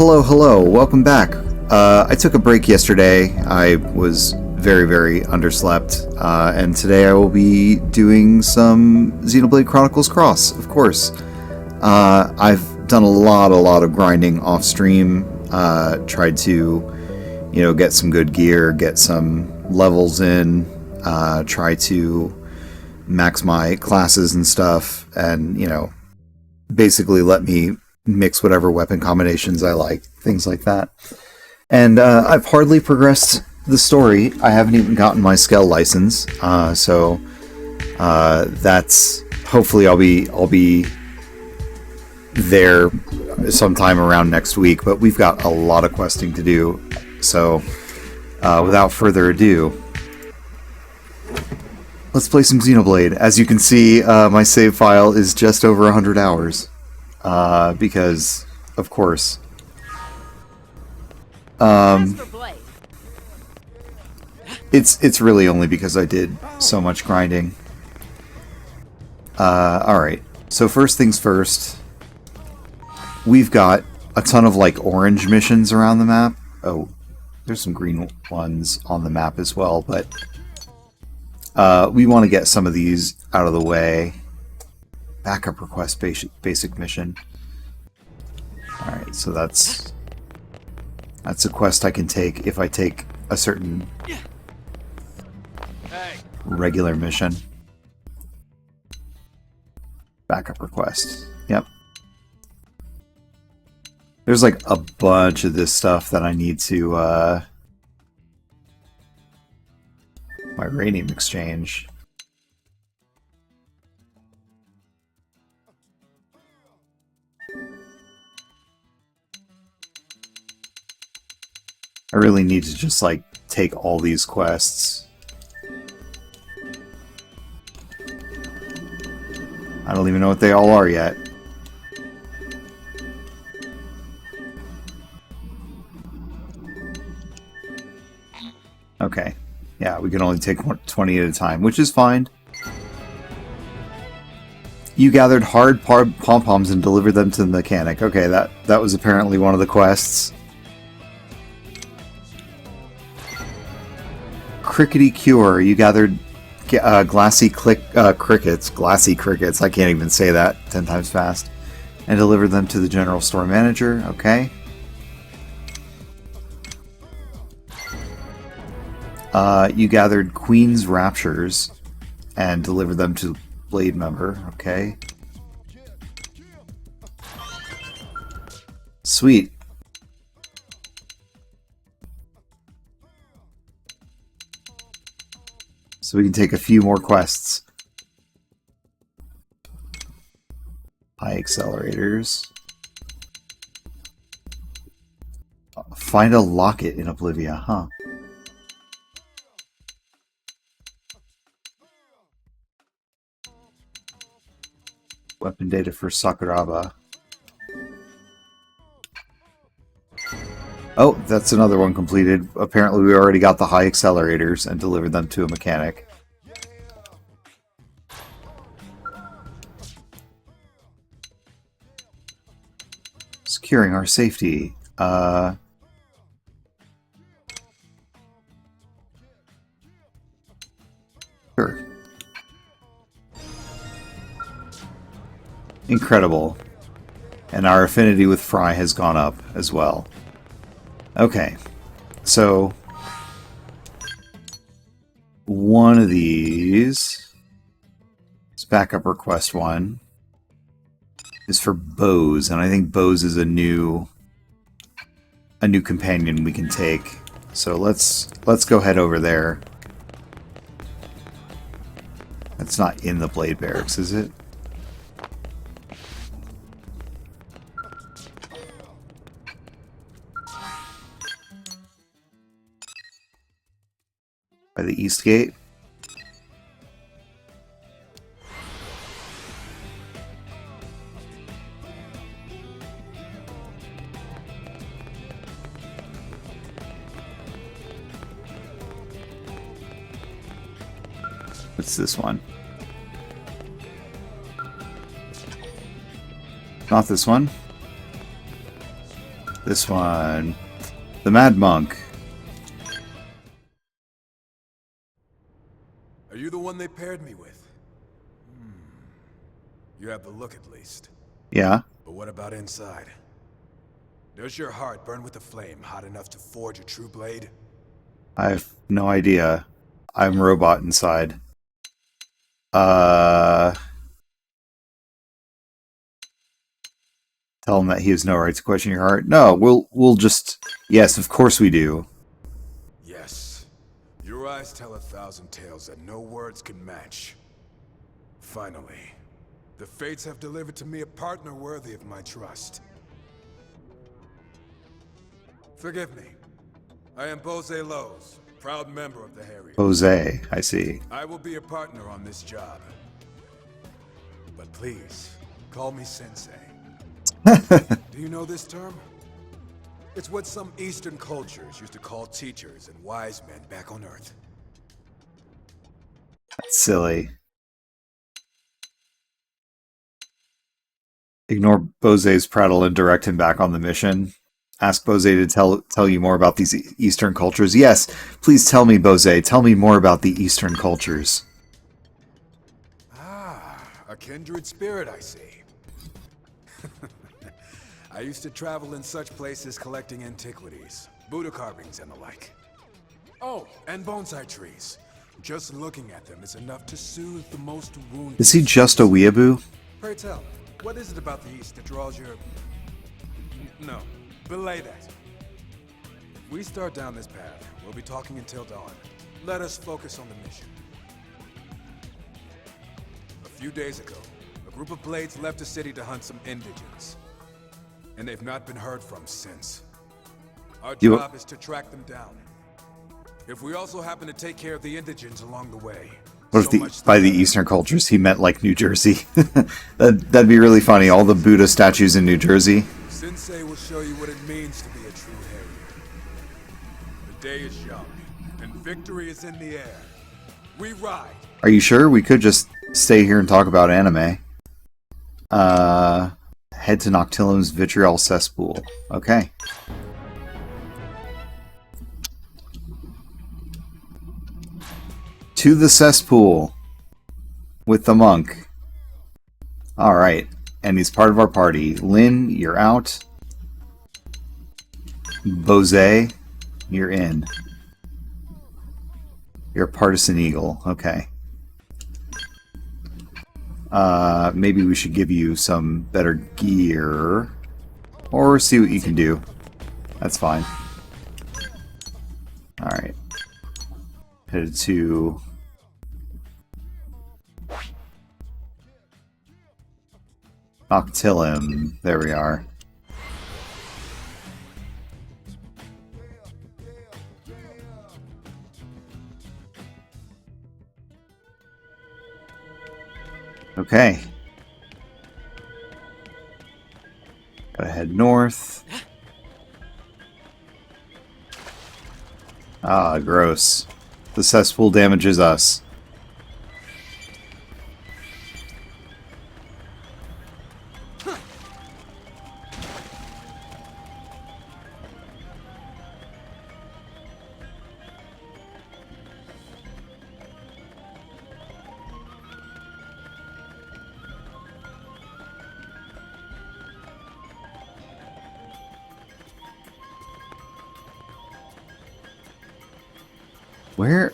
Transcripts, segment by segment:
Hello, hello, welcome back. I took a break yesterday. I was very underslept, and today I will be doing some Xenoblade Chronicles Cross, of course. I've done a lot of grinding off stream, tried to, get some good gear, get some levels in, try to max my classes and stuff, and, basically let me mix whatever weapon combinations I like, things like that. And I've hardly progressed the story. I haven't even gotten my Skell license, so that's hopefully I'll be there sometime around next week. But we've got a lot of questing to do, so without further ado, let's play some Xenoblade. As you can see, my save file is just over 100 hours. Because, of course. It's really only because I did so much grinding. Alright. So first things first. We've got a ton of, orange missions around the map. Oh, there's some green ones on the map as well, but we want to get some of these out of the way. Backup request basic mission. Alright, so that's a quest I can take if I take a certain regular mission. Backup request. Yep. There's a bunch of this stuff that I need to my radium exchange. I really need to just, take all these quests. I don't even know what they all are yet. Okay. Yeah, we can only take 20 at a time, which is fine. You gathered hard pom-poms and delivered them to the mechanic. Okay, that was apparently one of the quests. Crickety Cure. You gathered glassy crickets. Glassy crickets. I can't even say that 10 times fast. And delivered them to the general store manager. Okay. You gathered Queen's Raptures and delivered them to Blade member. Okay. Sweet. So we can take a few more quests. High accelerators. Find a locket in Oblivia, huh? Weapon data for Sakuraba. Oh, that's another one completed. Apparently we already got the high accelerators and delivered them to a mechanic. Securing our safety. Sure. Incredible. And our affinity with Fry has gone up as well. Okay, so one of these is backup request one is for Bose, and I think Bose is a new companion we can take. So let's go head over there. That's not in the Blade Barracks, is it? By the East Gate. What's this one? Not this one. This one. The Mad Monk. Are you the one they paired me with? You have the look, at least. Yeah. But what about inside? Does your heart burn with a flame hot enough to forge a true blade? I have no idea. I'm robot inside. Tell him that he has no right to question your heart. No, we'll just... Yes, of course we do. Yes. Your eyes tell 1,000 tales that no words can match. Finally, the fates have delivered to me a partner worthy of my trust. Forgive me. I am Bose Lowe's, proud member of the Harriers. Jose, I see. I will be a partner on this job. But please, call me Sensei. Do you know this term? It's what some Eastern cultures used to call teachers and wise men back on Earth. That's silly. Ignore Bose's prattle and direct him back on the mission. Ask Bose to tell you more about these Eastern cultures. Yes, please tell me, Bose. Tell me more about the Eastern cultures. Ah, a kindred spirit, I see. I used to travel in such places collecting antiquities, Buddha carvings and the like. Oh, and bonsai trees. Just looking at them is enough to soothe the most wounded. Is he just a weeaboo? Pray tell, what is it about the East that draws your... No, belay that. If we start down this path, we'll be talking until dawn. Let us focus on the mission. A few days ago, a group of blades left the city to hunt some indigents. And they've not been heard from since. Our job is to track them down. If we also happen to take care of the indigents along the way... What if by the Eastern cultures he meant like New Jersey? That'd be really funny. All the Buddha statues in New Jersey. Sensei will show you what it means to be a true Harrier. The day is young, and victory is in the air. We ride. Are you sure? We could just stay here and talk about anime. Head to Noctilum's Vitriol Cesspool. Okay. To the cesspool with the monk. Alright. And he's part of our party. Lynn, you're out. Bose, you're in. You're a partisan eagle. Okay. Maybe we should give you some better gear. Or see what you can do. That's fine. Alright. Headed to... Noctilum. There we are. Okay. Gotta head north. Ah, gross. The cesspool damages us. Where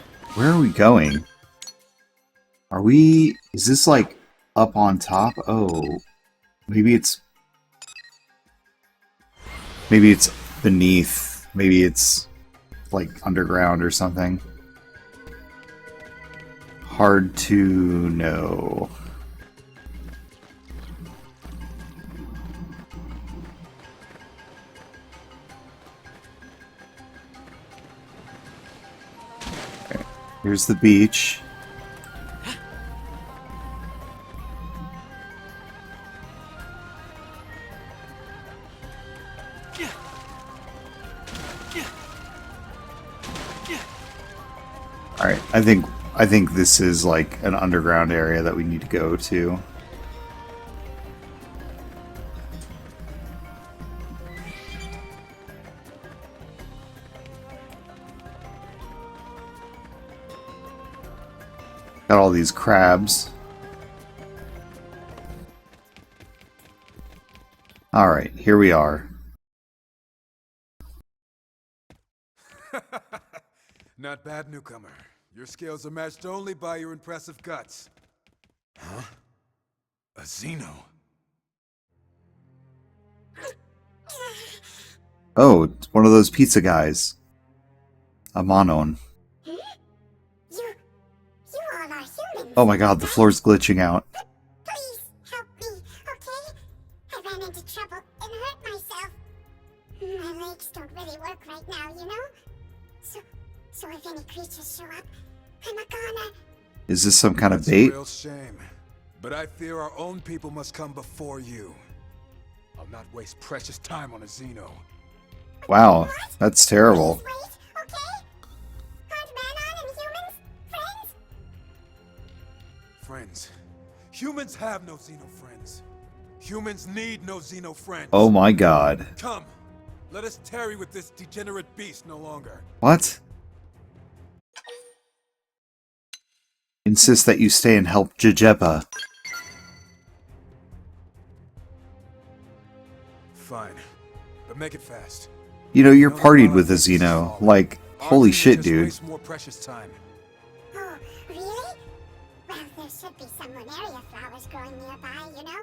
are we going? Are we... Is this like up on top? Oh, maybe it's beneath. Maybe it's like underground or something. Hard to know. Here's the beach. Alright, I think this is like an underground area that we need to go to. Got all these crabs. Alright, here we are. Not bad, newcomer. Your skills are matched only by your impressive guts. Huh? A Xeno? Oh, it's one of those pizza guys. A Manon. You all are humans. Oh my god, the floor's glitching out. Please help me, okay? I ran into trouble and hurt myself. My legs don't really work right now, you know? So if any creatures show up, I'm a goner. Is this some kind of It's a bait? real shame. But I fear our own people must come before you. I'll not waste precious time on a Xeno. Wow, What? that's terrible. Please wait, okay? Aren't Manon and humans friends? Friends. Humans have no Xeno friends. Humans need no Xeno friends. Oh my god. Come, let us tarry with this degenerate beast no longer. What? Insist that you stay and help Jajeppa. Fine, but make it fast. You know, you're No partied one with a thinks this is Xeno. all. Like, holy Arguing shit, just dude. wastes more precious time. Oh, really? Well, there should be some Lunaria flowers growing nearby, you know?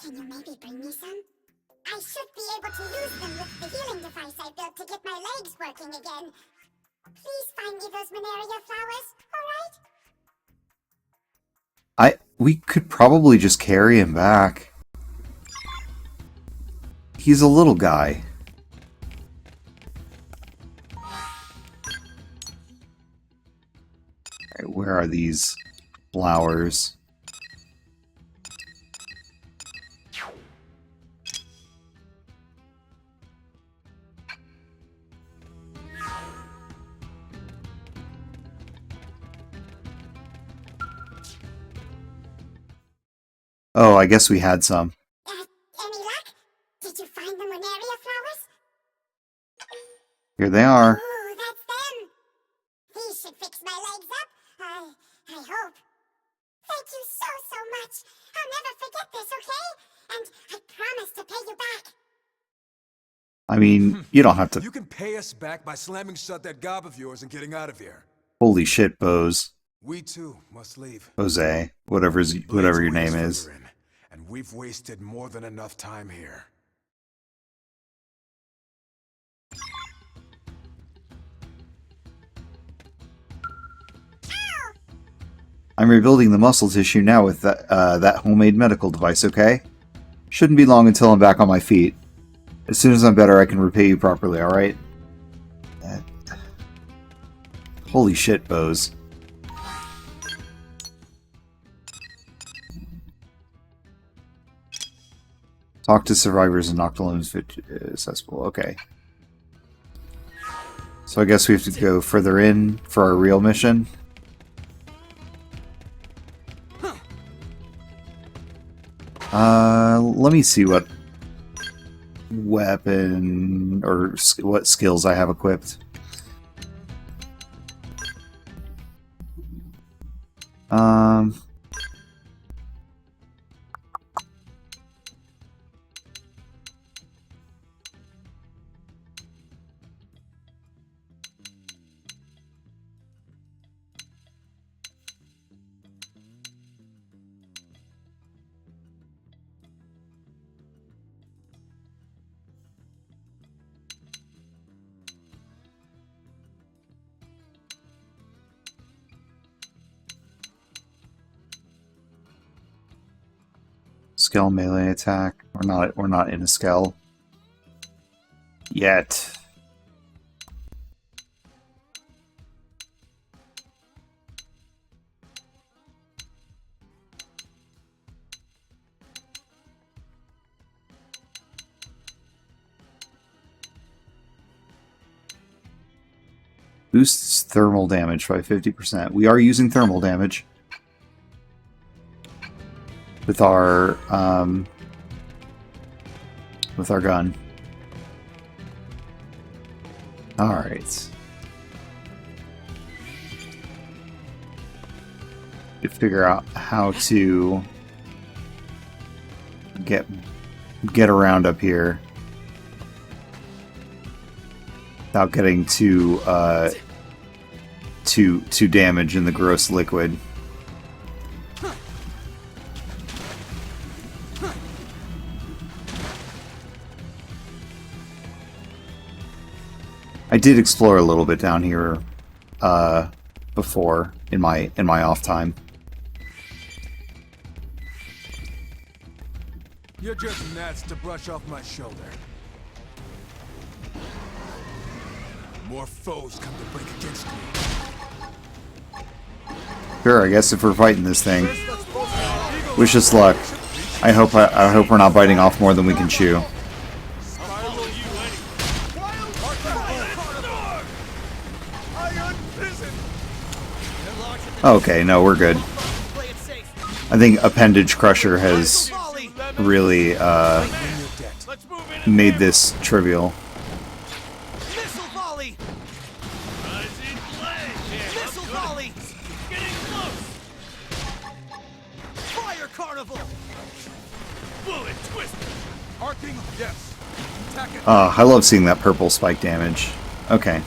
Can you maybe bring me some? I should be able to use them with the healing device I built to get my legs working again. Please find me those Lunaria flowers, alright? We could probably just carry him back. He's a little guy. Alright, where are these flowers? Oh, I guess we had some. Any luck? Did you find the Lunaria flowers? Here they are. Ooh, that's them! These should fix my legs up. I hope. Thank you so much. I'll never forget this, okay? And I promise to pay you back. I mean, you don't have to. You can pay us back by slamming shut that gob of yours and getting out of here. Holy shit, Bose. We too must leave. Jose. Whatever your name is. Further in, and we've wasted more than enough time here. I'm rebuilding the muscle tissue now with that homemade medical device, okay? Shouldn't be long until I'm back on my feet. As soon as I'm better, I can repay you properly, alright? Holy shit, Bose. Talk to survivors in Noctilume's accessible. Okay. So I guess we have to go further in for our real mission. Let me see what weapon or what skills I have equipped. Skill melee attack. We're not in a skill yet. Boosts thermal damage by 50%. We are using thermal damage with our gun. All right. to figure out how to get around up here without getting too damage in the gross liquid. I did explore a little bit down here before in my off time. You're just gnats to brush off my shoulder. More foes come to break against me. Sure, I guess if we're fighting this thing, wish us luck. I hope we're not biting off more than we can chew. Okay, no, we're good. I think Appendage Crusher has really made this trivial. Missile volley! Missile volley! Getting close! Fire carnival! Bullet twister! Arcing, yes. Attack it. I love seeing that purple spike damage. Okay.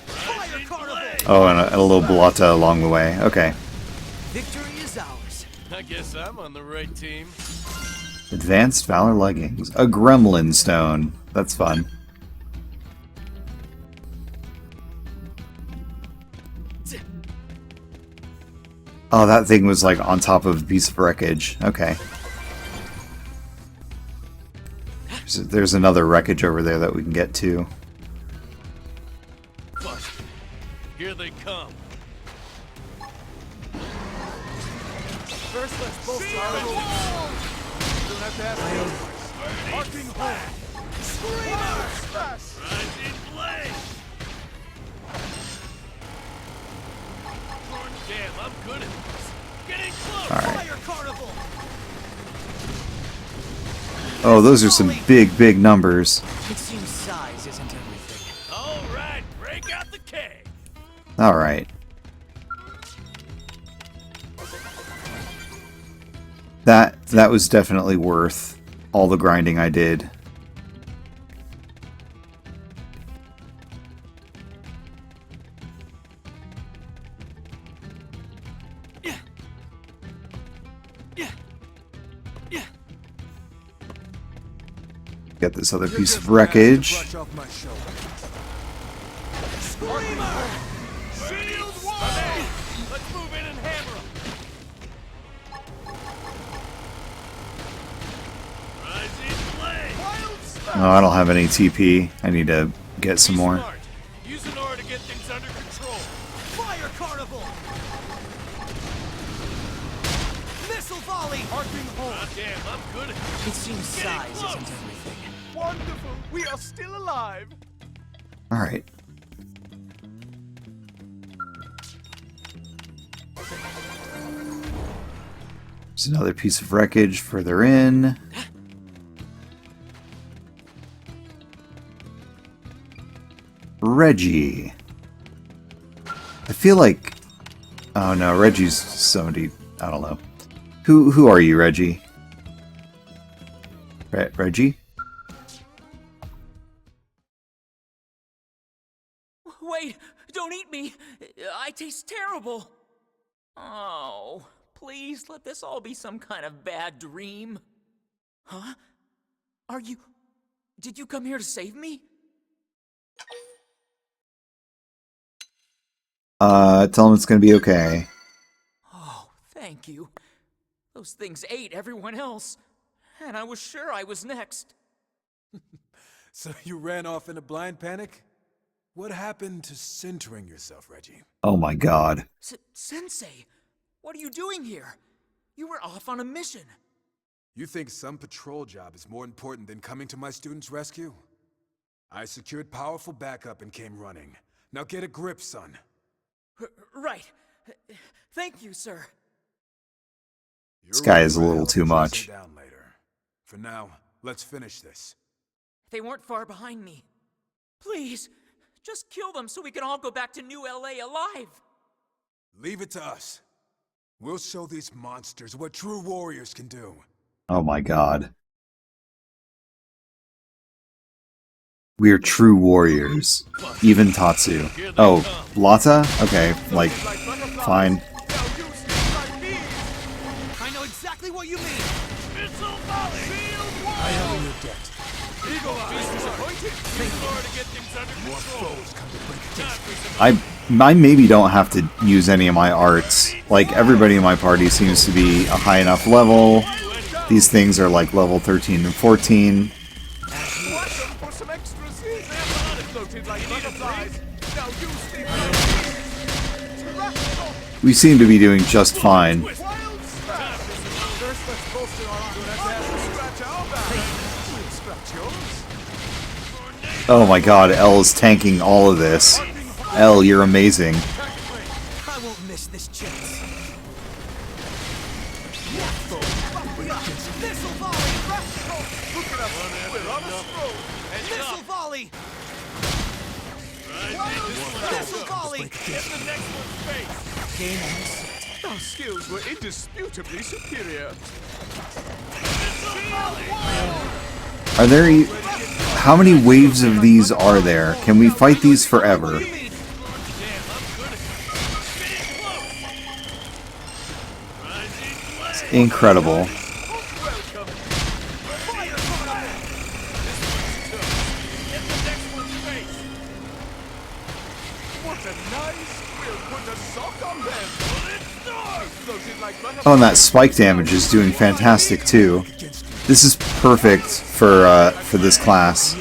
Fire carnival! Oh, and a little blotta along the way. Okay. Victory is ours. I guess I'm on the right team. Advanced Valor Leggings. A Gremlin Stone. That's fun. Oh, that thing was like on top of a piece of wreckage. Okay. There's another wreckage over there that we can get to. Busted. Here they come. First, let's both Don't have to ask me. Arcing home. Rising blade. Damn, I'm good at this. Getting close. All right. Fire carnival! Oh, those are some big numbers. It seems size isn't everything. All right, break out the keg. All right. That was definitely worth all the grinding I did. Get this other piece of wreckage. Brush off my shoulder. Shield wall. Let's move in and hammer 'em. Rising blade. Oh, I don't have any TP. I need to get some more. Smart. Use an aura to get things under control. Fire carnival! Missile volley! Arcing home. Ah, damn, I'm good at this. It seems size close. isn't everything. Wonderful. We are still alive. All right. There's another piece of wreckage further in. Reggie. I feel like... Oh no, Reggie's somebody... I don't know. Who are you, Reggie? Reggie? Wait! Don't eat me! I taste terrible! Oh, please let this all be some kind of bad dream. Huh? Are you... Did you come here to save me? Tell him it's gonna be okay. Oh, thank you. Those things ate everyone else, and I was sure I was next. So you ran off in a blind panic? What happened to centering yourself, Reggie? Oh my god. Sensei, what are you doing here? You were off on a mission. You think some patrol job is more important than coming to my students' rescue? I secured powerful backup and came running. Now get a grip, son. Right. Thank you, sir. This guy is a little too much. Down later. For now, let's finish this. They weren't far behind me. Please, just kill them so we can all go back to New LA alive. Leave it to us. We'll show these monsters what true warriors can do. Oh my god. We are true warriors. Even Tatsu. Oh, Lata? Okay, like, fine. I know exactly what you mean. Missile volley! Shield wall! I am in your debt. Eagle Eye! Disappointed? More to get things under control. Foes come to break against me. I maybe don't have to use any of my arts. Like, everybody in my party seems to be a high enough level. These things are like level 13 and 14. For some extra seeds. Floated like butterflies. Now you stay We seem to be doing just fine. wild snap! First, let's bolster our armor. Let's have to scratch our back. We'll scratch yours. Oh my god, L is tanking all of this. L, you're amazing. I won't miss this chance. Missile volley! Look at us. We're on a stroll. Missile volley! Missile volley! Get the next one's face. Game on set. Our skills were indisputably superior. Are there... How many waves of these are there? Can we fight these forever? It's incredible. Oh, and that spike damage is doing fantastic too. This is perfect for this class.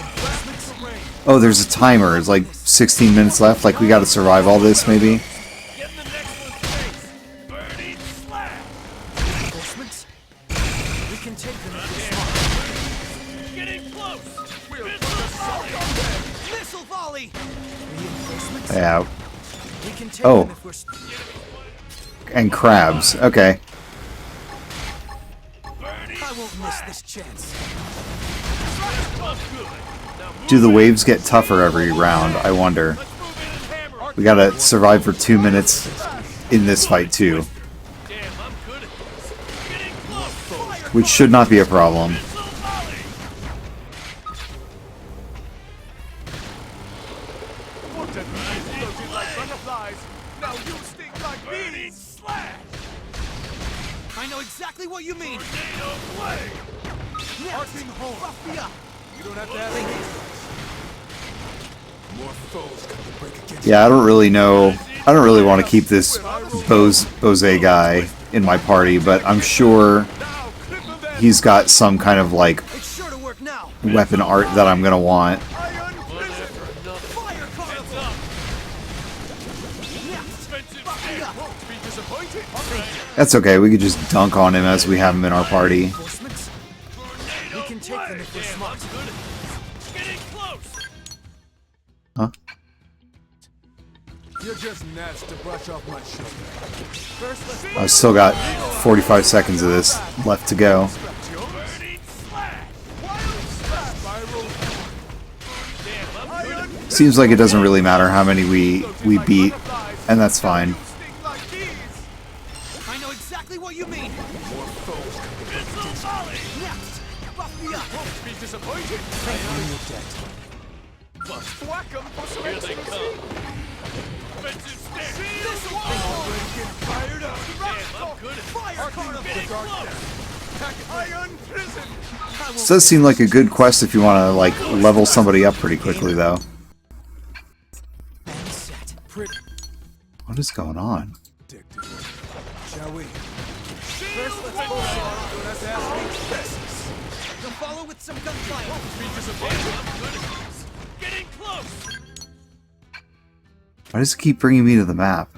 Oh, there's a timer. It's like 16 minutes left. Like, we gotta survive all this, maybe? Get the next one's face. Birdie slap. Reinforcements? We can take them if we're smart. Getting close. We'll put a sock on them. Missile volley! Reinforcements? Yeah. We can take Oh. them if we're And crabs. Okay. I won't miss this chance. Do the waves get tougher every round? I wonder. We gotta survive for 2 minutes in this fight too, Damn, I'm good at this. Getting close. which should not be a problem. Missile volley. What a nice floated like butterflies. Now you sting like bees. Slash. I know exactly what you mean. Tornado play. Arcing home. Buff me up. You don't have to have any. More foes come to break against Yeah, I don't really know. I don't really want to keep this Bose guy in my party, but I'm sure Now clip of them. he's got some kind of like It's sure to work now. weapon art that I'm gonna want. Iron prison. Fire carnival. Expensive stick won't be disappointed. That's okay. We could just dunk on him as we have him in our party. Reinforcements? We can take them if we're smart. Getting close. Huh? You're just gnats to brush off my shoulder. First, let's I've still got 45 seconds of this left to go. Birdie slash. Wild slash. Spiral. Damn, I'm good at Seems like it doesn't really matter how many we beat, and that's fine. sting like bees. I know exactly what you mean. Missile volley. Next. Buff me up. Won't be disappointed. I am in your debt. Plus whack 'em for some extra seed. Expensive stick. Shield wall. Fired up. Damn, I'm good at Fire carnival. getting close. Iron prison. This does seem like a good quest if you want to like level somebody up pretty quickly, though. And set. What is going on? Addicted. Shall we? First, let's go. Don't have to ask me. You'll follow with some gunfire. Be disappointed. I'm good at this. Getting close. Why does it keep bringing me to the map?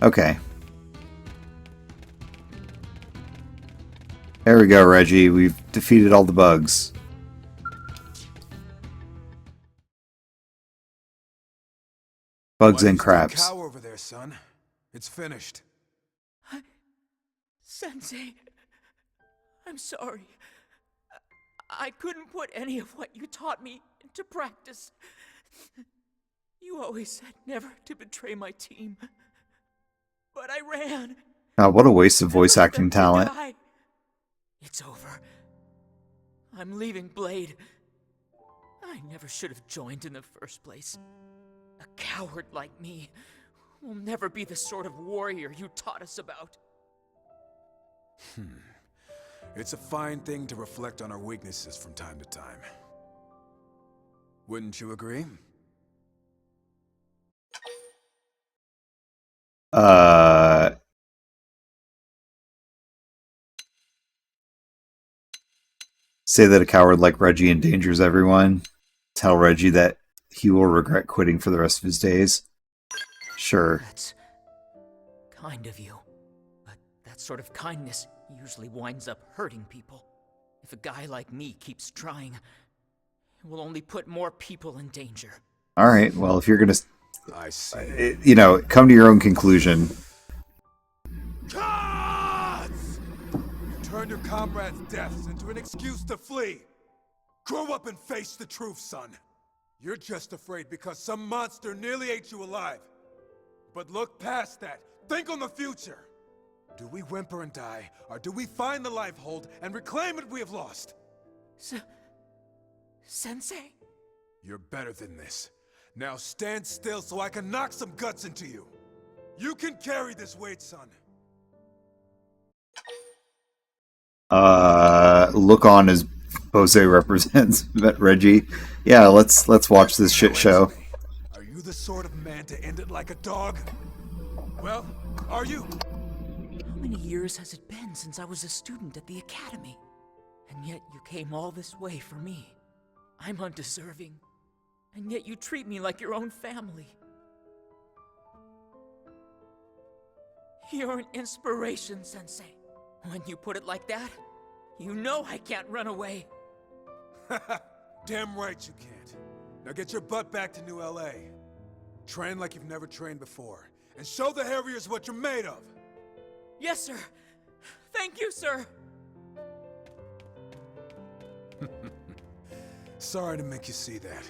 Okay. There we go, Reggie. We've defeated all the bugs. Bugs and crabs. Cow over there, son. It's finished. Sensei, I'm sorry. I couldn't put any of what you taught me into practice. You always said never to betray my team. But I ran. God, what a waste of voice I left acting them to talent. die. It's over. I'm leaving Blade. I never should have joined in the first place. A coward like me will never be the sort of warrior you taught us about. It's a fine thing to reflect on our weaknesses from time to time. Wouldn't you agree? Say that a coward like Reggie endangers everyone. Tell Reggie that he will regret quitting for the rest of his days. Sure. That's kind of you. But that sort of kindness usually winds up hurting people. If a guy like me keeps trying, it will only put more people in danger. Alright, well, if you're gonna, I see. you know, come to your own conclusion. Gods! You turn your comrades' deaths into an excuse to flee. Grow up and face the truth, son. You're just afraid because some monster nearly ate you alive. But look past that. Think on the future. Do we whimper and die, or do we find the life hold and reclaim what we have lost? Sensei? You're better than this. Now stand still so I can knock some guts into you. You can carry this weight, son. Look on as Bose represents Reggie. Yeah, let's watch this shit show. Are you the sort of man to end it like a dog? Well, are you? How many years has it been since I was a student at the academy? And yet you came all this way for me. I'm undeserving. And yet you treat me like your own family. You're an inspiration, Sensei. When you put it like that, you know I can't run away. Damn right you can't. Now get your butt back to New LA. Train like you've never trained before. And show the Harriers what you're made of. Yes, sir. Thank you, sir. Sorry to make you see that.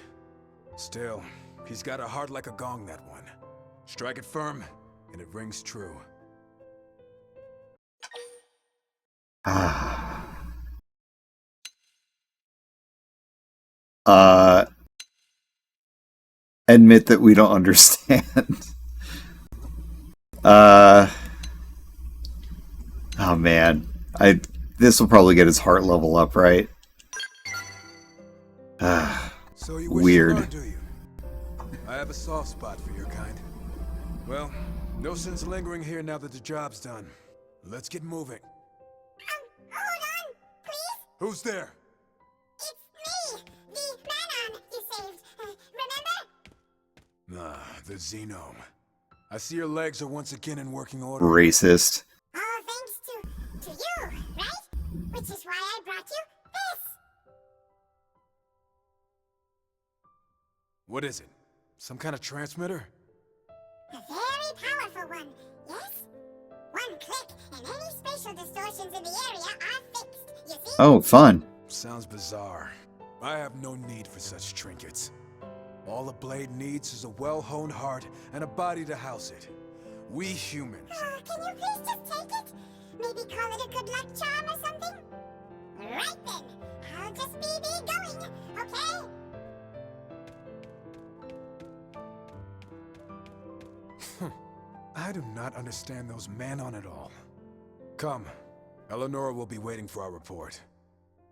Still, he's got a heart like a gong, that one. Strike it firm, and it rings true. Admit that we don't understand. Oh man, this will probably get his heart level up, right? So you wish Weird. to learn, do you? I have a soft spot for your kind. Well, no sense lingering here now that the job's done. Let's get moving. Hold on, please. Who's there? It's me, the Manon you saved. Remember? The Xenome. I see your legs are once again in working order. Racist. All thanks to you, right? Which is why I brought you this. What is it? Some kind of transmitter? A very powerful one, yes? One click and any spatial distortions in the area are fixed, you see? Oh, fun. Sounds bizarre. I have no need for such trinkets. All a blade needs is a well-honed heart and a body to house it. We humans. Can you please just take it? Maybe call it a good luck charm or something? Right then. I'll just be going, okay? I do not understand those Manon at all. Come. Eleonora will be waiting for our report.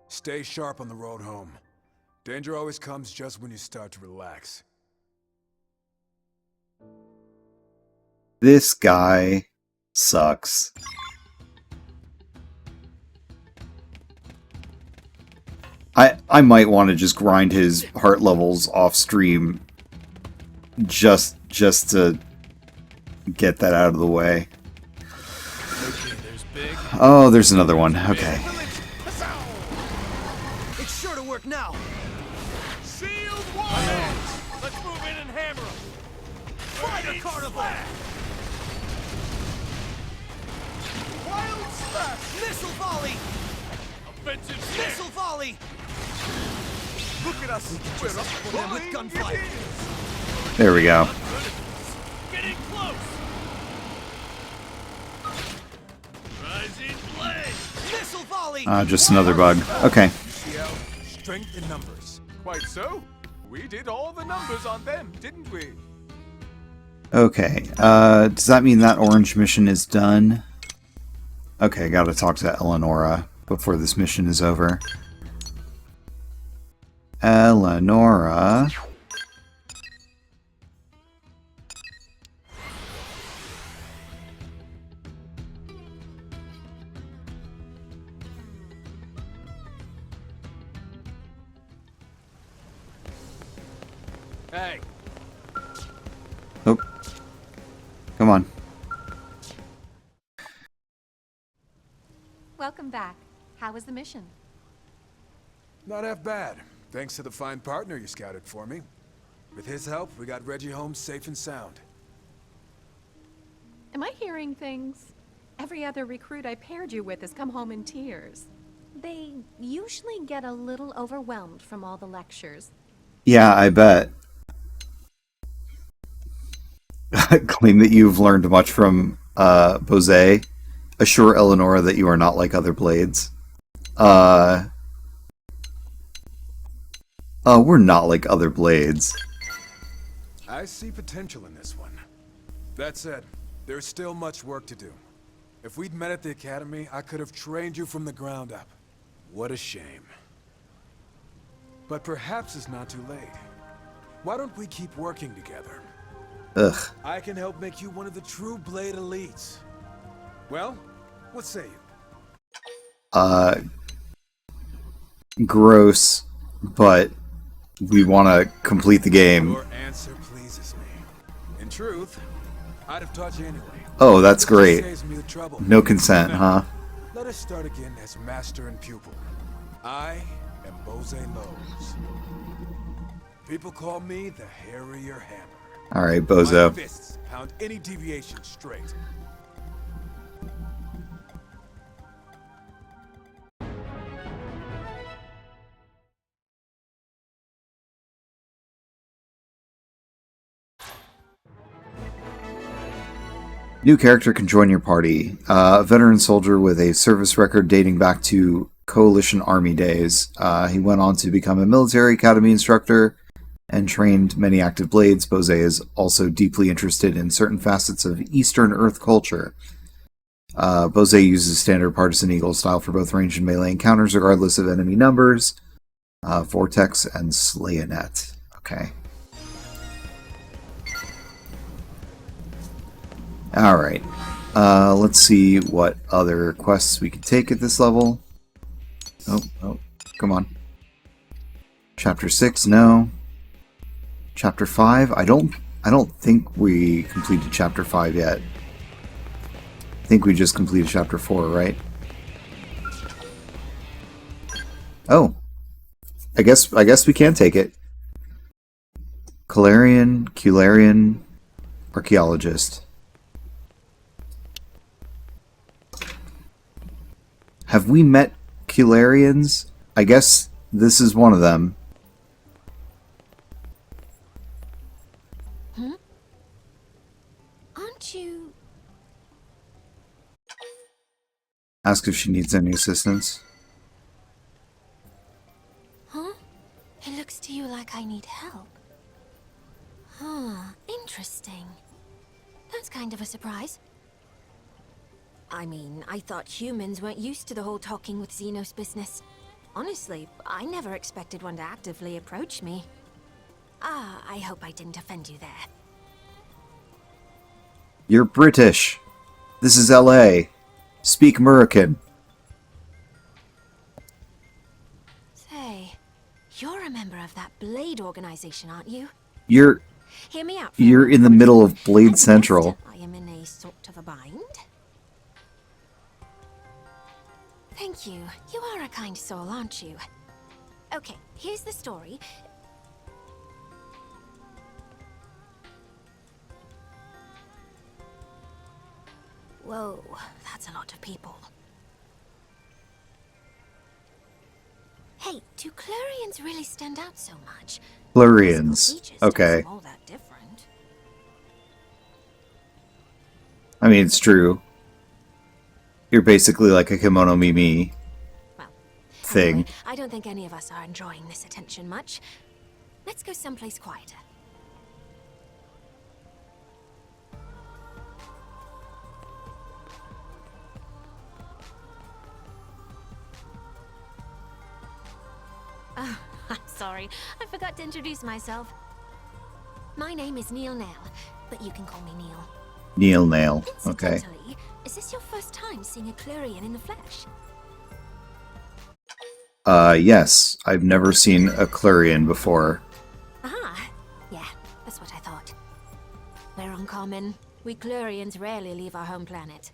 Stay sharp on the road home. Danger always comes just when you start to relax. This guy sucks. I might want to just grind his heart levels off stream just to get that out of the way. Okay, there's Big. Oh, there's another one. Okay. It's sure to work now. Shield wall! Let's move in and hammer him. Fire carnival! Wild slash! Missile volley! Offensive Missile snare! volley! Look at us! We're up for them with gunfire. There we go. Getting close! Just another bug. Okay. CL, strength in numbers. Quite so. We did all the numbers on them, didn't we? Okay. Does that mean that orange mission is done? Okay, I gotta talk to Eleonora before this mission is over. Eleonora. Hey, Oh. Come on. Welcome back. How was the mission? Not half bad, thanks to the fine partner you scouted for me. With his help, we got Reggie home safe and sound. Am I hearing things? Every other recruit I paired you with has come home in tears. They usually get a little overwhelmed from all the lectures. Yeah, I bet. Claim that you've learned much from Bose. Assure Eleonora that you are not like other blades. We're not like other blades. I see potential in this one. That said, there's still much work to do. If we'd met at the academy, I could have trained you from the ground up. What a shame. But perhaps it's not too late. Why don't we keep working together? Ugh. I can help make you one of the true Blade elites. Well, what say you? Gross, but we want to complete the game. Your answer pleases me. In truth, I'd have taught you anyway. Oh, that's great. Saves me the trouble. No consent, huh? Let us start again as master and pupil. I am Bose Lowe's. People call me the Harrier Hammer. Alright, My Bozo. fists pound any deviation straight. New character can join your party. A veteran soldier with a service record dating back to Coalition Army days. He went on to become a military academy instructor and trained many active blades. Bose is also deeply interested in certain facets of Eastern Earth culture. Bose uses standard partisan eagle style for both range and melee encounters, regardless of enemy numbers. Vortex and Slayonet. Okay. Alright. Let's see what other quests we can take at this level. Oh, come on. Chapter 6, no. Chapter 5, I don't think we completed Chapter 5 yet. I think we just completed Chapter 4, right? Oh. I guess we can take it. Cularian, Archaeologist. Have we met Cularians? I guess this is one of them. Huh? Aren't you... Ask if she needs any assistance. Huh? It looks to you like I need help. Huh, interesting. That's kind of a surprise. I mean, I thought humans weren't used to the whole talking with Xenos business. Honestly, I never expected one to actively approach me. I hope I didn't offend you there. You're British. This is LA. Speak American. Say, you're a member of that Blade organization, aren't you? You're Hear me out. For a in the moment. middle of At Blade best, Central. I am in a sort of a bind. Thank you. You are a kind soul, aren't you? Okay, here's the story. Whoa, that's a lot of people. Hey, do Clarions really stand out so much? Florians. Features don't Okay. seem all that different. I mean, it's true. You're basically like a kimono Mimi. thing. Anyway, I don't think any of us are enjoying this attention much. Let's go someplace quieter. Oh, I'm sorry. I forgot to introduce myself. My name is Neil Nail, but you can call me Neil. Neil Nail. Okay. Incidentally, is this your first time seeing a Clurian in the flesh? Yes. I've never seen a Clurian before. Ah, yeah, that's what I thought. We're uncommon. We Clurians rarely leave our home planet.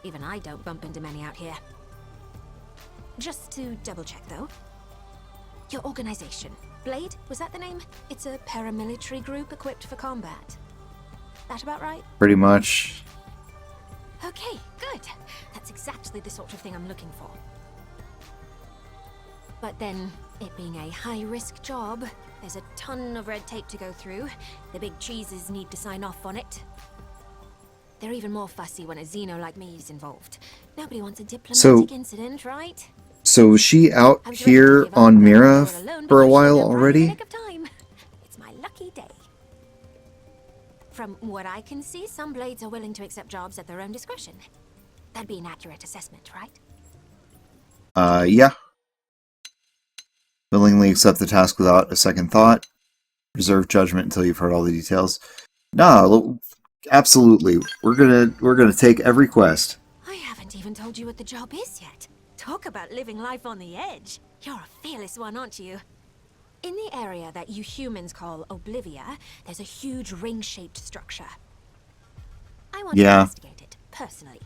Even I don't bump into many out here. Just to double check, though. Your organization, Blade, was that the name? It's a paramilitary group equipped for combat. That about right? Pretty much. Okay, good. That's exactly the sort of thing I'm looking for. But then, it being a high-risk job, there's a ton of red tape to go through. The big cheeses need to sign off on it. They're even more fussy when a Xeno like me is involved. Nobody wants a diplomatic incident, right? So was she out I was ready to here give up on and go Mira it alone, for a but you while showed up right in the already? nick of time. It's my lucky day. From what I can see, some Blades are willing to accept jobs at their own discretion. That'd be an accurate assessment, right? Yeah. Willingly accept the task without a second thought. Reserve judgment until you've heard all the details. No, absolutely. We're gonna take every quest. I haven't even told you what the job is yet. Talk about living life on the edge. You're a fearless one, aren't you? In the area that you humans call Oblivia, there's a huge ring-shaped structure. I want to investigate it, personally.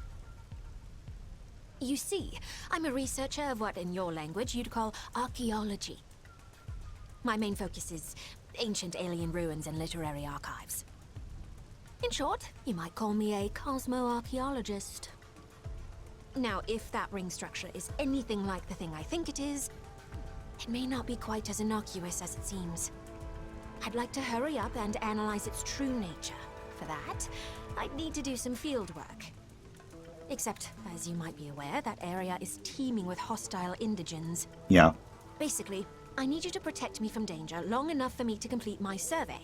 You see, I'm a researcher of what in your language you'd call archaeology. My main focus is ancient alien ruins and literary archives. In short, you might call me a cosmo-archaeologist. Now, if that ring structure is anything like the thing I think it is, it may not be quite as innocuous as it seems. I'd like to hurry up and analyze its true nature. For that, I'd need to do some field work. Except, as you might be aware, that area is teeming with hostile indigens. Yeah. Basically, I need you to protect me from danger long enough for me to complete my survey.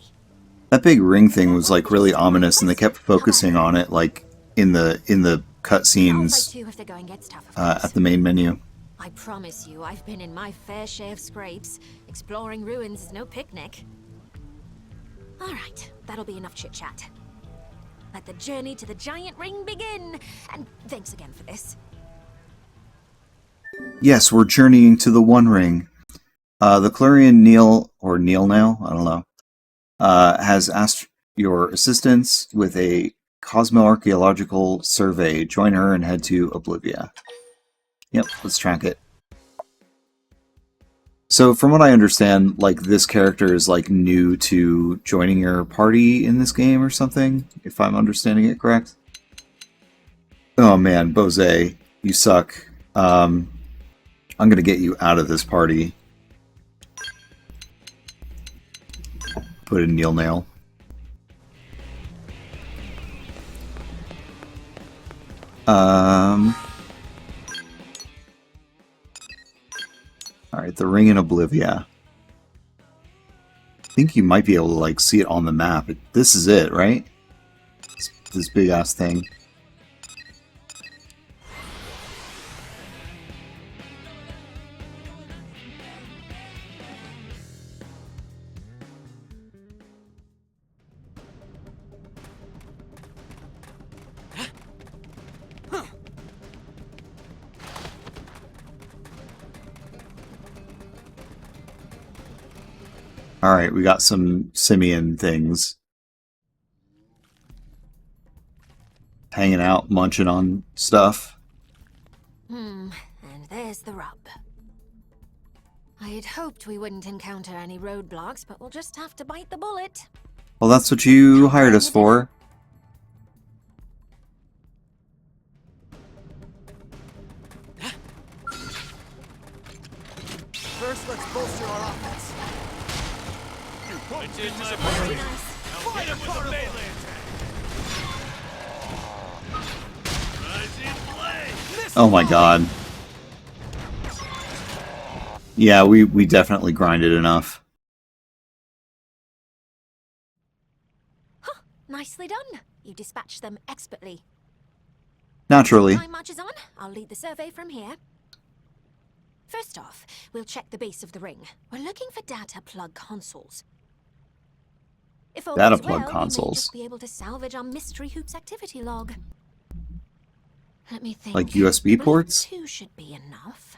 That big ring thing was like really ominous, and they kept focusing on it like in the cutscenes Too if the going gets tough, of course. at the main menu. I promise you, I've been in my fair share of scrapes. Exploring ruins is no picnic. All right, that'll be enough chit-chat. Let the journey to the giant ring begin! And thanks again for this. Yes, we're journeying to the One Ring. The Clurian Neil, or Neil Nail, I don't know, has asked your assistance with a cosmoarchaeological survey. Join her and head to Oblivia. Yep, let's track it. So from what I understand, like, this character is like new to joining your party in this game or something, if I'm understanding it correct. Oh man, Bose, you suck. I'm gonna get you out of this party. Put in Neil Nail. Alright, the Ring in Oblivia. I think you might be able to, like, see it on the map. This is it, right? This big-ass thing. Alright, we got some simian things. Hanging out, munching on stuff. And there's the rub. I had hoped we wouldn't encounter any roadblocks, but we'll just have to bite the bullet. Well, that's what you hired us for. First, let's bolster our offense. It's in my Very way. nice. Now hit him with a melee attack. Rise in flame. Oh my god. Yeah, we definitely grinded enough. Nicely done. You dispatched them expertly. Naturally. Time marches on. I'll lead the survey from here. First off, we'll check the base of the ring. We're looking for data plug consoles. If all Data goes plug well, we may consoles. just be able to salvage our Mystery Hoops activity log. Let me think. Like USB I believe ports? 2 should be enough.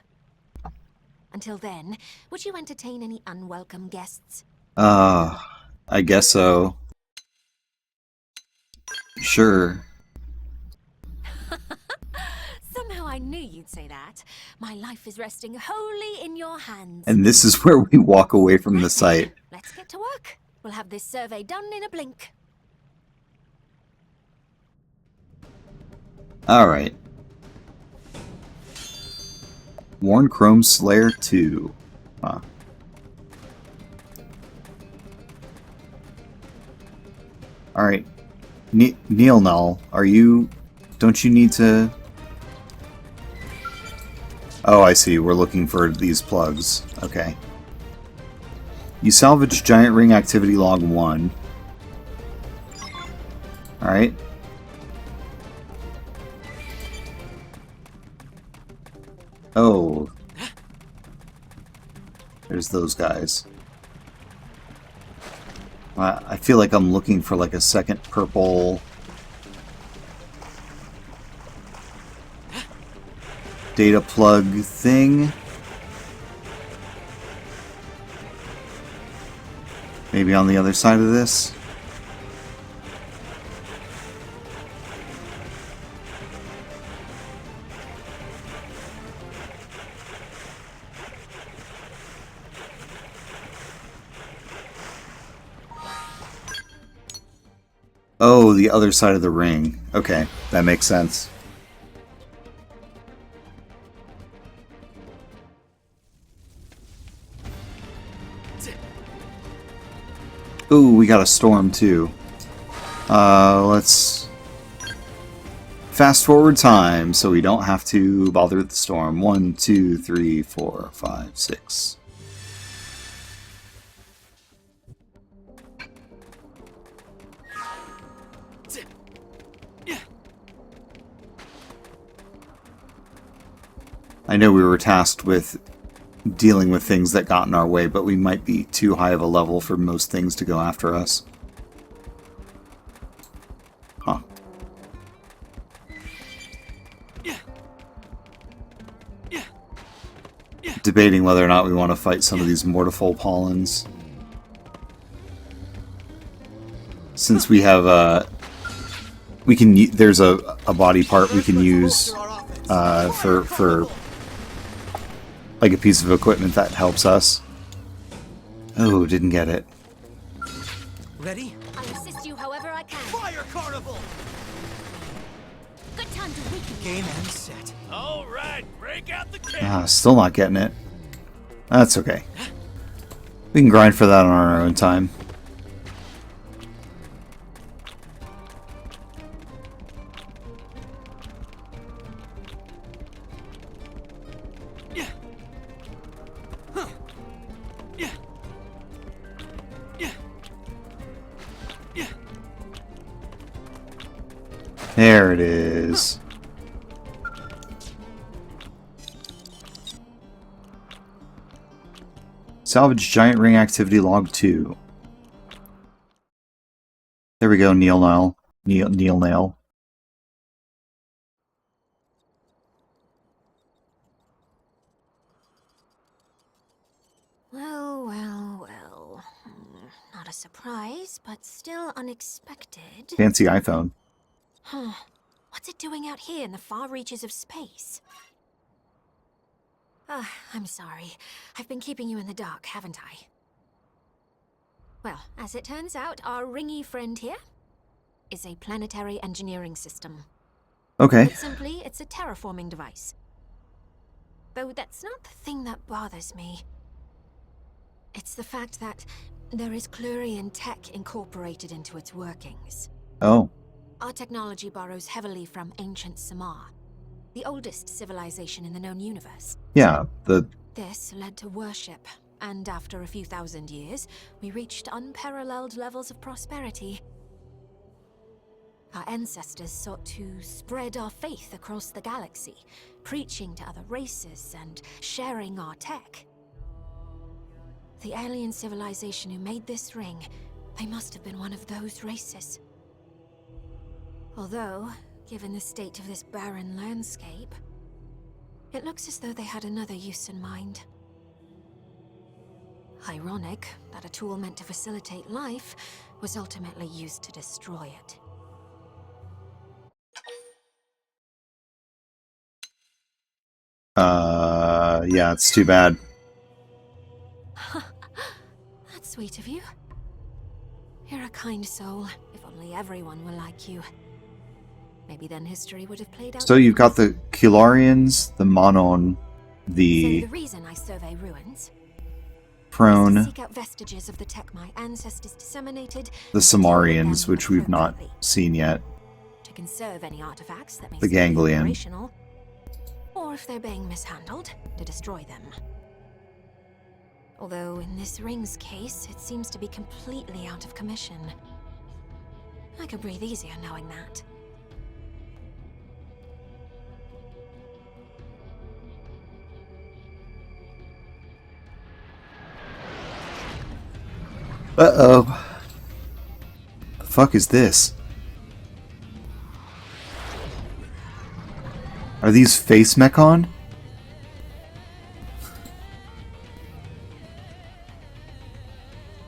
Until then, would you entertain any unwelcome guests? I guess so. Sure. Somehow I knew you'd say that. My life is resting wholly in your hands. And this is where we walk away from the site. Let's get to work. We'll have this survey done in a blink. Alright. Worn Chrome Slayer 2. Huh. Alright. Neil Null, are you... Don't you need to... Oh, I see. We're looking for these plugs. Okay. You salvaged Giant Ring Activity Log 1. Alright. Oh. There's those guys. I feel like I'm looking for like a second purple... data plug thing. Maybe on the other side of this. Oh, the other side of the ring. Okay, that makes sense. Ooh, we got a storm too. Let's fast forward time so we don't have to bother with the storm. 1, 2, 3, 4, 5, 6. I know we were tasked with dealing with things that got in our way, but we might be too high of a level for most things to go after us. Huh. Debating whether or not we want to fight some of these mortiful pollens. Since we have there's a body part we can use for like a piece of equipment that helps us. Oh, didn't get it. Ready? I'll assist you however I can. Fire Carnival! Good time to weaken. Game and set. All right, break out the camera. Still not getting it. That's okay. We can grind for that on our own time. There it is. Salvage Giant Ring Activity Log 2. There we go, Neil Nail. Neil Nail. Well. Not a surprise, but still unexpected. Fancy iPhone. Huh. What's it doing out here in the far reaches of space? I'm sorry. I've been keeping you in the dark, haven't I? Well, as it turns out, our ringy friend here is a planetary engineering system. Okay. Put simply, it's a terraforming device. Though that's not the thing that bothers me. It's the fact that there is Clurian tech incorporated into its workings. Oh. Our technology borrows heavily from ancient Samar, the oldest civilization in the known universe. Yeah, the this led to worship, and after a few thousand years, we reached unparalleled levels of prosperity. Our ancestors sought to spread our faith across the galaxy, preaching to other races and sharing our tech. The alien civilization who made this ring, they must have been one of those races. Although, given the state of this barren landscape, it looks as though they had another use in mind. Ironic that a tool meant to facilitate life was ultimately used to destroy it. Yeah, it's too bad. That's sweet of you. You're a kind soul, if only everyone were like you. Maybe then history would have played out. So you've got the Kilarians, the Monon, the So the reason I survey ruins Prone, is to seek out vestiges of the tech my ancestors disseminated, the to deal with Samarians, them which we've not appropriately, seen yet, to conserve any artifacts that may the still be Ganglion. operational, or if they're being mishandled, to destroy them. Although in this ring's case, it seems to be completely out of commission. I could breathe easier knowing that. Uh-oh. The fuck is this? Are these face mechon?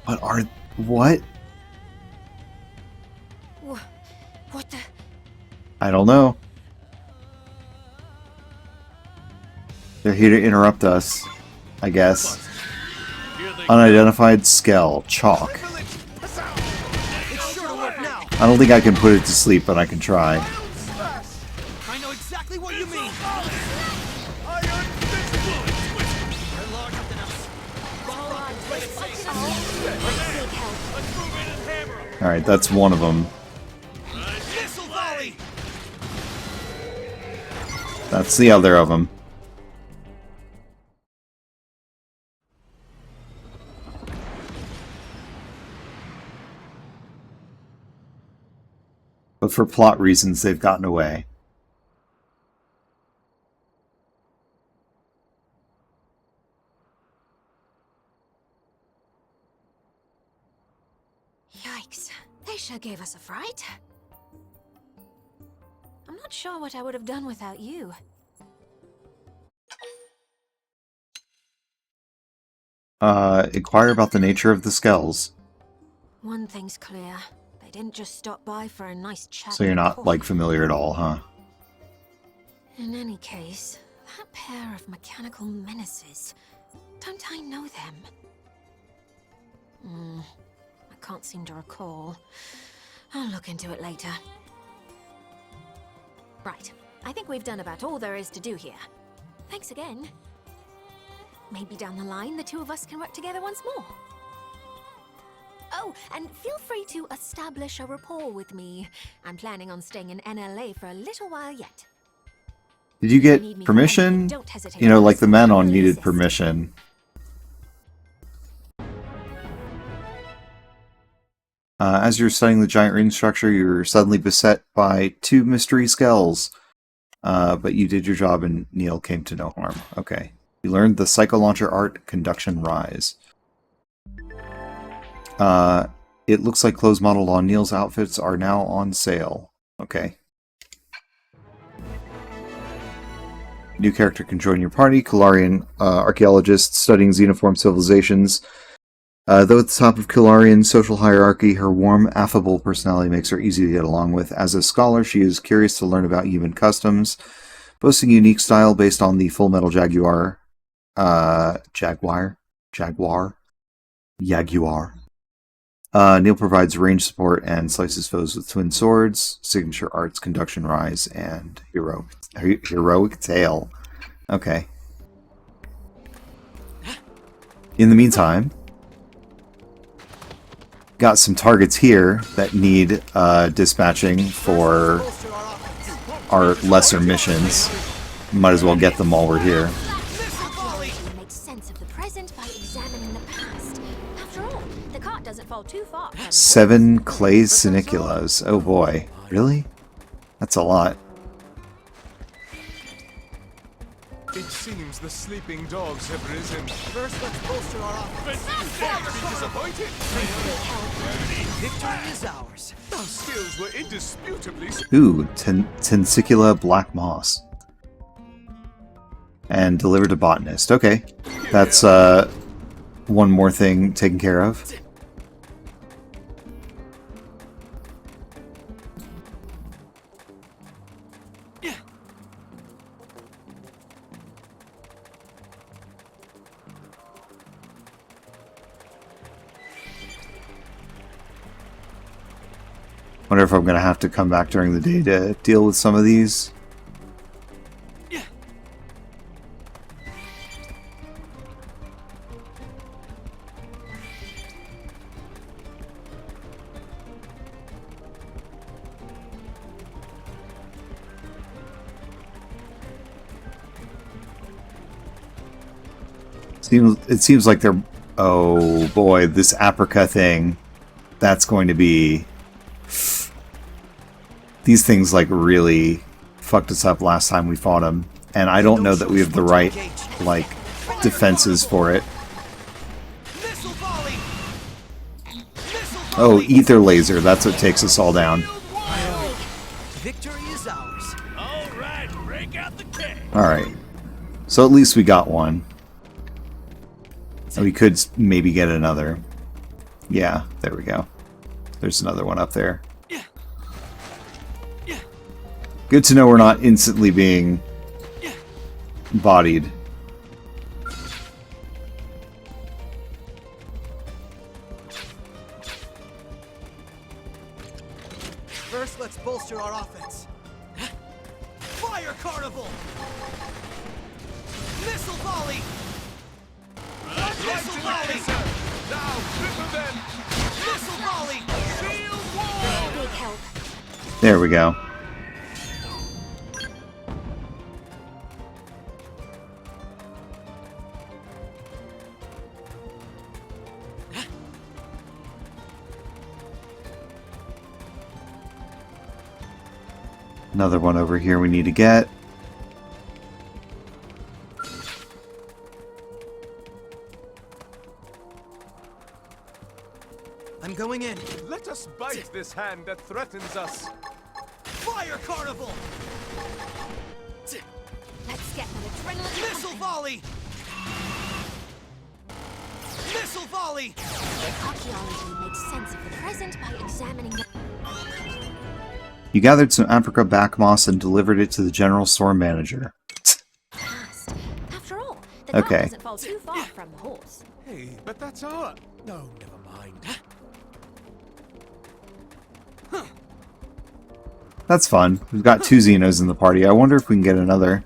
What? What the? I don't know. They're here to interrupt us, I guess. Unidentified Skell. Chalk. It's sure to work now. I don't think I can put it to sleep, but I can try. I know exactly what you mean. They're larger than us. Alright, that's one of them. Missile volley. That's the other of them. But for plot reasons, they've gotten away. Yikes. They sure gave us a fright. I'm not sure what I would have done without you. Inquire about the nature of the Skells. One thing's clear. They didn't just stop by for a nice chat. So you're and not, talk. like, familiar at all, huh? In any case, that pair of mechanical menaces. Don't I know them? I can't seem to recall. I'll look into it later. Right. I think we've done about all there is to do here. Thanks again. Maybe down the line, the two of us can work together once more. Oh, and feel free to establish a rapport with me. I'm planning on staying in NLA for a little while yet. Did you get permission? You know, like the Manon needed permission. As you're studying the giant ring structure, you're suddenly beset by two mystery Skells. But you did your job and Neil came to no harm. Okay. You learned the Psycho Launcher Art Conduction Rise. It looks like clothes modeled on Neil's outfits are now on sale. Okay. New character can join your party. Kilarian archaeologist studying xenoform civilizations. Though at the top of Kilarian's social hierarchy, her warm, affable personality makes her easy to get along with. As a scholar, she is curious to learn about human customs, boasting a unique style based on the Full Metal Jaguar. Neil provides range support and slices foes with twin swords, signature arts, conduction rise, and heroic tail. Okay. In the meantime, got some targets here that need dispatching for our lesser missions. Might as well get them while we're here. not handle 7 clay siniculas. Oh boy. Really? That's a lot. It seems the sleeping dogs have risen. First, let's bolster our offense. Be disappointed. Victory is ours. Those skills were indisputably. Ooh, Tensicula Black Moss. And delivered to Botanist. Okay. That's one more thing taken care of. Wonder if I'm gonna have to come back during the day to deal with some of these. It seems like they're... Oh boy, this Aprica thing. That's going to be... These things like really fucked us up last time we fought them. And I don't know that we have the right, like, defenses for it. Oh, Ether Laser. That's what takes us all down. Victory is ours. All right, break out the cake. Alright. So at least we got one. And we could maybe get another. Yeah, there we go. There's another one up there. Good to know we're not instantly being bodied. First, let's bolster our offense. Fire Carnival! Missile volley! Missile volley! Now, flip them. Missile volley! Shield wall. big help. There we go. Another one over here we need to get. I'm going in. Let us bite this hand that threatens us. Fire Carnival! Let's get that adrenaline Missile pumping. volley! Missile volley! Archaeology makes sense of the present by examining the You gathered some Aprica back moss and delivered it to the general store manager. past. After all, the Okay. dog doesn't fall too far from the horse. Hey, but that's our... No, never mind. That's fun. We've got 2 Xenos in the party. I wonder if we can get another.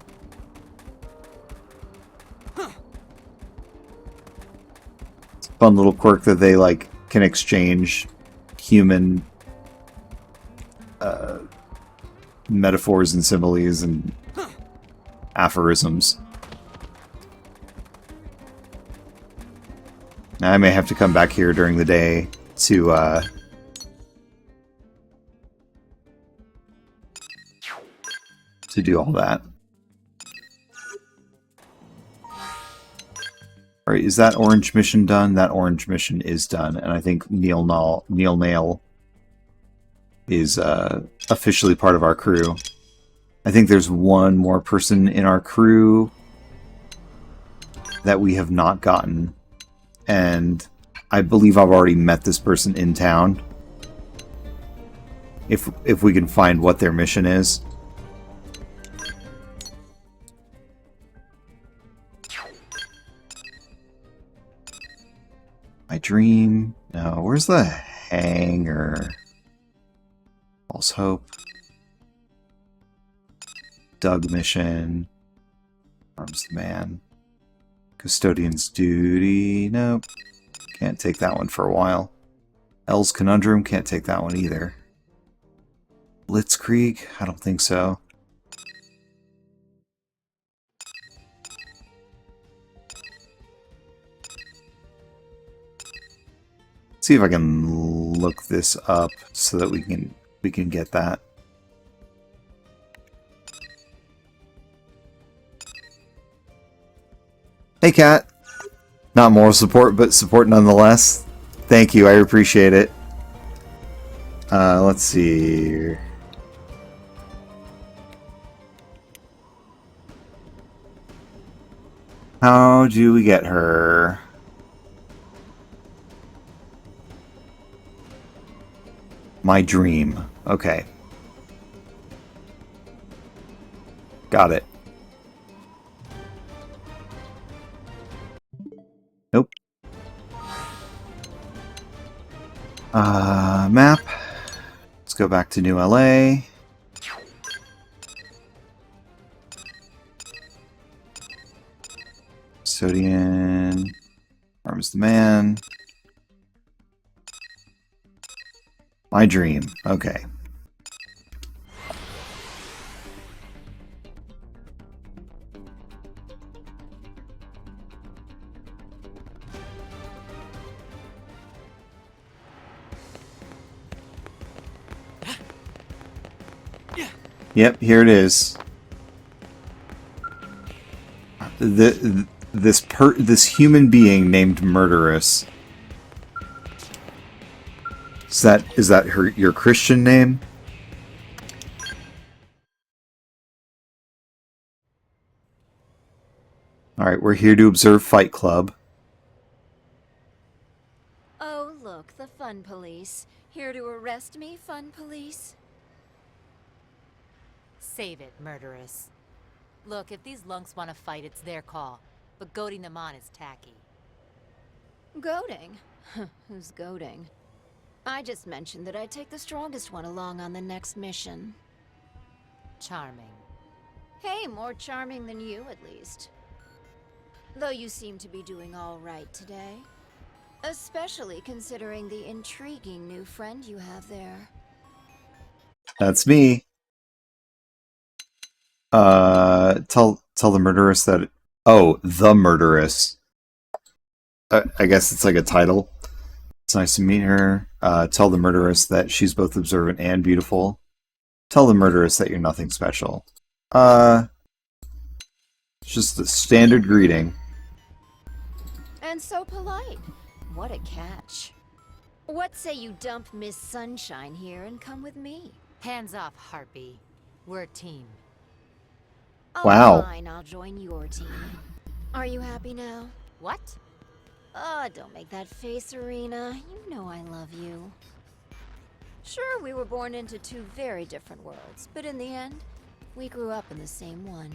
It's a fun little quirk that they, like, can exchange human metaphors and similes and aphorisms. Now, I may have to come back here during the day to do all that. Alright, is that orange mission done? That orange mission is done, and I think Neil Nail is officially part of our crew. I think there's one more person in our crew that we have not gotten, and I believe I've already met this person in town. If we can find what their mission is. My dream. No, where's the hangar? False hope. Doug mission. Arms the man. Custodian's duty. Nope. Can't take that one for a while. L's conundrum. Can't take that one either. Blitzkrieg. I don't think so. See if I can look this up so that we can get that. Hey, Kat. Not moral support, but support nonetheless. Thank you, I appreciate it. Let's see. How do we get her? My dream. Okay. Got it. Nope. Map. Let's go back to New LA. Sodian. Arms the man. My dream. Okay. Yep, here it is. This human being named Murderous. Is that your Christian name? All right, we're here to observe Fight Club. Oh, look, the fun police. Here to arrest me, fun police? Save it, murderess. Look, if these lunks want to fight, it's their call. But goading them on is tacky. Goading? Who's goading? I just mentioned that I'd take the strongest one along on the next mission. Charming. Hey, more charming than you, at least. Though you seem to be doing all right today. Especially considering the intriguing new friend you have there. That's me. Tell the murderess that... Oh, the murderess. I guess it's like a title. It's nice to meet her. Tell the murderess that she's both observant and beautiful. Tell the murderess that you're nothing special. It's just a standard greeting. And so polite. What a catch. What say you dump Miss Sunshine here and come with me? Hands off, Harpy. We're a team. Oh, Wow. fine, I'll join your team. Are you happy now? What? Oh, don't make that face, Irina. You know I love you. Sure, we were born into two very different worlds, but in the end, we grew up in the same one.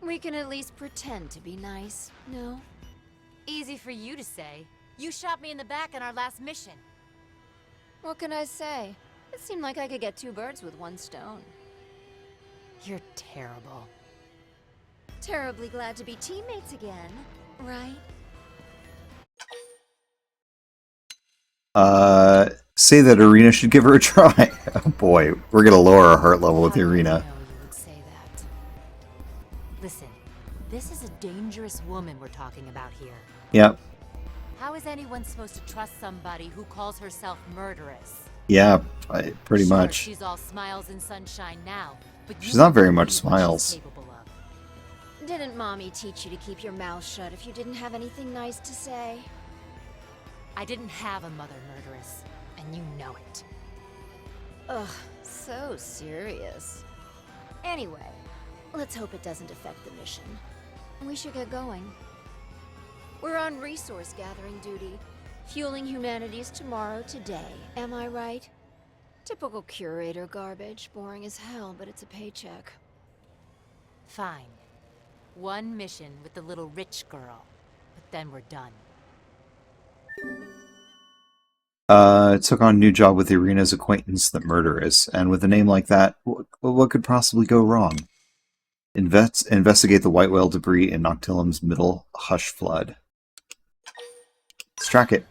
We can at least pretend to be nice, no? Easy for you to say. You shot me in the back on our last mission. What can I say? It seemed like I could get two birds with one stone. You're terrible. Terribly glad to be teammates again, right? Say that Irina should give her a try. Oh boy, we're gonna lower our heart level with How did I Irina. know you would say that? Listen, this is a dangerous woman we're talking about here. Yep. How is anyone supposed to trust somebody who calls herself murderous? Yeah, pretty Sure, much. she's all smiles and sunshine now, but She's you not very don't much believe what she's smiles. capable of. Didn't Mommy teach you to keep your mouth shut if you didn't have anything nice to say? I didn't have a mother murderess, and you know it. Ugh, so serious. Anyway, let's hope it doesn't affect the mission. We should get going. We're on resource gathering duty, fueling humanity's tomorrow today, am I right? Typical curator garbage, boring as hell, but it's a paycheck. Fine. One mission with the little rich girl, but then we're done. Took on a new job with Irina's acquaintance, the murderess, and with a name like that, what could possibly go wrong? Investigate the white whale debris in Noctilum's middle hush flood. Let's track it.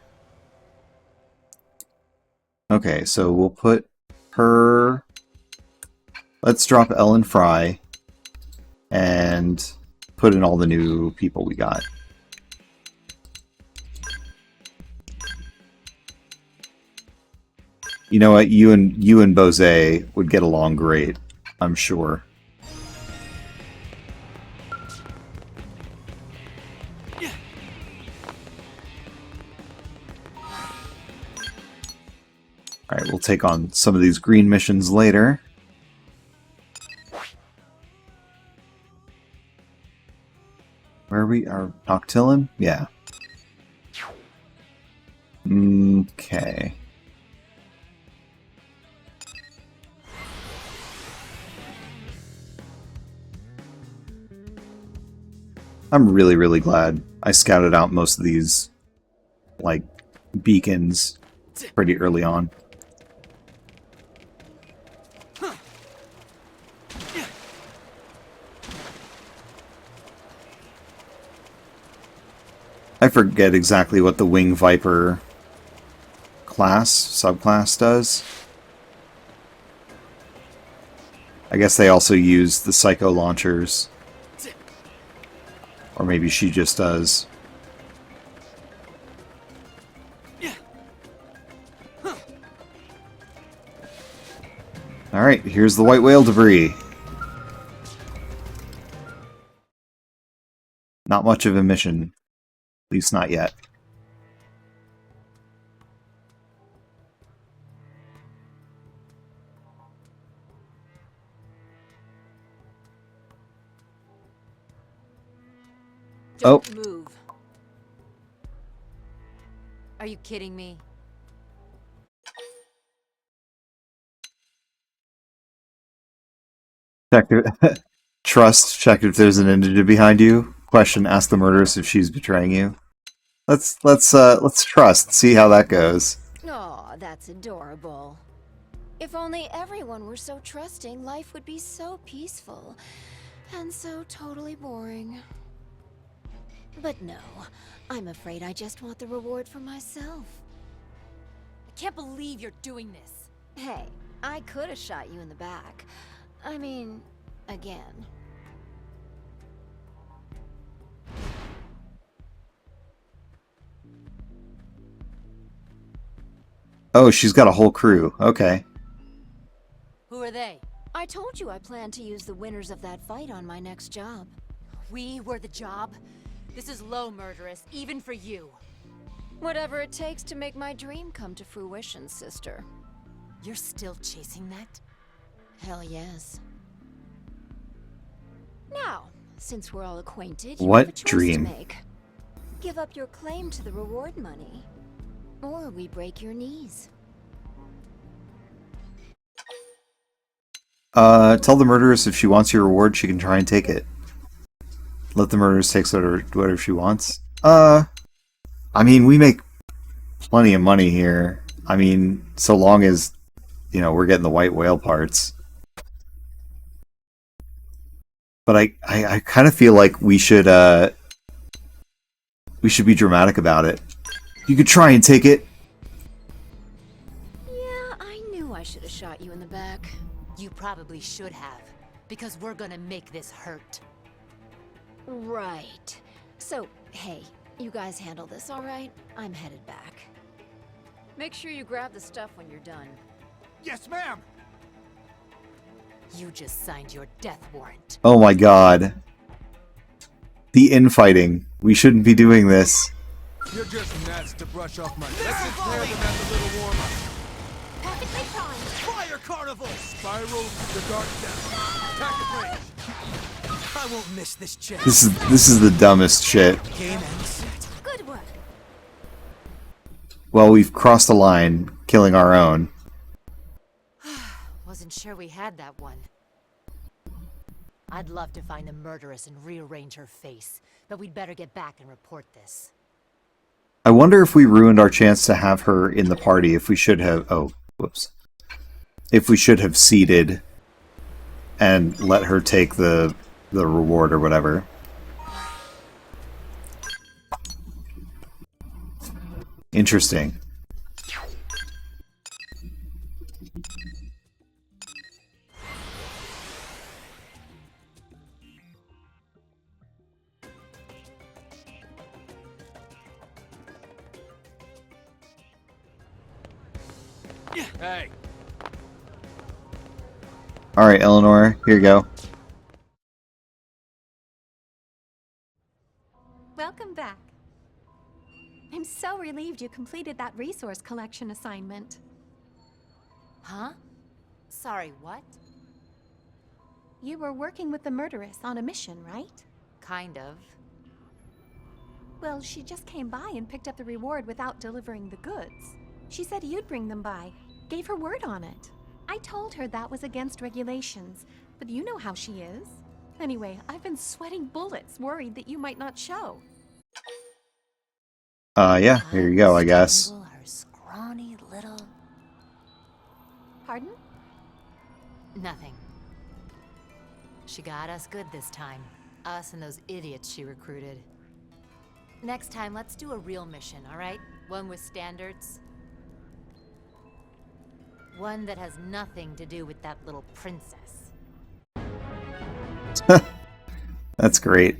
Okay, so we'll put her... Let's drop Ellen Fry and put in all the new people we got. You know what? You and Bose would get along great, I'm sure. Alright, we'll take on some of these green missions later. Where are we? Are Noctilin? Yeah. Okay. I'm really, really glad I scouted out most of these, like, beacons pretty early on. I forget exactly what the Wing Viper subclass does. I guess they also use the Psycho Launchers. Or maybe she just does. Alright, here's the white whale debris. Not much of a mission. At least not yet. Don't move. Are you kidding me? Check it. Trust. Check if there's an indigent behind you. Question. Ask the murderess if she's betraying you. Let's trust. See how that goes. Aw, that's adorable. If only everyone were so trusting, life would be so peaceful. And so totally boring. But no, I'm afraid I just want the reward for myself. I can't believe you're doing this. Hey, I could have shot you in the back. I mean, again. Oh, she's got a whole crew. Okay. Who are they? I told you I plan to use the winners of that fight on my next job. We were the job? This is low, murderess, even for you. Whatever it takes to make my dream come to fruition, sister. You're still chasing that? Hell yes. Now, since we're all acquainted, What you have a choice dream? to make. Give up your claim to the reward money. Or we break your knees. Tell the murderess if she wants your reward, she can try and take it. Let the murderess take whatever she wants. I mean, we make plenty of money here. I mean, so long as, you know, we're getting the white whale parts. But I kind of feel like we should be dramatic about it. You could try and take it. Yeah, I knew I should have shot you in the back. You probably should have, because we're gonna make this hurt. Right. So, hey, you guys handle this, all right? I'm headed back. Make sure you grab the stuff when you're done. Yes, ma'am! You just signed your death warrant. Oh my god. The infighting. We shouldn't be doing this. You're just gnats to brush off my... Let's just tear them as a little warm-up. Perfectly primed. Fire Carnival! Spiral the dark down. Attack at range. I won't miss this chance. This is the dumbest shit. Game ends. Good work. Well, we've crossed the line, killing our own. Wasn't sure we had that one. I'd love to find the murderess and rearrange her face, but we'd better get back and report this. I wonder if we ruined our chance to have her in the party if we should have... Oh, whoops. If we should have seeded and let her take the reward or whatever. Interesting. Hey, Alright, Eleanor, here you go. Welcome back. I'm so relieved you completed that resource collection assignment. Huh? Sorry, what? You were working with the murderess on a mission, right? Kind of. Well, she just came by and picked up the reward without delivering the goods. She said you'd bring them by. Gave her word on it. I told her that was against regulations, but you know how she is. Anyway, I've been sweating bullets, worried that you might not show. Yeah, here you go, I guess. Strangle her scrawny little... Pardon? Nothing. She got us good this time. Us and those idiots she recruited. Next time, let's do a real mission, alright? One with standards. One that has nothing to do with that little princess. That's great.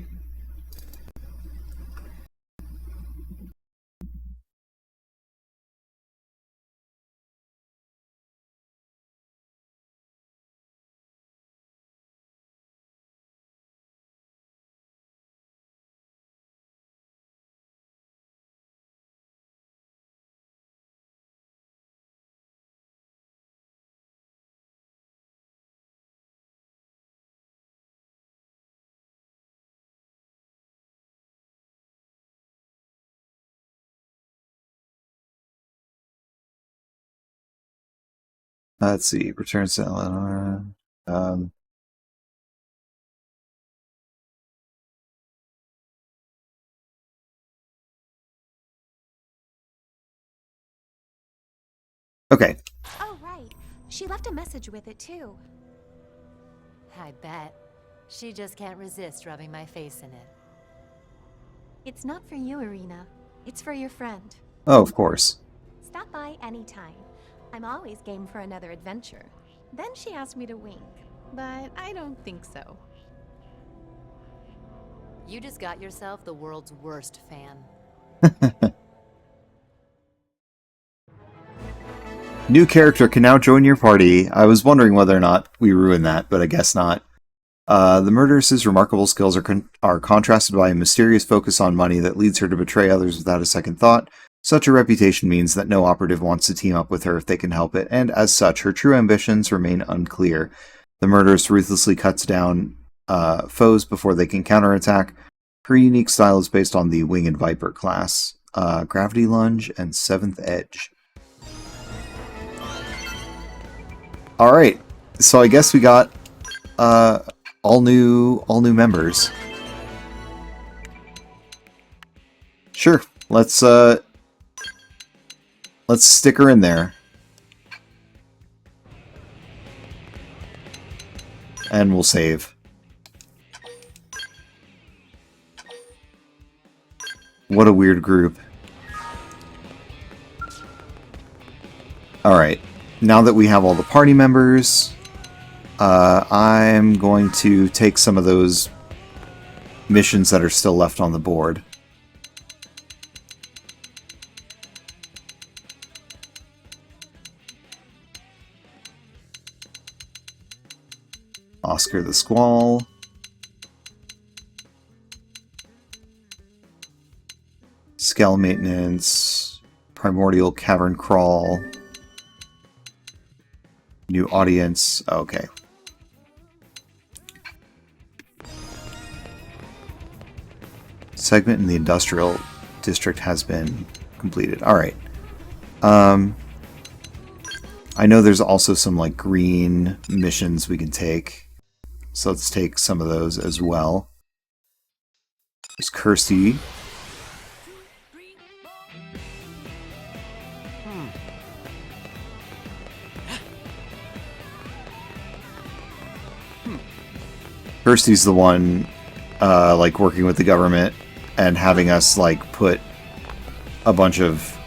Let's see. Returns to Eleanor. Okay. Oh, right. She left a message with it, too. I bet. She just can't resist rubbing my face in it. It's not for you, Irina. It's for your friend. Oh, of course. Stop by anytime. I'm always game for another adventure. Then she asked me to wink, but I don't think so. You just got yourself the world's worst fan. New character can now join your party. I was wondering whether or not we ruined that, but I guess not. The murderess's remarkable skills are contrasted by a mysterious focus on money that leads her to betray others without a second thought. Such a reputation means that no operative wants to team up with her if they can help it, and as such, her true ambitions remain unclear. The murderess ruthlessly cuts down foes before they can counterattack. Her unique style is based on the Winged Viper class, Gravity Lunge, and 7th Edge. Alright, so I guess we got all new members. Sure, let's stick her in there. And we'll save. What a weird group. Alright, now that we have all the party members, I'm going to take some of those missions that are still left on the board. Oscar the Squall. Scale Maintenance. Primordial Cavern Crawl. New Audience. Okay. Segment in the Industrial District has been completed. Alright. I know there's also some like green missions we can take. So let's take some of those as well. There's Kirsty. Kirsty's the one like working with the government and having us like put a bunch of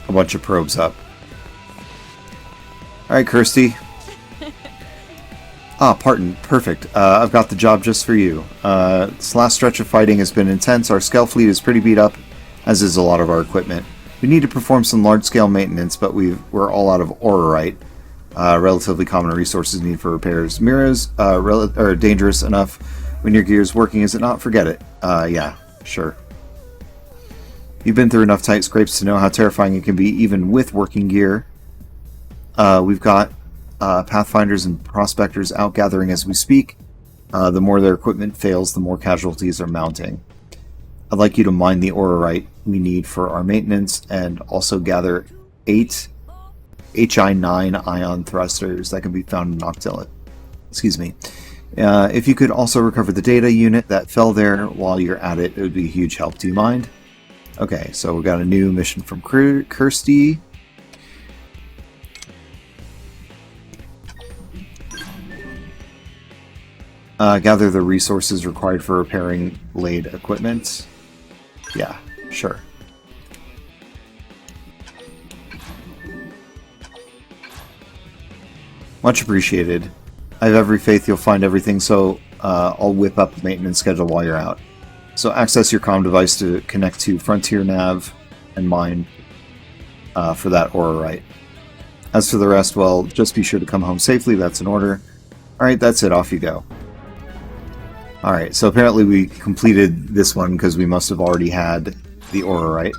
probes up. Alright, Kirsty. Ah, Parton. Perfect. I've got the job just for you. This last stretch of fighting has been intense. Our Skell fleet is pretty beat up, as is a lot of our equipment. We need to perform some large-scale maintenance, but we're all out of aurorite. Relatively common resources needed for repairs. Mirrors are dangerous enough when your gear's working, is it not? Forget it. Yeah, sure. You've been through enough tight scrapes to know how terrifying it can be, even with working gear. We've got Pathfinders and Prospectors out gathering as we speak. The more their equipment fails, the more casualties are mounting. I'd like you to mine the aurorite we need for our maintenance, and also gather 8 HI-9 ion thrusters that can be found in Noctilla. Excuse me. If you could also recover the data unit that fell there while you're at it, it would be a huge help. Do you mind? Okay, so we got a new mission from Kirsty. Gather the resources required for repairing blade equipment. Yeah, sure. Much appreciated. I have every faith you'll find everything, so I'll whip up the maintenance schedule while you're out. So access your comm device to connect to Frontier Nav and mine for that aurorite. As for the rest, well, just be sure to come home safely. That's an order. Alright, that's it. Off you go. Alright, so apparently we completed this one because we must have already had the aurorite.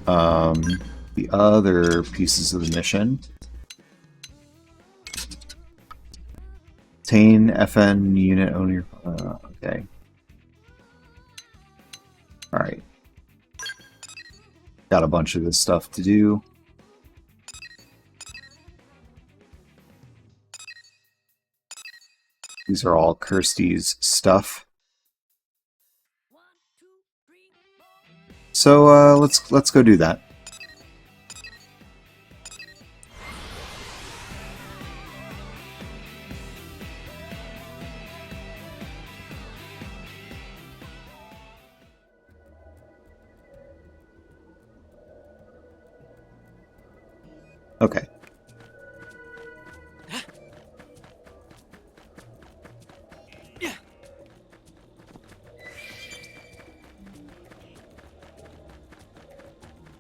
The other pieces of the mission. Obtain FN unit owner. Okay. Alright. Got a bunch of this stuff to do. These are all Kirsty's stuff. So let's go do that. Okay.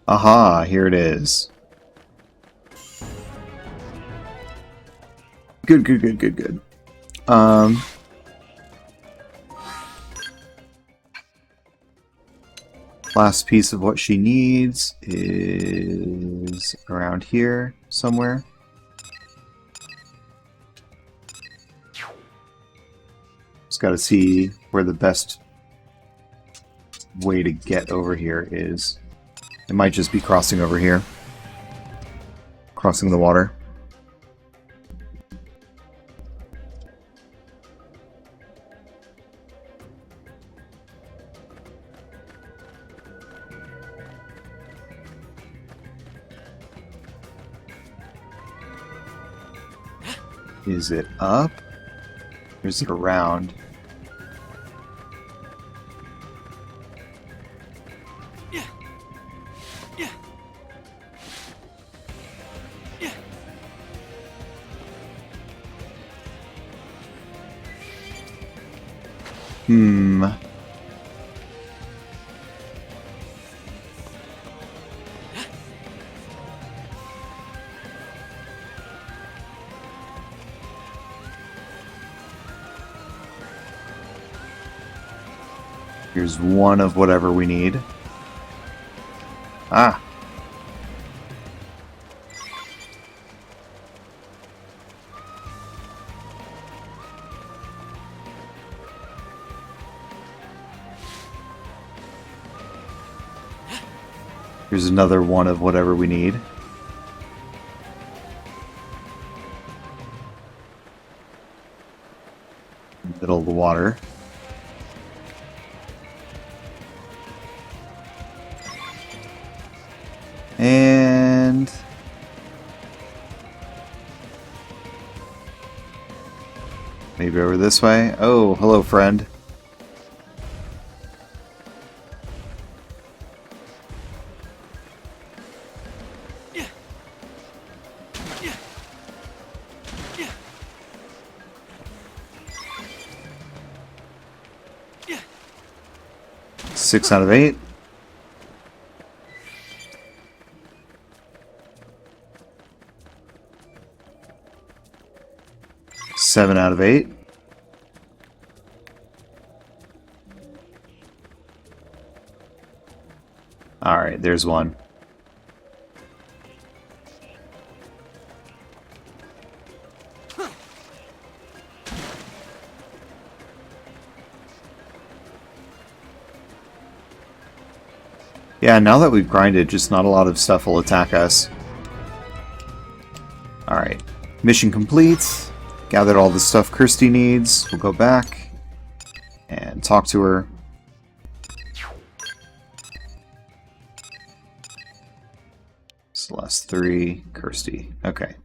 Aha, here it is. Good. Last piece of what she needs is around here somewhere. Just gotta see where the best way to get over here is. It might just be crossing over here. Crossing the water. Is it up? Or is it around? Here's one of whatever we need. Ah. Here's another one of whatever we need. Middle of the water. And maybe over this way. Oh, hello, friend. 6 out of 8. Seven out of 8. Alright, there's one. Yeah, now that we've grinded, just not a lot of stuff will attack us. Alright. Mission complete. Gathered all the stuff Kirsty needs. We'll go back and talk to her. Celeste 3, Kirsty. Okay.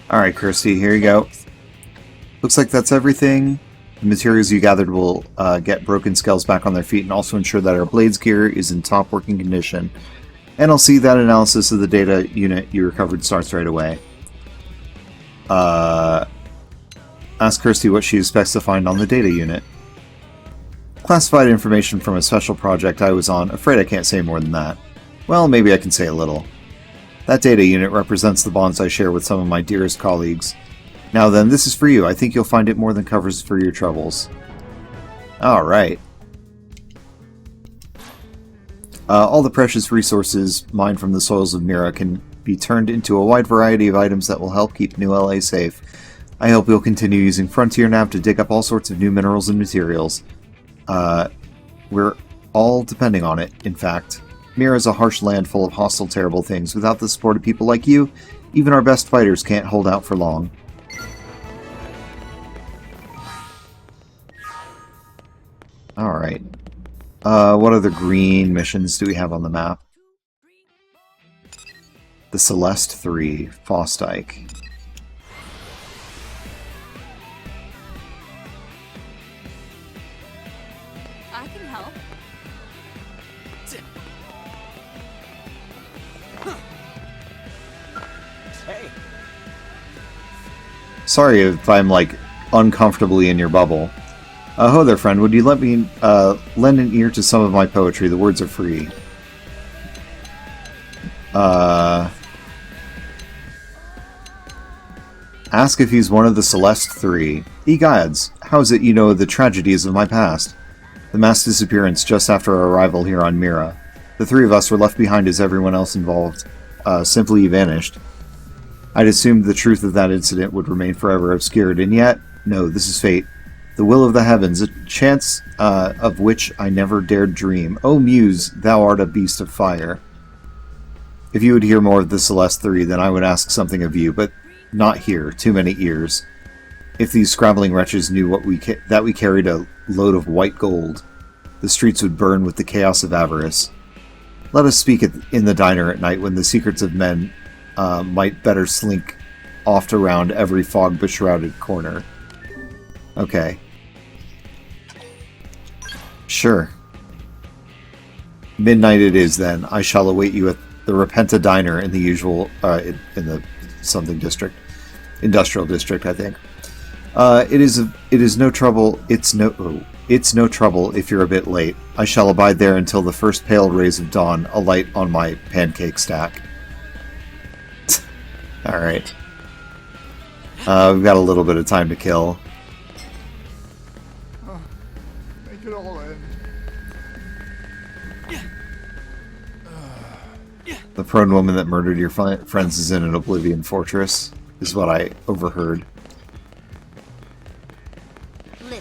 Alright, Kirsty, here you go. Looks like that's everything. The materials you gathered will get broken skulls back on their feet and also ensure that our Blades gear is in top working condition. And I'll see that analysis of the data unit you recovered starts right away. Ask Kirsty what she expects to find on the data unit. Classified information from a special project I was on. Afraid I can't say more than that. Well, maybe I can say a little. That data unit represents the bonds I share with some of my dearest colleagues. Now then, this is for you. I think you'll find it more than covers for your troubles. Alright. All the precious resources mined from the soils of Mira can be turned into a wide variety of items that will help keep New LA safe. I hope you'll continue using Frontier Nav to dig up all sorts of new minerals and materials. We're all depending on it, in fact. Mira is a harsh land full of hostile, terrible things. Without the support of people like you, even our best fighters can't hold out for long. Alright. What other green missions do we have on the map? The Celeste 3, Fostike. I can help. Hey. Sorry if I'm, like, uncomfortably in your bubble. Ho there, friend. Would you let me lend an ear to some of my poetry? The words are free. Ask if he's one of the Celeste 3. Ye gods, how is it you know the tragedies of my past? The mass disappearance just after our arrival here on Mira. The three of us were left behind as everyone else involved simply vanished. I'd assumed the truth of that incident would remain forever obscured, and yet, no, this is fate. The will of the heavens, a chance of which I never dared dream. O Muse, thou art a beast of fire. If you would hear more of the Celeste 3, then I would ask something of you, but not here. Too many ears. If these scrabbling wretches knew that we carried a load of white gold, the streets would burn with the chaos of avarice. Let us speak in the diner at night when the secrets of men might better slink oft around every fog-beshrouded corner. Okay. Sure. Midnight it is, then. I shall await you at the Repenta Diner in the usual, in the something district. Industrial district, I think. It is no trouble, it's no trouble if you're a bit late. I shall abide there until the first pale rays of dawn alight on my pancake stack. Alright. We've got a little bit of time to kill. Make it all end. The prone woman that murdered your friends is in an Oblivion fortress, is what I overheard.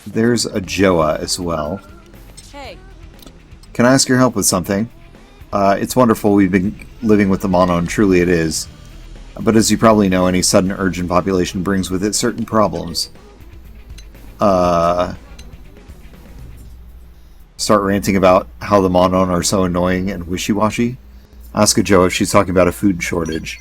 There's a Joa as well. Hey. Can I ask your help with something? It's wonderful we've been living with the Mono, and truly it is. But as you probably know, any sudden urge in population brings with it certain problems. start ranting about how the Monon are so annoying and wishy-washy. Ask Joe if she's talking about a food shortage.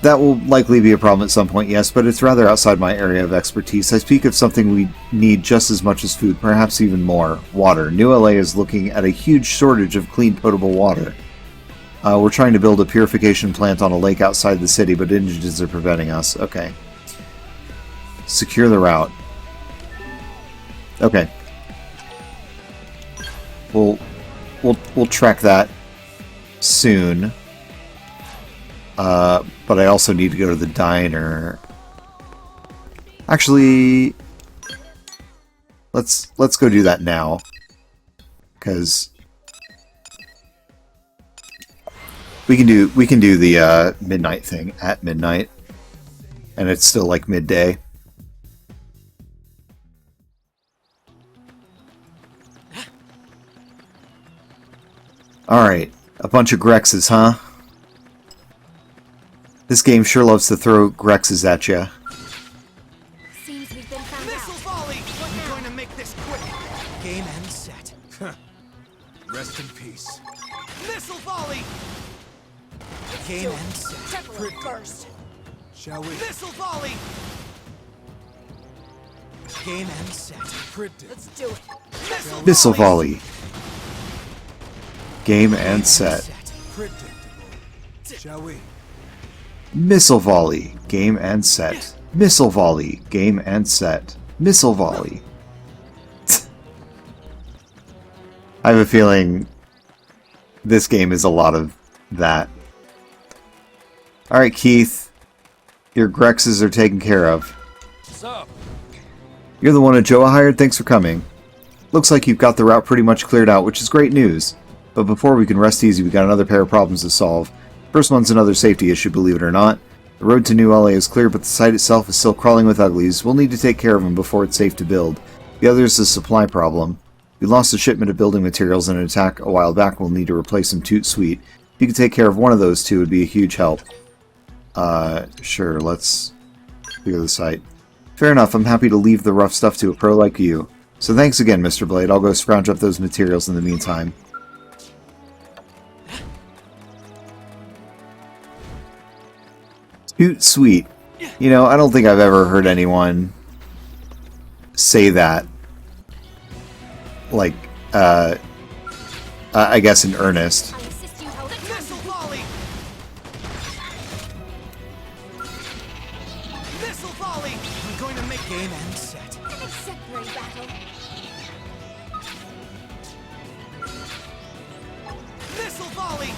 That will likely be a problem at some point, yes, but it's rather outside my area of expertise. I speak of something we need just as much as food, perhaps even more. Water. New LA is looking at a huge shortage of clean, potable water. We're trying to build a purification plant on a lake outside the city, but indigents are preventing us. Okay. Secure the route. Okay. We'll track that soon. But I also need to go to the diner. Actually, let's go do that now, because we can do the midnight thing at midnight, and it's still like midday. All right, a bunch of Grexes, huh? This game sure loves to throw Grexes at you. Seems we've been found Missile out. volley! I'm going to make this quick. Game and set. Rest in peace. Missile volley! Game and set. First. Shall we? Missile volley! Game and set. Predict. Let's do it. Missile volley. Game and set. Predictable. Shall we? Missile volley. Game and set. Missile volley. Game and set. Missile volley. I have a feeling this game is a lot of that. Alright, Keith. Your Grexes are taken care of. What's up? You're the one Joa hired? Thanks for coming. Looks like you've got the route pretty much cleared out, which is great news. But before we can rest easy, we got another pair of problems to solve. First one's another safety issue, believe it or not. The road to New LA is clear, but the site itself is still crawling with uglies. We'll need to take care of them before it's safe to build. The other is a supply problem. We lost a shipment of building materials in an attack a while back. We'll need to replace them toot sweet. If you could take care of one of those two, it would be a huge help. Sure, let's clear the site. Fair enough, I'm happy to leave the rough stuff to a pro like you. So thanks again, Mr. Blade. I'll go scrounge up those materials in the meantime. Toot sweet. You know, I don't think I've ever heard anyone say that, like, I guess in earnest. I'll assist you hold it. Missile volley! Missile volley! I'm going to make game and set. An exemplary battle. Missile volley!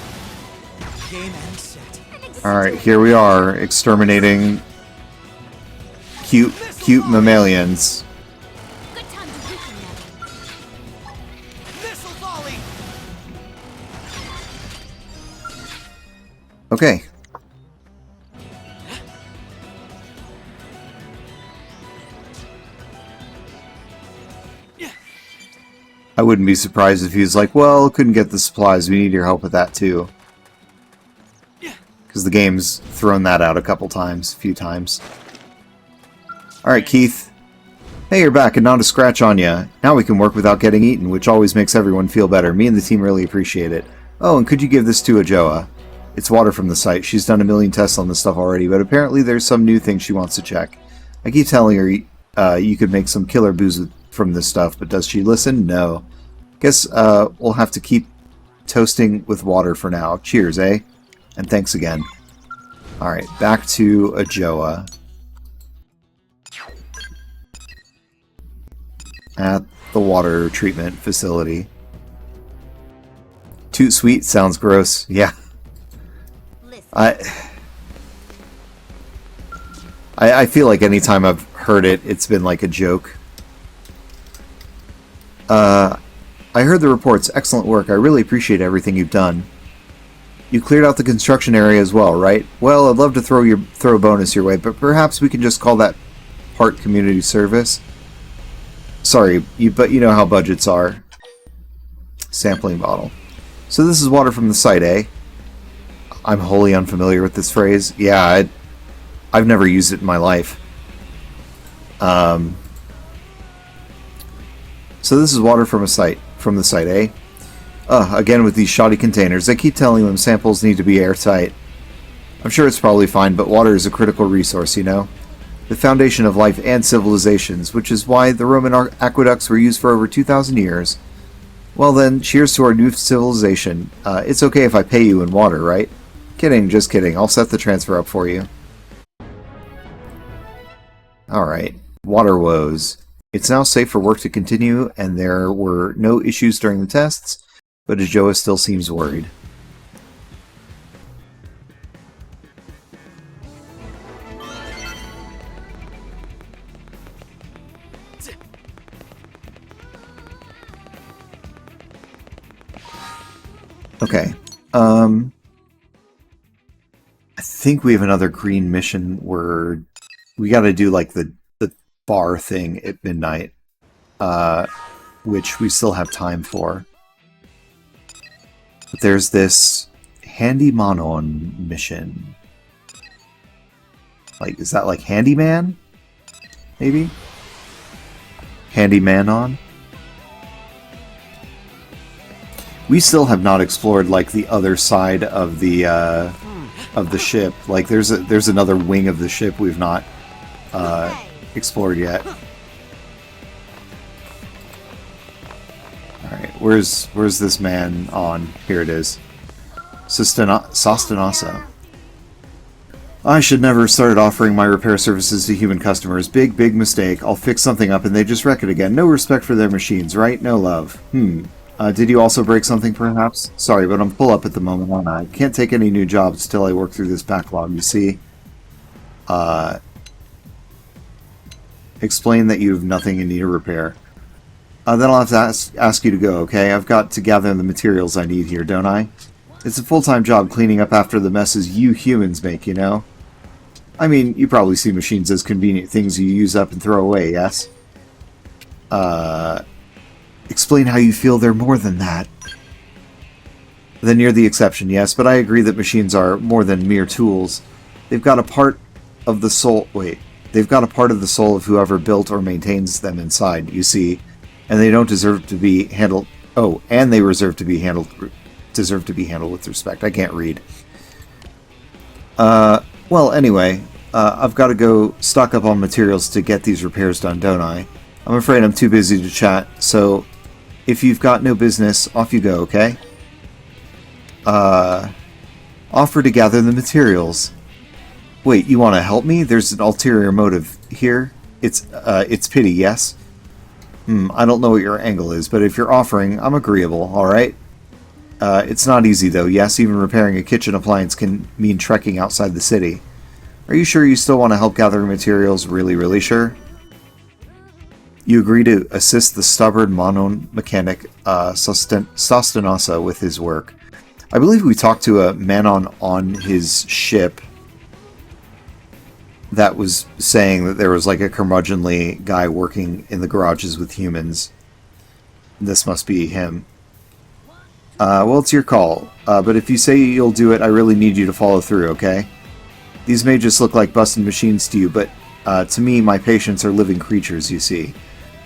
Game and set. Alright, here we are, exterminating cute mammalians. Good time to weaken them. Missile volley! Okay. I wouldn't be surprised if he was like, well, couldn't get the supplies, we need your help with that too. Because the game's thrown that out a few times. Alright, Keith. Hey, you're back and not a scratch on ya. Now we can work without getting eaten, which always makes everyone feel better. Me and the team really appreciate it. Oh, and could you give this to Joa? It's water from the site. She's done a million tests on this stuff already, but apparently there's some new thing she wants to check. I keep telling her you could make some killer booze from this stuff, but does she listen? No. Guess we'll have to keep toasting with water for now. Cheers, eh? And thanks again. Alright, back to Joa. At the water treatment facility. Toot sweet sounds gross. Yeah. I feel like anytime I've heard it, it's been like a joke. I heard the reports. Excellent work. I really appreciate everything you've done. You cleared out the construction area as well, right? Well, I'd love to throw a bonus your way, but perhaps we can just call that part community service. Sorry, but you know how budgets are. Sampling bottle. So this is water from the site, eh? I'm wholly unfamiliar with this phrase. Yeah, I've never used it in my life. So so this is water from the site, eh? Again with these shoddy containers. I keep telling them samples need to be airtight. I'm sure it's probably fine, but water is a critical resource, you know? The foundation of life and civilizations, which is why the Roman aqueducts were used for over 2,000 years. Well then, cheers to our new civilization. It's okay if I pay you in water, right? Kidding, just kidding. I'll set the transfer up for you. Alright. Water woes. It's now safe for work to continue, and there were no issues during the tests, but Ajoa still seems worried. Okay. I think we have another green mission where we gotta do like the bar thing at midnight, which we still have time for. But there's this Handy Manon mission. Like, is that like handyman? Maybe? Handyman on? We still have not explored like the other side of the ship. Like there's another wing of the ship we've not explored yet. Alright, where's this man on? Here it is. Sostanasa. I should never have started offering my repair services to human customers. Big mistake. I'll fix something up and they just wreck it again. No respect for their machines, right? No love. Did you also break something, perhaps? Sorry, but I'm full up at the moment, aren't I? Can't take any new jobs till I work through this backlog, you see? Explain that you have nothing in need of repair. Then I'll have to ask you to go, okay? I've got to gather the materials I need here, don't I? It's a full-time job cleaning up after the messes you humans make, you know? I mean, you probably see machines as convenient things you use up and throw away, yes? Explain how you feel they're more than that. Then you're the exception, yes, but I agree that machines are more than mere tools. They've got a part of the soul... Wait. They've got a part of the soul of whoever built or maintains them inside, you see. And they don't deserve to be handled... Oh, and they deserve to be handled with respect. I can't read. Well, anyway, I've got to go stock up on materials to get these repairs done, don't I? I'm afraid I'm too busy to chat, so if you've got no business, off you go, okay? Offer to gather the materials. Wait, you want to help me? There's an ulterior motive here. It's pity, yes? I don't know what your angle is, but if you're offering, I'm agreeable, alright? It's not easy though, yes? Even repairing a kitchen appliance can mean trekking outside the city. Are you sure you still want to help gather materials? Really sure? You agree to assist the stubborn Manon mechanic Sostanasa with his work. I believe we talked to a Manon on his ship that was saying that there was like a curmudgeonly guy working in the garages with humans. This must be him. Well, it's your call, but if you say you'll do it, I really need you to follow through, okay? These may just look like busted machines to you, but to me, my patients are living creatures, you see.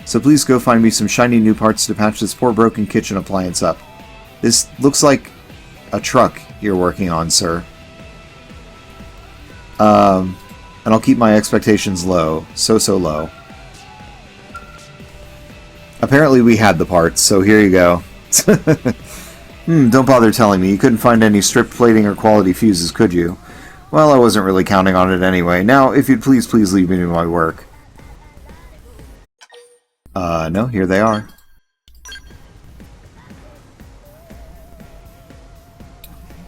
So please go find me some shiny new parts to patch this poor broken kitchen appliance up. This looks like a truck you're working on, sir. And I'll keep my expectations low. So low. Apparently we had the parts, so here you go. Don't bother telling me. You couldn't find any strip plating or quality fuses, could you? Well, I wasn't really counting on it anyway. Now, if you'd please leave me to my work. No, here they are.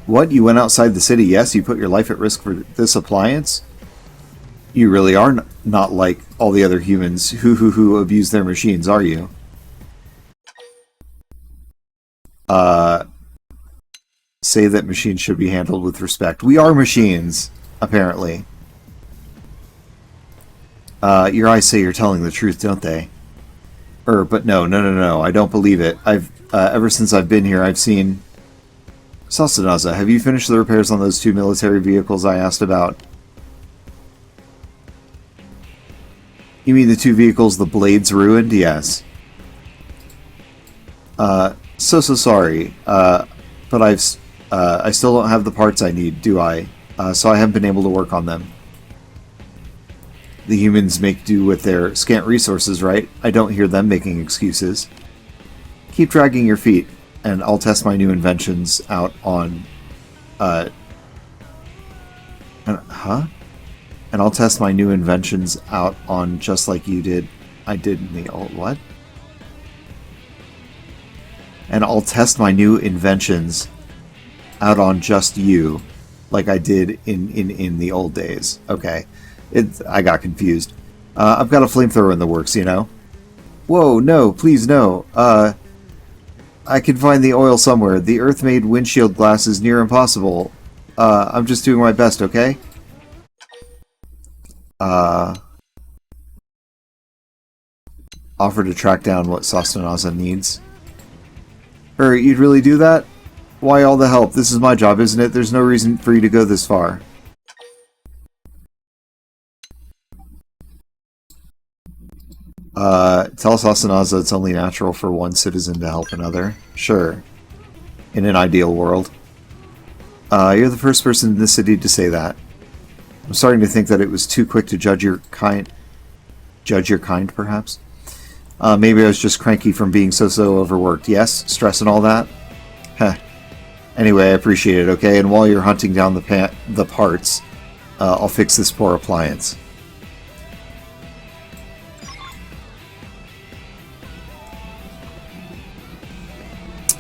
What? You went outside the city? Yes, you put your life at risk for this appliance? You really are not like all the other humans who abuse their machines, are you? Say that machines should be handled with respect. We are machines, apparently. Your eyes say you're telling the truth, don't they? But no, I don't believe it. Ever since I've been here, I've seen... Sasanaza, have you finished the repairs on those 2 military vehicles I asked about? You mean the 2 vehicles the blades ruined? Yes. So sorry. But I still don't have the parts I need, do I? So I haven't been able to work on them. The humans make do with their scant resources, right? I don't hear them making excuses. Keep dragging your feet, and I'll test my new inventions out on... And I'll test my new inventions out on just like you did. I did in the old... What? And I'll test my new inventions out on just you, like I did in the old days. Okay. I got confused. I've got a flamethrower in the works, you know? Whoa, no, please no. I can find the oil somewhere. The Earth-made windshield glass is near impossible. I'm just doing my best, okay? Offer to track down what Sostanaza needs. You'd really do that? Why all the help? This is my job, isn't it? There's no reason for you to go this far. Tell Sostanaza it's only natural for one citizen to help another. Sure. In an ideal world. You're the first person in this city to say that. I'm starting to think that it was too quick to judge your kind, perhaps? Maybe I was just cranky from being so overworked. Yes? Stress and all that? Heh. Anyway, I appreciate it, okay? And while you're hunting down the parts, I'll fix this poor appliance.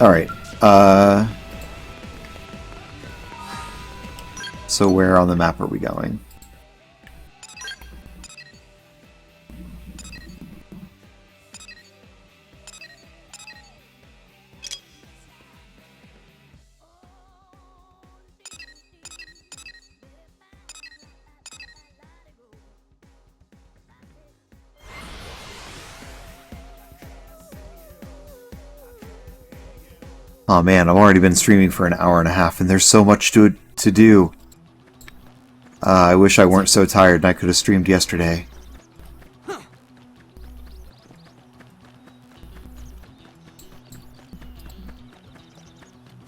Alright. So where on the map are we going? Oh man, I've already been streaming for an hour and a half, and there's so much to do. I wish I weren't so tired and I could have streamed yesterday.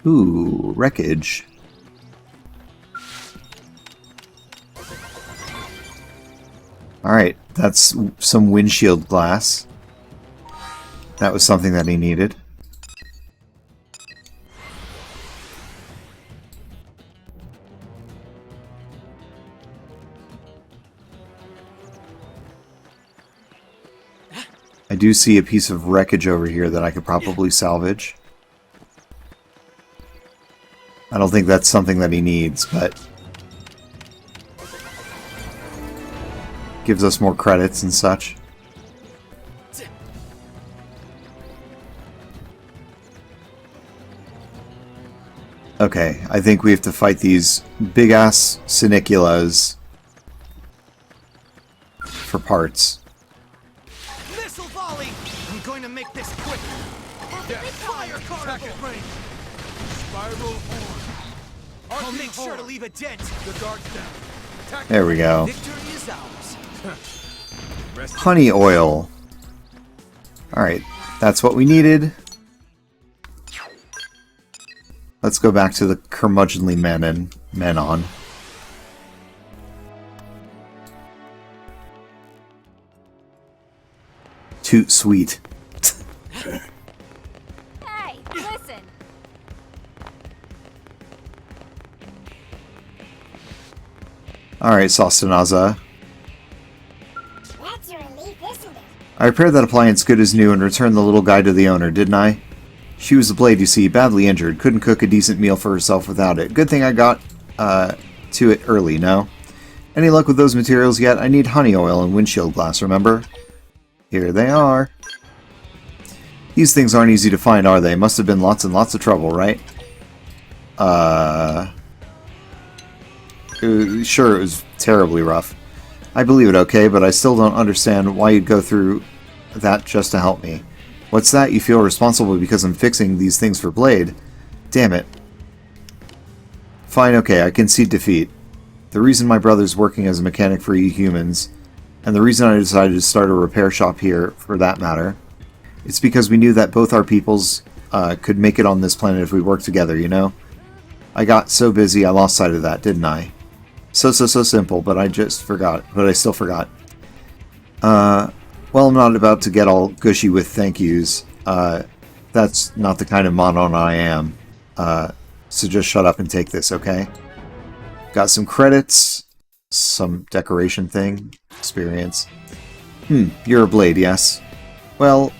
Ooh, wreckage. Alright, that's some windshield glass. That was something that he needed. I do see a piece of wreckage over here that I could probably salvage. I don't think that's something that he needs, but gives us more credits and such. Okay, I think we have to fight these big-ass Siniculas for parts. I'm going to make this quick. Fire carnival brain. Spiral horn. I'll make sure to leave a dent. The guard's down. Attack. There we go. Victory is ours. Honey oil. Alright, that's what we needed. Let's go back to the curmudgeonly men on. Toot sweet. Hey, listen! Alright, Sostanaza. That's a relief, isn't it? I repaired that appliance good as new and returned the little guy to the owner, didn't I? She was a blade, you see, badly injured. Couldn't cook a decent meal for herself without it. Good thing I got to it early, no? Any luck with those materials yet? I need honey oil and windshield glass, remember? Here they are. These things aren't easy to find, are they? Must have been lots and lots of trouble, right? Sure, it was terribly rough. I believe it, okay, but I still don't understand why you'd go through that just to help me. What's that? You feel responsible because I'm fixing these things for Blade? Damn it. Fine, okay, I concede defeat. The reason my brother's working as a mechanic for you humans, and the reason I decided to start a repair shop here, for that matter, it's because we knew that both our peoples could make it on this planet if we work together, you know? I got so busy I lost sight of that, didn't I? So simple, but I just forgot. But I still forgot. Well, I'm not about to get all gushy with thank yous. That's not the kind of monon I am. So just shut up and take this, okay? Got some credits. Some decoration thing. Experience. You're a blade, yes? Well,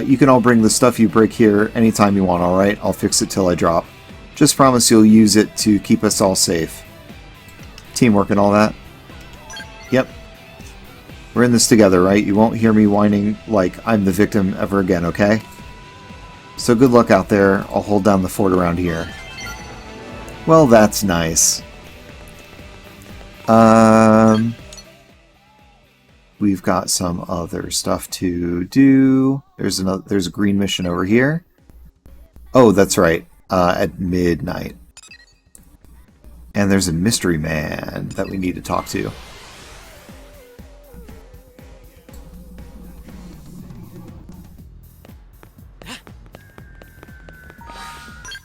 you can all bring the stuff you break here anytime you want, alright? I'll fix it till I drop. Just promise you'll use it to keep us all safe. Teamwork and all that? Yep. We're in this together, right? You won't hear me whining like I'm the victim ever again, okay? So good luck out there. I'll hold down the fort around here. Well, that's nice. We've got some other stuff to do. There's a green mission over here. Oh, that's right. At midnight. And there's a mystery man that we need to talk to.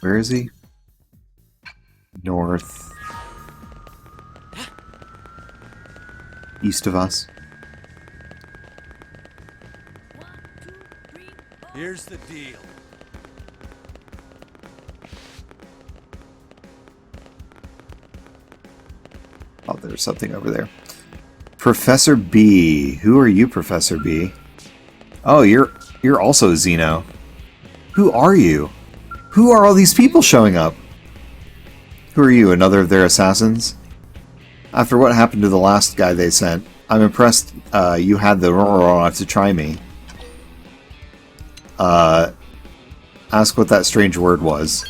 Where is he? North. East of us. Here's the deal. Oh, there's something over there. Professor B. Who are you, Professor B? Oh, you're also a Xeno. Who are you? Who are all these people showing up? Who are you, another of their assassins? After what happened to the last guy they sent, I'm impressed you had the to try me. Ask what that strange word was.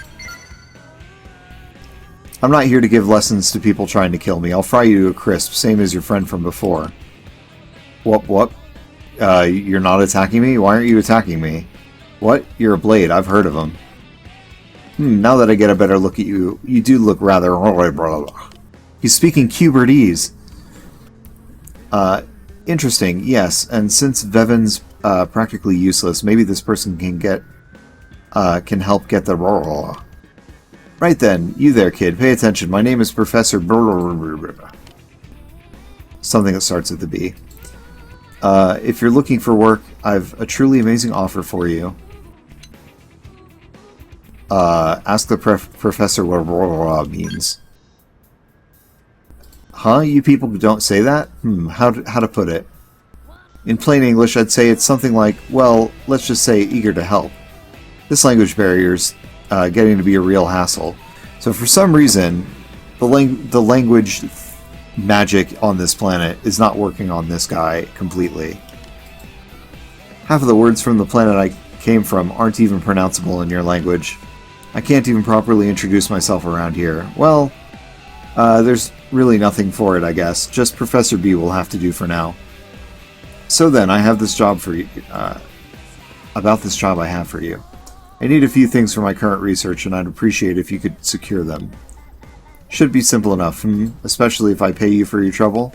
I'm not here to give lessons to people trying to kill me. I'll fry you to a crisp, same as your friend from before. What? You're not attacking me? Why aren't you attacking me? What? You're a blade. I've heard of them. Now that I get a better look at you, you do look rather... He's speaking Cubertese. Interesting, yes. And since Vevin's practically useless, maybe this person can help get the... Right then, you there, kid. Pay attention. My name is Professor... Something that starts with the B. If you're looking for work, I've a truly amazing offer for you. Ask the professor what means. Huh? You people don't say that? How to put it? In plain English, I'd say it's something like, well, let's just say eager to help. This language barrier's getting to be a real hassle. So for some reason, the language magic on this planet is not working on this guy completely. Half of the words from the planet I came from aren't even pronounceable in your language. I can't even properly introduce myself around here. Well, there's really nothing for it, I guess. Just Professor B will have to do for now. So then, I have this job for you. About this job I have for you. I need a few things for my current research, and I'd appreciate if you could secure them. Should be simple enough, especially if I pay you for your trouble.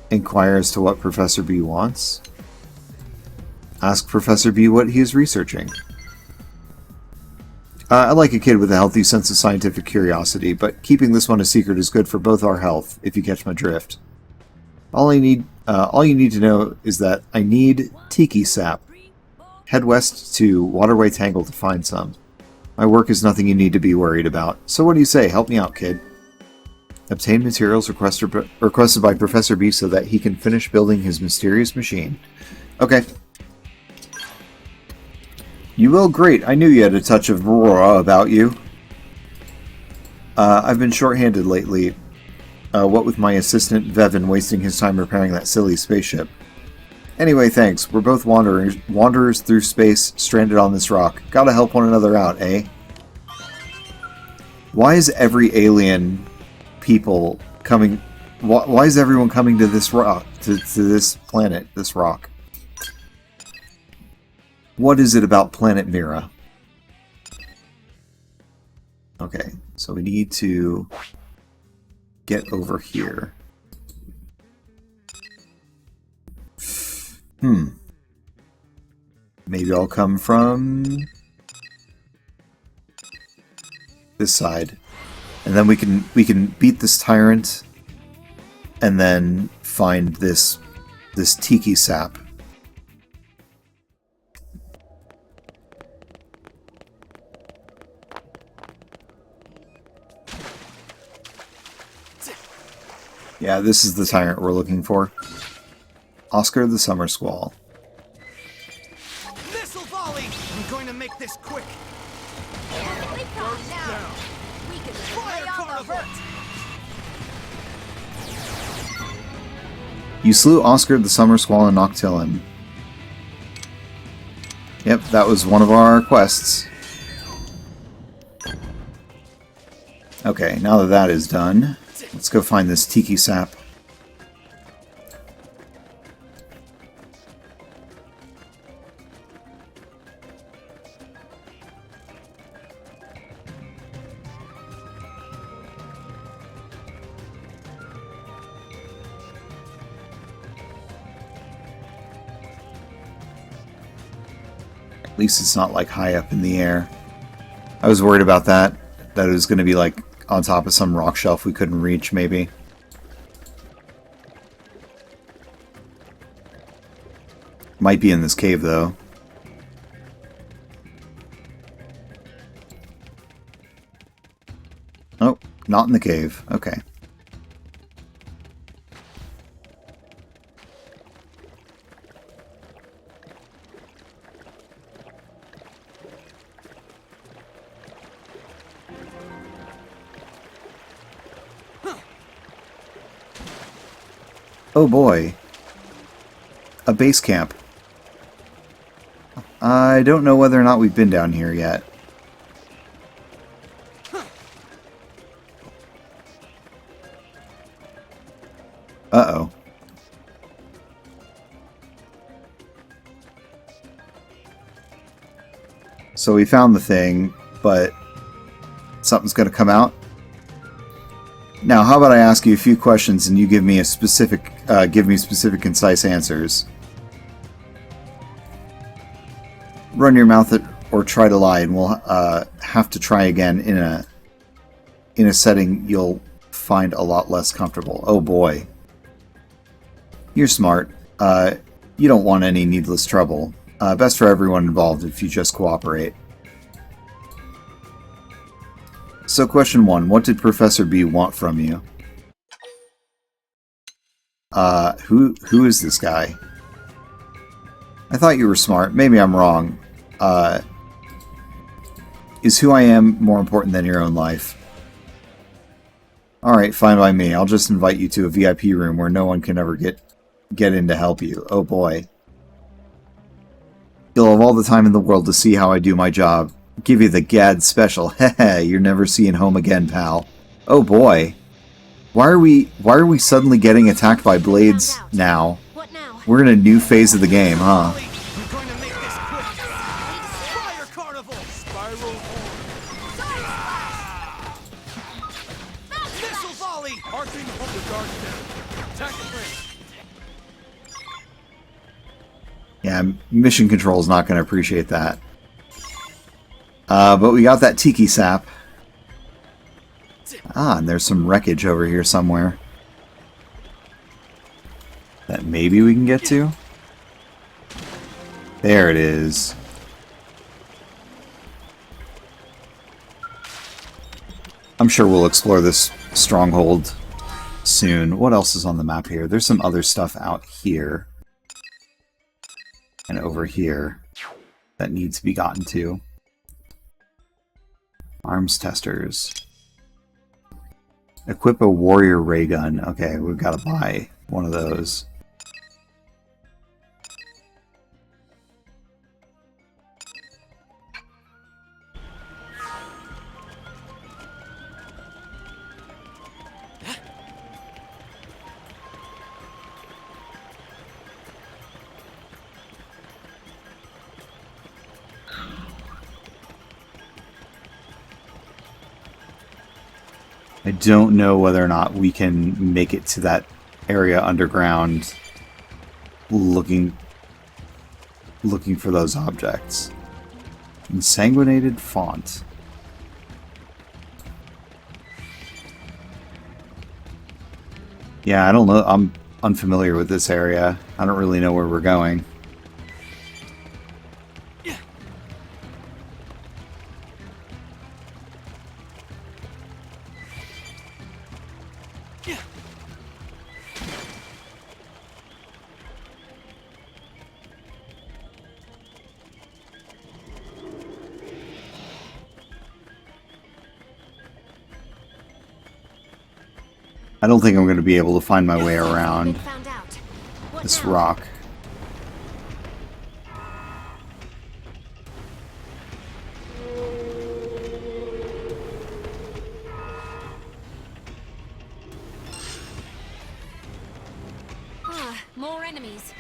Inquire as to what Professor B wants. Ask Professor B what he is researching. I like a kid with a healthy sense of scientific curiosity, but keeping this one a secret is good for both our health, if you catch my drift. All you need to know is that I need tiki sap. Head west to Waterway Tangle to find some. My work is nothing you need to be worried about. So what do you say? Help me out, kid. Obtain materials requested by Professor B so that he can finish building his mysterious machine. Okay. You will? Great. I knew you had a touch of raw about you. I've been short-handed lately. What with my assistant Vevin wasting his time repairing that silly spaceship. Anyway, thanks. We're both wanderers through space, stranded on this rock. Gotta help one another out, eh? Why is every alien people coming... Why is everyone coming to this rock? To this planet, this rock? What is it about Planet Mira? Okay, so we need to get over here. Maybe I'll come from this side. And then we can beat this tyrant and then find this tiki sap. Yeah, this is the tyrant we're looking for. Oscar the Summer Squall. Missile volley! I'm going to make this quick. Perfectly prompt now. We can lay on the hurt. You slew Oscar the Summer Squall and Noctillon. Yep, that was one of our quests. Okay, now that that is done, let's go find this tiki sap. At least it's not like high up in the air. I was worried about that it was going to be like on top of some rock shelf we couldn't reach, maybe. Might be in this cave, though. Oh, not in the cave. Okay. Oh boy. A base camp. I don't know whether or not we've been down here yet. Uh-oh. So we found the thing, but something's going to come out. Now, how about I ask you a few questions and you give me specific, concise answers. Run your mouth or try to lie, and we'll have to try again in a setting you'll find a lot less comfortable. Oh boy. You're smart. You don't want any needless trouble. Best for everyone involved if you just cooperate. So question 1, what did Professor B want from you? Who is this guy? I thought you were smart. Maybe I'm wrong. Is who I am more important than your own life? Alright, fine by me. I'll just invite you to a VIP room where no one can ever get in to help you. Oh boy. You'll have all the time in the world to see how I do my job. Give you the GAD special. Heh, you're never seeing home again, pal. Oh boy. Why are we suddenly getting attacked by blades now? What now? We're in a new phase of the game, huh? I'm going to make this quick. Fire carnival! Spiral horn. Missile volley! Arcing hold the guard down. Attack the plane. Yeah, mission control is not going to appreciate that. But we got that tiki sap. Ah, and there's some wreckage over here somewhere that maybe we can get to. There it is. I'm sure we'll explore this stronghold soon. What else is on the map here? There's some other stuff out here and over here that needs to be gotten to. Arms testers. Equip a warrior ray gun. Okay, we've got to buy one of those. I don't know whether or not we can make it to that area underground looking looking for those objects. Ensanguinated font. Yeah, I don't know. I'm unfamiliar with this area. I don't really know where we're going. I don't think I'm going to be able to find my way around this rock. More enemies.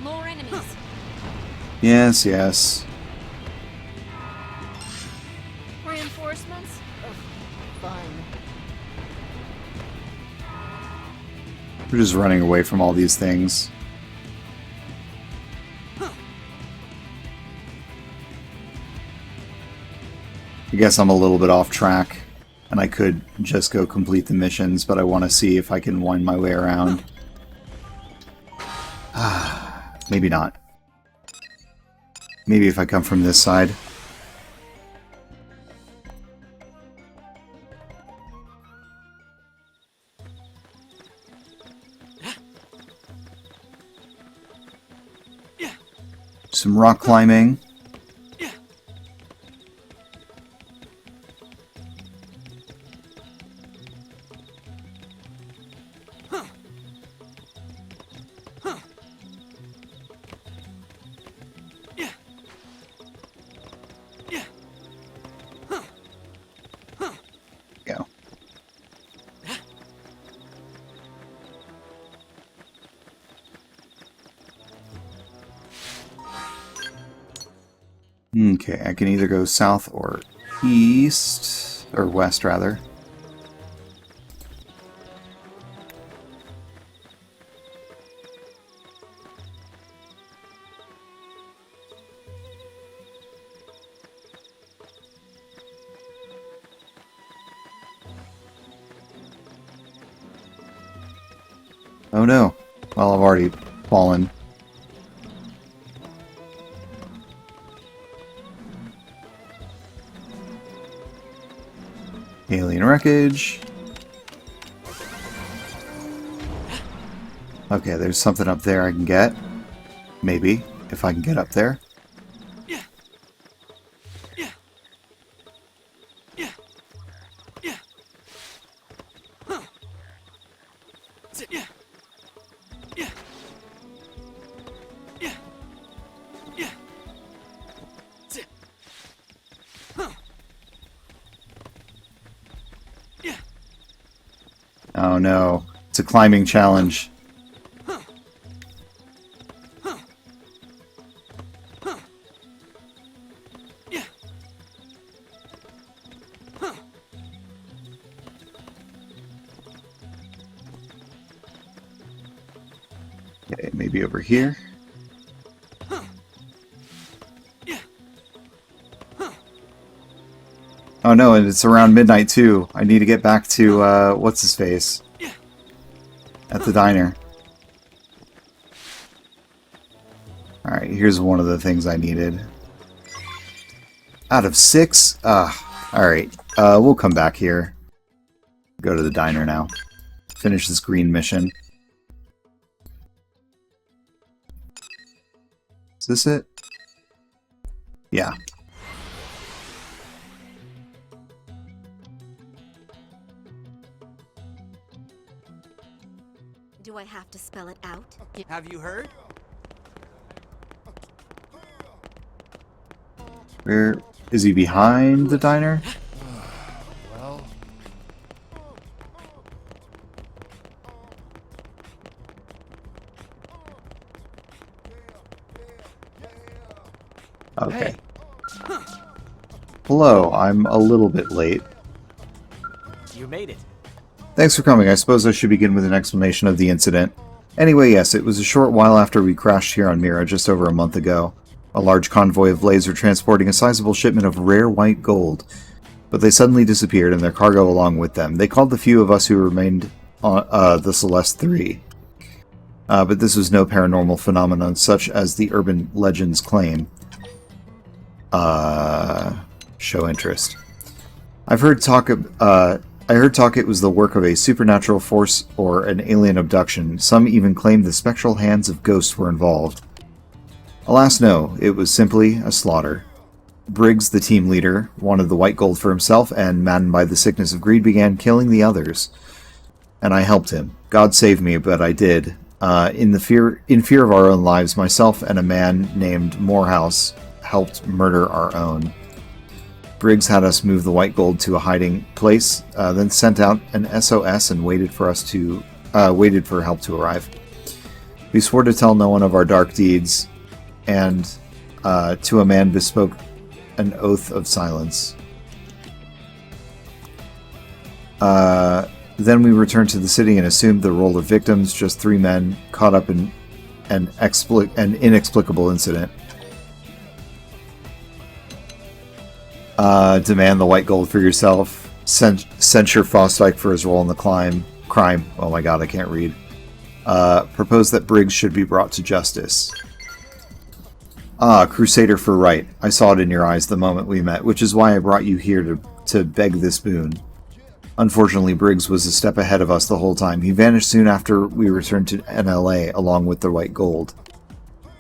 More enemies. Yes, yes. Reinforcements? Ugh, fine. We're just running away from all these things. I guess I'm a little bit off track, and I could just go complete the missions, but I want to see if I can wind my way around. Maybe not. Maybe if I come from this side. Some rock climbing. Go. Okay, I can either go south or east, or west rather. Oh no. Well, I've already fallen. Alien wreckage. Okay, there's something up there I can get. Maybe, if I can get up there. Oh no, it's a climbing challenge. Okay, maybe over here. Oh no, and it's around midnight too. I need to get back to, what's his face? At the diner. Alright, here's one of the things I needed. Out of 6? Alright, we'll come back here. Go to the diner now. Finish this green mission. Is this it? Yeah. Do I have to spell it out? Have you heard? Where is he? Behind the diner? Well, Okay. Hello, I'm a little bit late. you made it. Thanks for coming. I suppose I should begin with an explanation of the incident. Anyway, yes, it was a short while after we crashed here on Mira just over a month ago. A large convoy of blades were transporting a sizable shipment of rare white gold, but they suddenly disappeared and their cargo along with them. They called the few of us who remained on the Celeste 3. But this was no paranormal phenomenon such as the urban legends claim. Show interest. I heard talk it was the work of a supernatural force or an alien abduction. Some even claimed the spectral hands of ghosts were involved. Alas, no, it was simply a slaughter. Briggs, the team leader, wanted the white gold for himself and, maddened by the sickness of greed, began killing the others. And I helped him. God saved me, but I did. In fear of our own lives, myself and a man named Morehouse helped murder our own. Briggs had us move the white gold to a hiding place, then sent out an SOS and waited for help to arrive. We swore to tell no one of our dark deeds, and to a man bespoke an oath of silence. Then we returned to the city and assumed the role of victims, just 3 men caught up in an inexplicable incident. Demand the white gold for yourself. Censure Fosdyke for his role in the crime. Oh my god, I can't read. Propose that Briggs should be brought to justice. Crusader for right. I saw it in your eyes the moment we met, which is why I brought you here to beg this boon. Unfortunately, Briggs was a step ahead of us the whole time. He vanished soon after we returned to NLA, along with the white gold.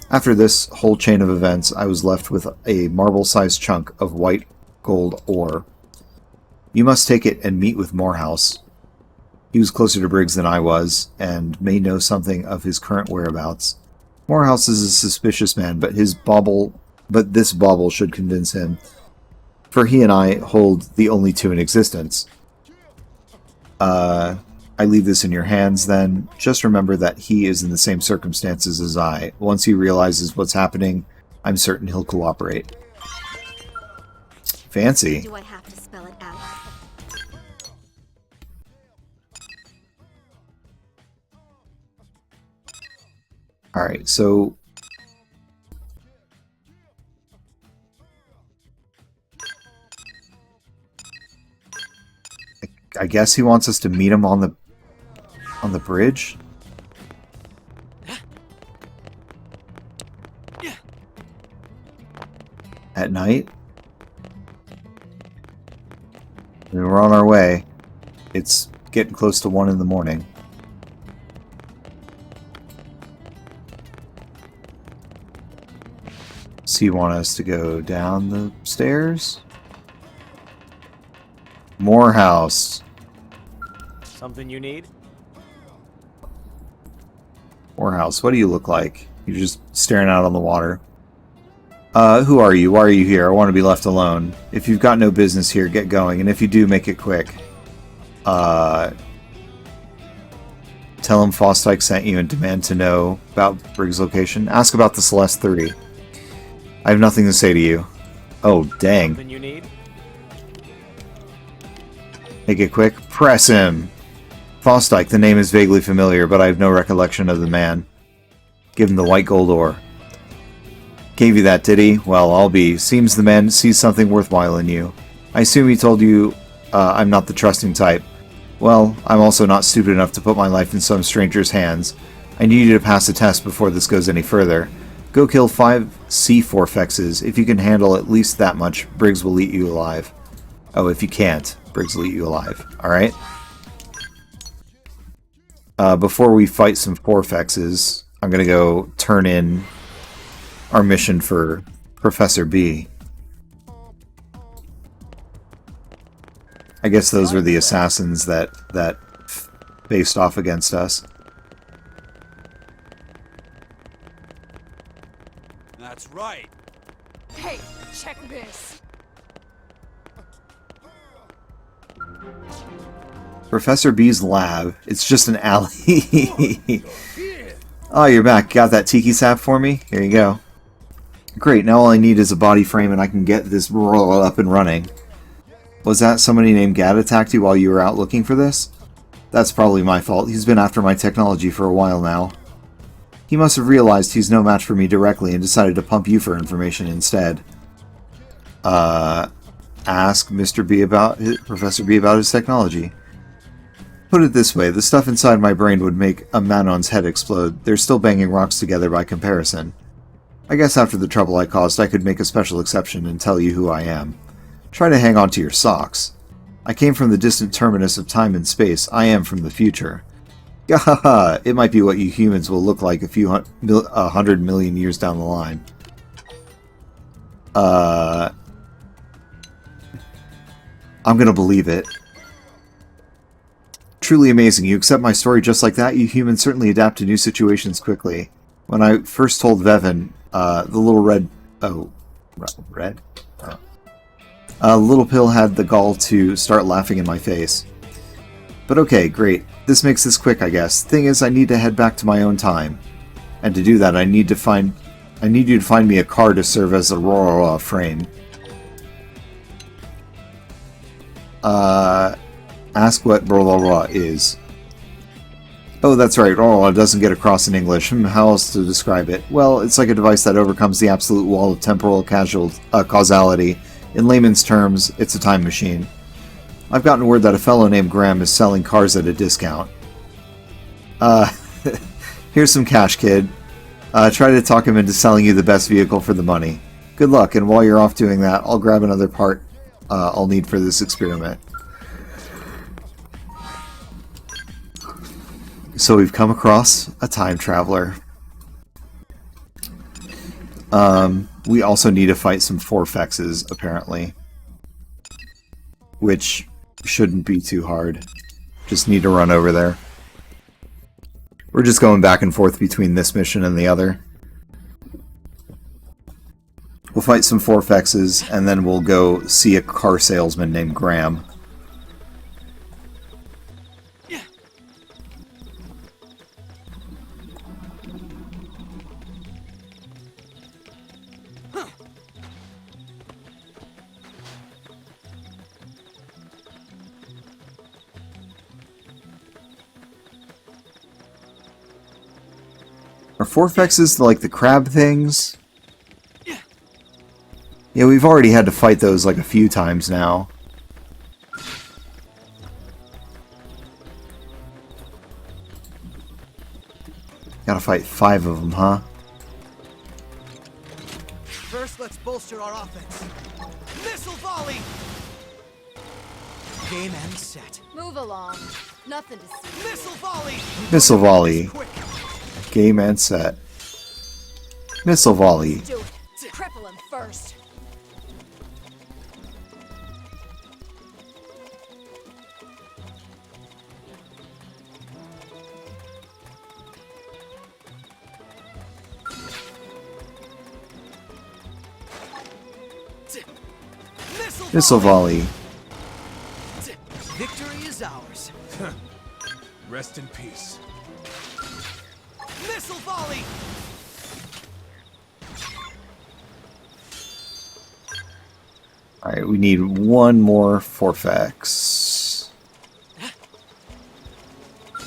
After this whole chain of events, I was left with a marble-sized chunk of white gold ore. You must take it and meet with Morehouse. He was closer to Briggs than I was, and may know something of his current whereabouts. Morehouse is a suspicious man, but this bauble should convince him, for he and I hold the only 2 in existence. I leave this in your hands, then. Just remember that he is in the same circumstances as I. Once he realizes what's happening, I'm certain he'll cooperate. Fancy. Do I have to spell it out? Alright, so... I guess he wants us to meet him on the bridge? At night? We're on our way. It's getting close to 1 in the morning. So you want us to go down the stairs? Morehouse. Something you need? Morehouse, what do you look like? You're just staring out on the water. Who are you? Why are you here? I want to be left alone. If you've got no business here, get going. And if you do, make it quick. Tell him Fosdyke sent you and demand to know about Briggs' location. Ask about the Celeste 3. I have nothing to say to you. Oh, dang. Something you need? Make it quick. Press him! Fosdyke, the name is vaguely familiar, but I have no recollection of the man. Give him the white gold ore. Gave you that, did he? Well, I'll be. Seems the man sees something worthwhile in you. I assume he told you I'm not the trusting type. Well, I'm also not stupid enough to put my life in some stranger's hands. I need you to pass a test before this goes any further. Go kill 5 C4fexes. If you can handle at least that much, Briggs will eat you alive. Oh, if you can't, Briggs will eat you alive. Alright? Before we fight some 4fexes, I'm gonna go turn in our mission for Professor B. I guess those were the assassins that faced off against us. That's right. Hey, check this. Professor B's lab. It's just an alley. Oh, you're back. Got that tiki sap for me? Here you go. Great, now all I need is a body frame and I can get this roll up and running. Was that somebody named Gad attacked you while you were out looking for this? That's probably my fault. He's been after my technology for a while now. He must have realized he's no match for me directly and decided to pump you for information instead. Ask Professor B about his technology. Put it this way, the stuff inside my brain would make a Manon's head explode. They're still banging rocks together by comparison. I guess after the trouble I caused, I could make a special exception and tell you who I am. Try to hang on to your socks. I came from the distant terminus of time and space. I am from the future. Gahaha! It might be what you humans will look like a 100 million years down the line. I'm gonna believe it. Truly amazing. You accept my story just like that? You humans certainly adapt to new situations quickly. When I first told Vevin, the little red... Oh, red? Little Pill had the gall to start laughing in my face. But okay, great. This makes this quick, I guess. Thing is, I need to head back to my own time. And to do that, I need you to find me a car to serve as a Aurora frame. Ask what Aurora is. Oh, that's right, Aurora doesn't get across in English. How else to describe it? Well, it's like a device that overcomes the absolute wall of temporal causality. In layman's terms, it's a time machine. I've gotten word that a fellow named Graham is selling cars at a discount. Here's some cash, kid. Try to talk him into selling you the best vehicle for the money. Good luck, and while you're off doing that, I'll grab another part I'll need for this experiment. So we've come across a time traveler. We also need to fight some Forfexes, apparently. Which shouldn't be too hard. Just need to run over there. We're just going back and forth between this mission and the other. We'll fight some Forfexes, and then we'll go see a car salesman named Graham. Are Forfexes like the crab things? Yeah, we've already had to fight those like a few times now. Gotta fight 5 of them, huh? First, let's bolster our offense. Missile volley! Game and set. Move along. Nothing to see. Missile volley! Missile volley. Game and set. Missile volley. Do it. Cripple him first. Missile volley. Victory is ours. Rest in peace. Missile volley! Alright, we need one more Forfex.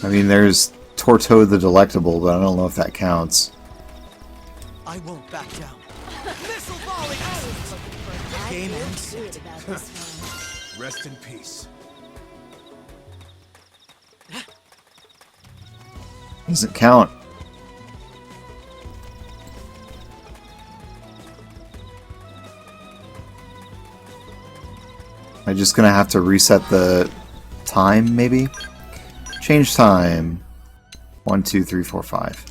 I mean, there's Torto the Delectable, but I don't know if that counts. I won't back down. Missile volley! Game and set. Rest in peace. Doesn't count. I'm just gonna have to reset the time, maybe? Change time. 1, 2, 3, 4, 5.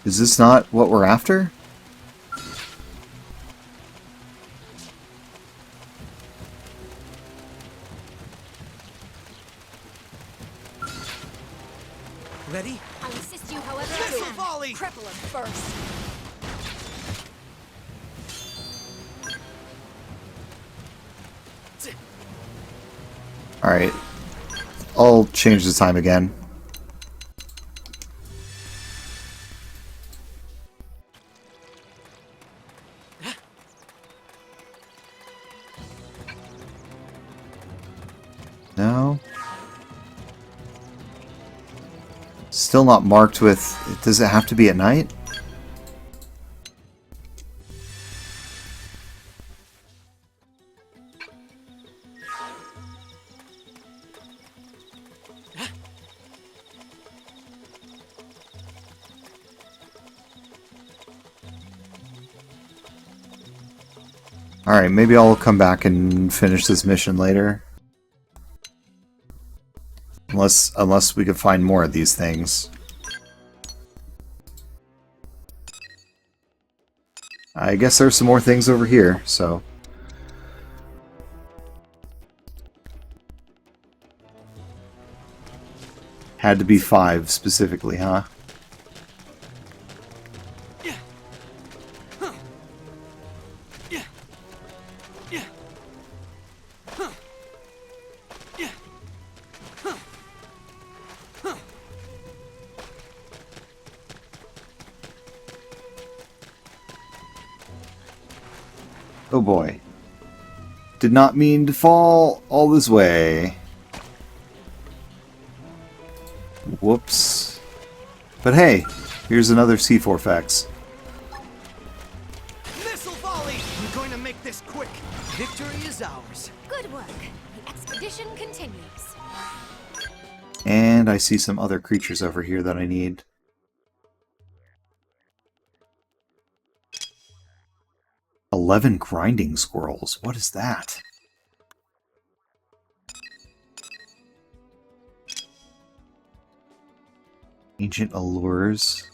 Is this not what we're after? Ready? I'll assist you however I Missile can. volley! Cripple him first. Alright. I'll change the time again. Still not marked with... Does it have to be at night? Alright, maybe I'll come back and finish this mission later. Unless we could find more of these things. I guess there's some more things over here, so... Had to be 5 specifically, huh? Oh boy. Did not mean to fall all this way. Whoops. But hey, here's another C4Fex. Missile volley! I'm going to make this quick. Victory is ours. Good work. The expedition continues. And I see some other creatures over here that I need. "11 grinding squirrels. What is that? Ancient allures.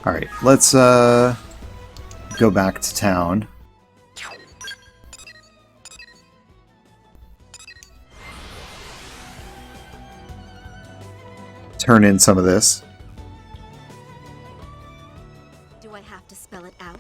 Alright, let's go back to town. Turn in some of this. Do I have to spell it out?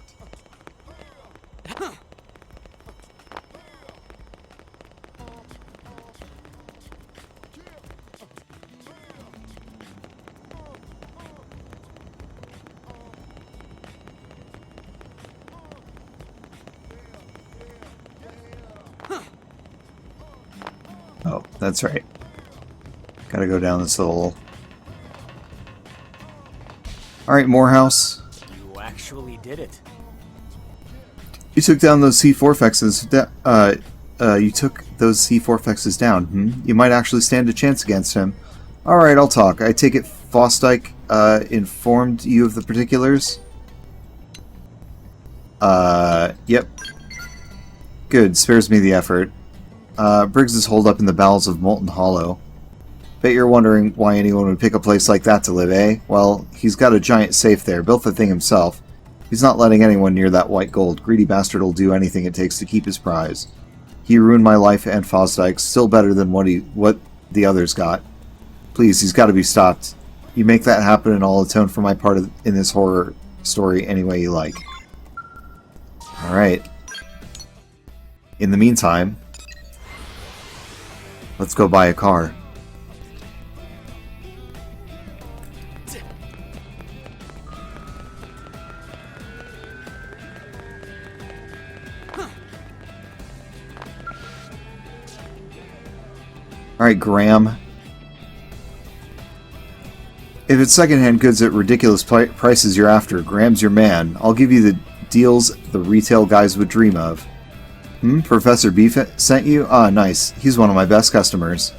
Oh, that's right. Gotta go down this little... Alright, Morehouse. You actually did it. You took down those C4Fexes. You took those C4Fexes down. You might actually stand a chance against him. Alright, I'll talk. I take it Fosdyke informed you of the particulars? Yep. Good, spares me the effort. Briggs is holed up in the bowels of Molten Hollow. Bet you're wondering why anyone would pick a place like that to live, eh? Well, he's got a giant safe there, built the thing himself. He's not letting anyone near that white gold. Greedy bastard will do anything it takes to keep his prize. He ruined my life and Fosdyke's, still better than what the others got. Please, he's got to be stopped. You make that happen and I'll atone for my part in this horror story any way you like. Alright. In the meantime, let's go buy a car. Alright, Graham. If it's secondhand goods at ridiculous prices you're after, Graham's your man. I'll give you the deals the retail guys would dream of. Professor B sent you? Ah, nice. He's one of my best customers.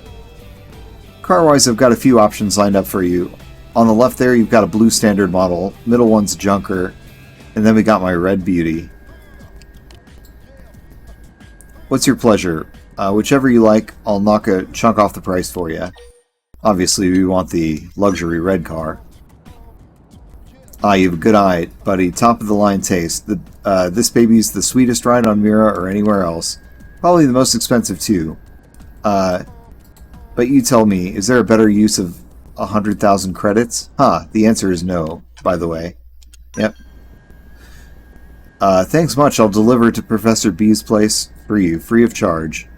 Car-wise, I've got a few options lined up for you. On the left there, you've got a blue standard model. Middle one's a junker. And then we got my red beauty. What's your pleasure? Whichever you like, I'll knock a chunk off the price for you. Obviously, we want the luxury red car. Ah, you have a good eye, buddy. Top of the line taste. This baby's the sweetest ride on Mira or anywhere else. Probably the most expensive too. But you tell me, is there a better use of 100,000 credits? The answer is no, by the way. Yep. Thanks much. I'll deliver to Professor B's place for you, free of charge.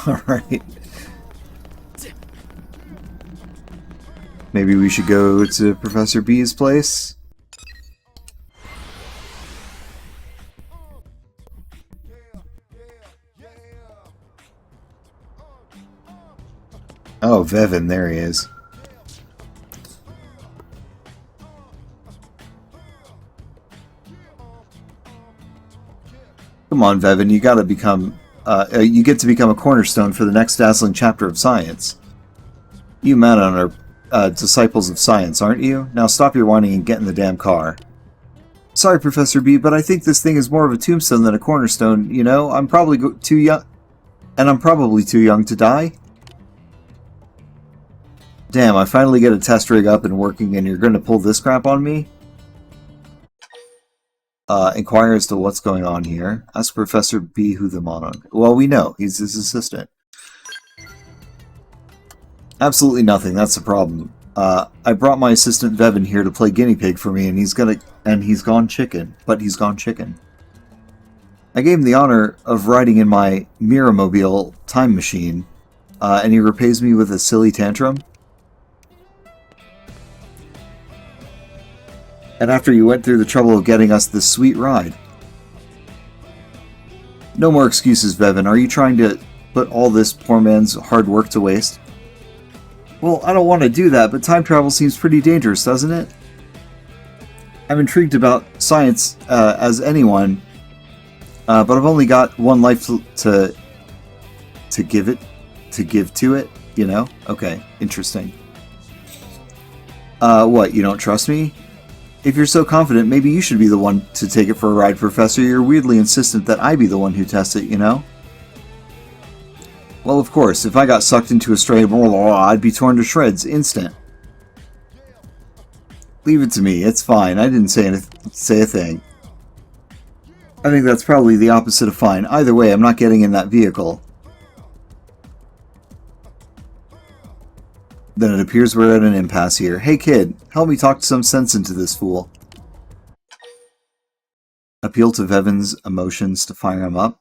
Alright. Maybe we should go to Professor B's place? Oh, Vevin, there he is. Come on, Vevin, you gotta become... you get to become a cornerstone for the next dazzling chapter of science. You men are disciples of science, aren't you? Now stop your whining and get in the damn car. Sorry, Professor B, but I think this thing is more of a tombstone than a cornerstone, you know? I'm probably too young... And I'm probably too young to die? Damn, I finally get a test rig up and working and you're gonna pull this crap on me? Inquire as to what's going on here. Ask Professor B who the monarch... Well, we know. He's his assistant. Absolutely nothing. That's the problem. I brought my assistant Vevin here to play guinea pig for me, and he's gone chicken. But he's gone chicken. I gave him the honor of riding in my Mirrormobile time machine, and he repays me with a silly tantrum. And after you went through the trouble of getting us this sweet ride. No more excuses, Vevin. Are you trying to put all this poor man's hard work to waste? Well, I don't want to do that, but time travel seems pretty dangerous, doesn't it? I'm intrigued about science as anyone, but I've only got one life to give to it, you know? Okay, interesting. What, you don't trust me? If you're so confident, maybe you should be the one to take it for a ride, Professor. You're weirdly insistent that I be the one who tests it, you know? Well, of course, if I got sucked into a stray I'd be torn to shreds instant. Leave it to me, it's fine. I didn't say a thing. I think that's probably the opposite of fine. Either way, I'm not getting in that vehicle. Then it appears we're at an impasse here. Hey kid, help me talk some sense into this fool. Appeal to Vevin's emotions to fire him up.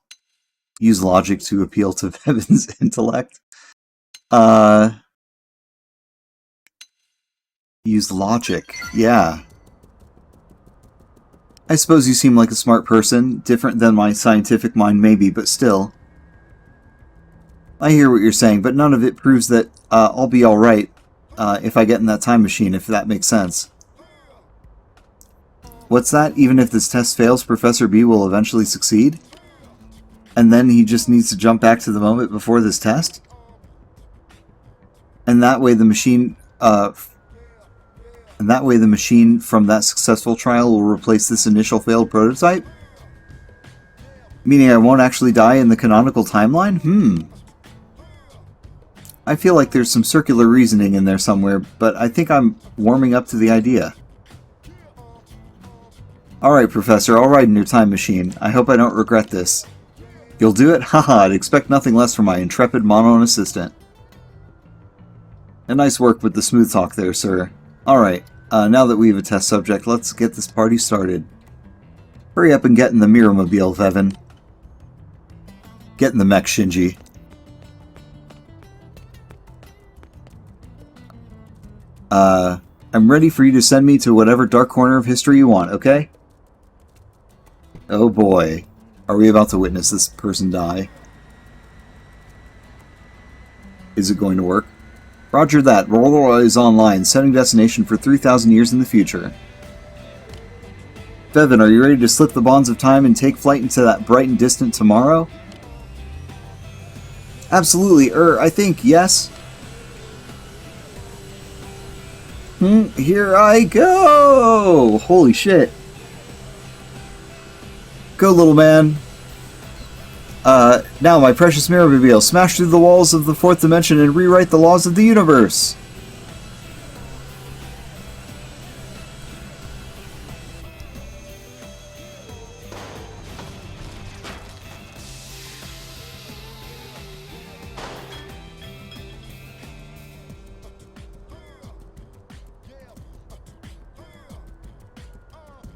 Use logic to appeal to Vevin's intellect. Use logic. Yeah. I suppose you seem like a smart person. Different than my scientific mind maybe, but still. I hear what you're saying, but none of it proves that I'll be alright if I get in that time machine, if that makes sense. What's that? Even if this test fails, Professor B will eventually succeed? And then he just needs to jump back to the moment before this test? And that way the machine... from that successful trial will replace this initial failed prototype? Meaning I won't actually die in the canonical timeline? I feel like there's some circular reasoning in there somewhere, but I think I'm warming up to the idea. Alright, Professor, I'll ride in your time machine. I hope I don't regret this. You'll do it? Haha, I'd expect nothing less from my intrepid Monon assistant. A nice work with the smooth talk there, sir. Alright, now that we have a test subject, let's get this party started. Hurry up and get in the Mirrormobile, Vevin. Get in the mech, Shinji. I'm ready for you to send me to whatever dark corner of history you want, okay? Oh boy. Are we about to witness this person die? Is it going to work? Roger that. Roller is online, setting destination for 3,000 years in the future. Vevin, are you ready to slip the bonds of time and take flight into that bright and distant tomorrow? Absolutely, I think, yes. Here I go! Holy shit. Go, little man. Now, my precious Mirrormobile, smash through the walls of the fourth dimension and rewrite the laws of the universe!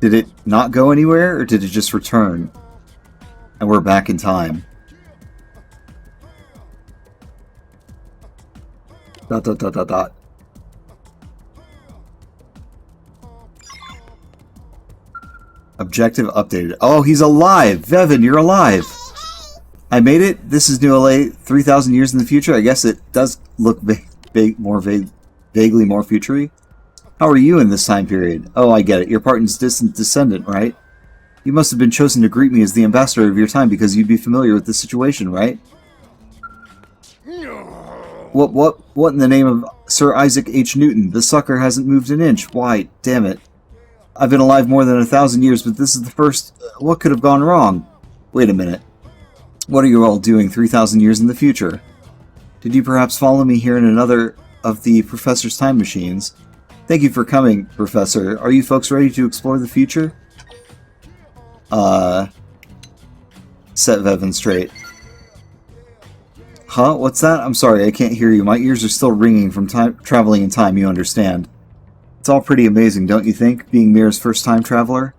Did it not go anywhere, or did it just return? And we're back in time. Dot. Objective updated. Oh, he's alive! Vevin, you're alive! I made it. This is New LA 3,000 years in the future. I guess it does look vaguely more futury. How are you in this time period? Oh, I get it. You're Parton's distant descendant, right? You must have been chosen to greet me as the ambassador of your time because you'd be familiar with the situation, right? What in the name of Sir Isaac H. Newton? The sucker hasn't moved an inch. Why, damn it. I've been alive more than 1,000 years, but this is the first... What could have gone wrong? Wait a minute. What are you all doing 3,000 years in the future? Did you perhaps follow me here in another of the Professor's time machines? Thank you for coming, Professor. Are you folks ready to explore the future? Set Vevin straight. Huh? What's that? I'm sorry, I can't hear you. My ears are still ringing from traveling in time, you understand. It's all pretty amazing, don't you think, being Mira's first time traveler?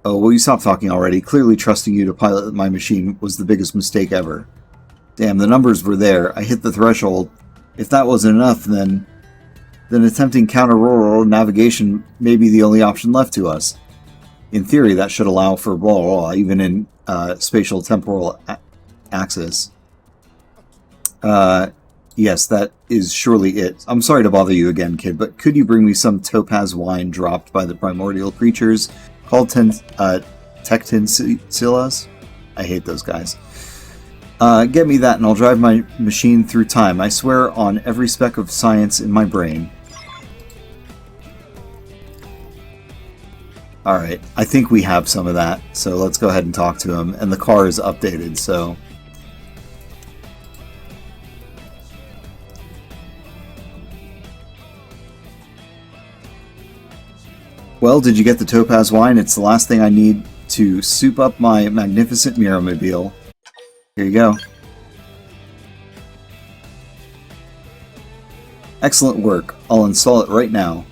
Oh, will you stop talking already? Clearly trusting you to pilot my machine was the biggest mistake ever. Damn, the numbers were there. I hit the threshold. If that wasn't enough, then attempting counter-rural navigation may be the only option left to us. In theory, that should allow for blah blah, blah even in spatial temporal axis. Yes, that is surely it. I'm sorry to bother you again, kid, but could you bring me some topaz wine dropped by the primordial creatures called Tectinsilas? I hate those guys. Get me that and I'll drive my machine through time. I swear on every speck of science in my brain. Alright, I think we have some of that, so let's go ahead and talk to him. And the car is updated, so... Well, did you get the topaz wine? It's the last thing I need to soup up my magnificent Mirrormobile. Here you go. Excellent work. I'll install it right now.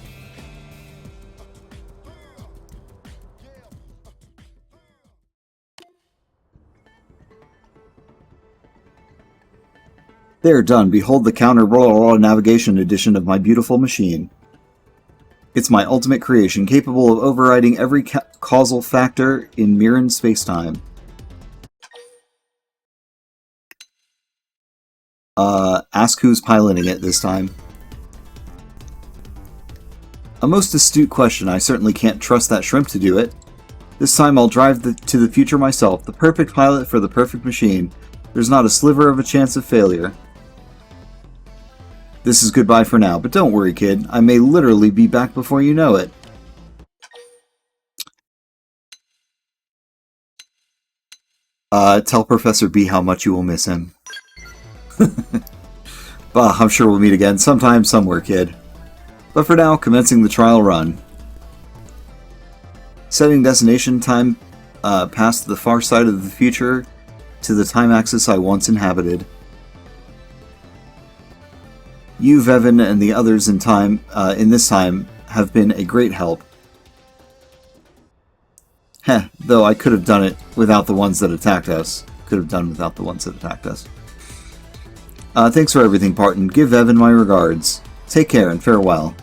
There, done. Behold the counter-roll navigation edition of my beautiful machine. It's my ultimate creation, capable of overriding every causal factor in Mirran spacetime. Ask who's piloting it this time. A most astute question. I certainly can't trust that shrimp to do it. This time I'll drive to the future myself, the perfect pilot for the perfect machine. There's not a sliver of a chance of failure. This is goodbye for now, but don't worry, kid. I may literally be back before you know it. Tell Professor B how much you will miss him. Bah, I'm sure we'll meet again sometime, somewhere, kid. But for now, commencing the trial run. Setting destination time past the far side of the future to the time axis I once inhabited. You, Vevin, and the others in this time have been a great help. Heh, though I could have done it without the ones that attacked us. Thanks for everything, Parton. Give Vevin my regards. Take care and farewell.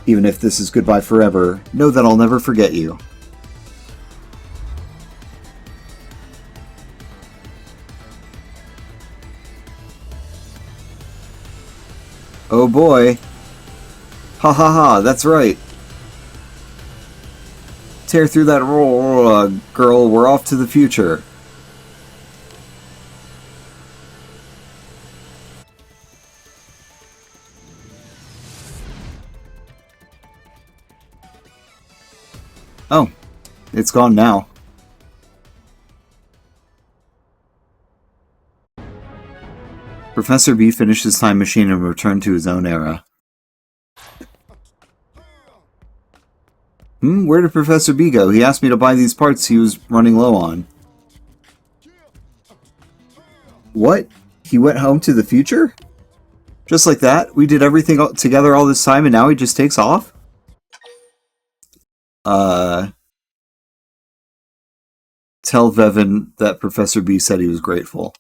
Even if this is goodbye forever, know that I'll never forget you. Oh boy. Ha ha ha, that's right. Tear through that roll, girl, we're off to the future. Oh, it's gone now. Professor B finished his time machine and returned to his own era. Where did Professor B go? He asked me to buy these parts he was running low on. What? He went home to the future? Just like that? We did everything together all this time and now he just takes off? Tell Vevin that Professor B said he was grateful.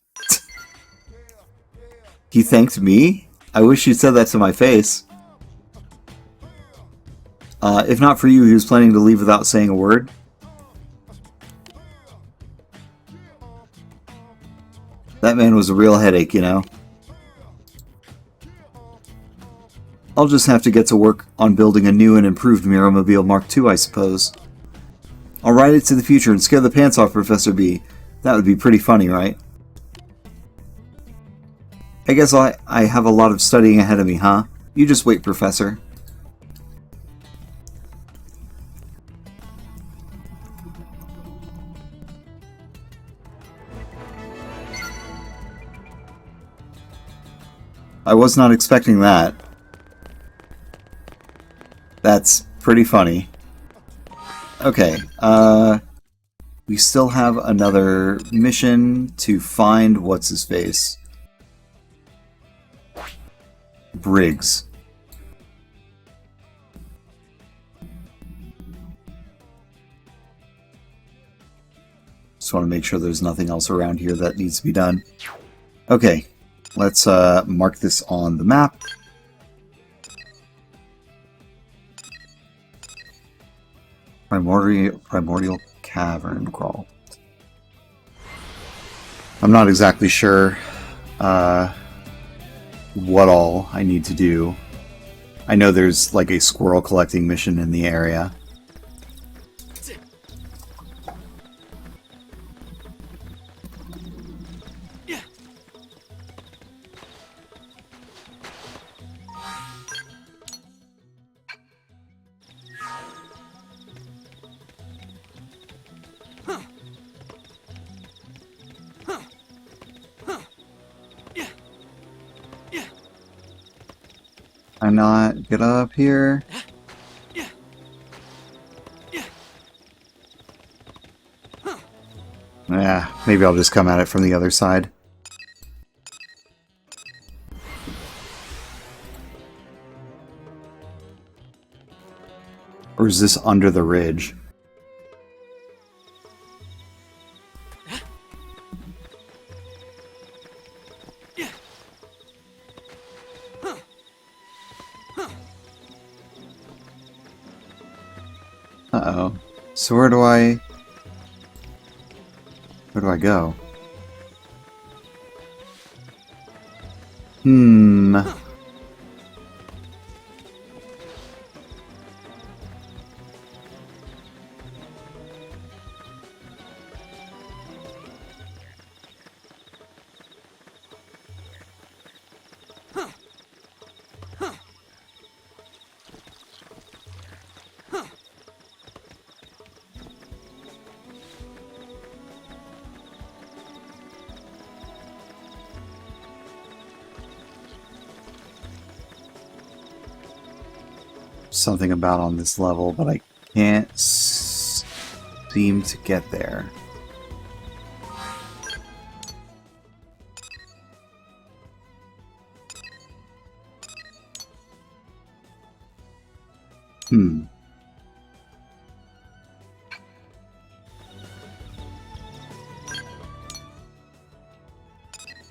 He thanked me? I wish you'd said that to my face. If not for you, he was planning to leave without saying a word. That man was a real headache, you know? I'll just have to get to work on building a new and improved Mirrormobile Mark II, I suppose. I'll ride it to the future and scare the pants off Professor B. That would be pretty funny, right? I guess I have a lot of studying ahead of me, huh? You just wait, Professor. I was not expecting that. That's pretty funny. Okay, we still have another mission to find what's-his-face. Briggs. Just want to make sure there's nothing else around here that needs to be done. Okay, let's mark this on the map. Primordial Cavern Crawl. I'm not exactly sure what all I need to do. I know there's like a squirrel collecting mission in the area. I not get up here? Yeah, maybe I'll just come at it from the other side. Or is this under the ridge? Uh-oh. So where do I go? Something about on this level, but I can't seem to get there.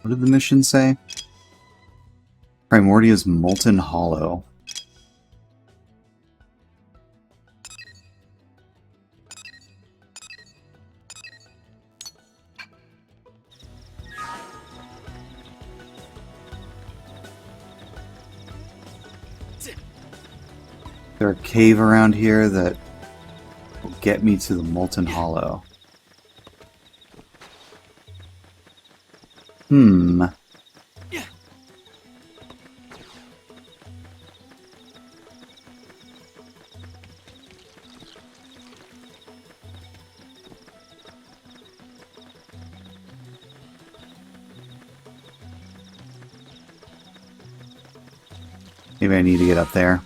What did the mission say? Primordia's Molten Hollow. Is there a cave around here that will get me to the Molten Hollow? Maybe I need to get up there.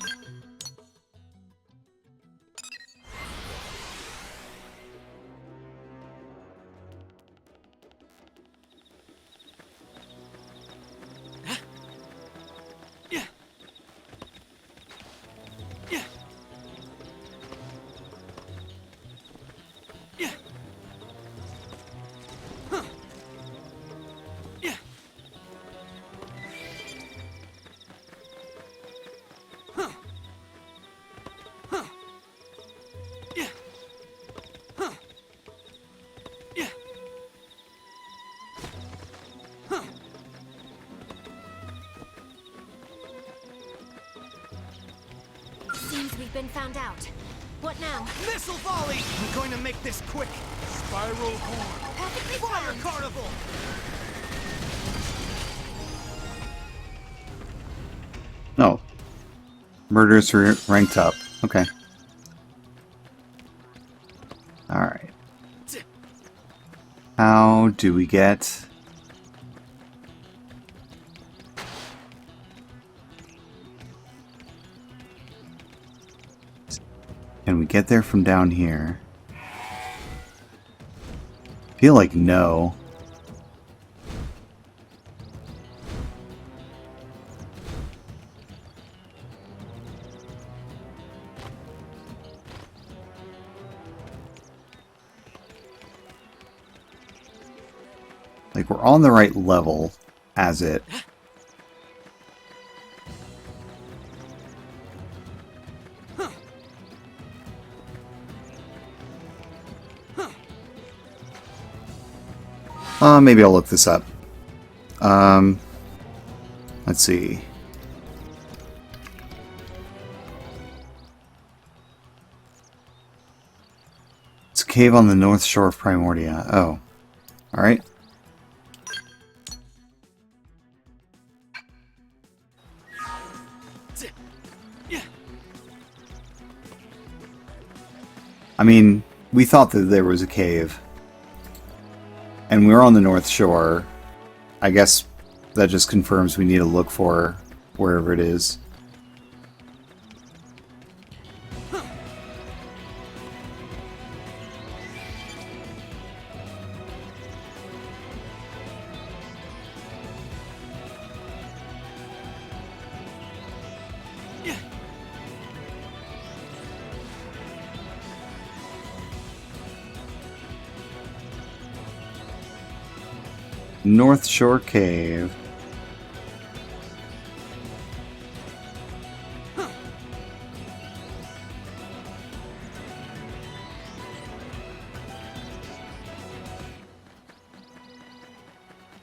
we've been found out. What now? Missile volley! I'm going to make this quick. Spiral horn. Perfectly Fire timed. carnival! No. Murderous ranked up. Okay. Alright. How do we get... Can we get there from down here? Feel like no. Like, we're on the right level as it. Maybe I'll look this up. Let's see. It's a cave on the north shore of Primordia. Oh. Alright. I mean, we thought that there was a cave. And we're on the North Shore. I guess that just confirms we need to look for wherever it is. North Shore Cave.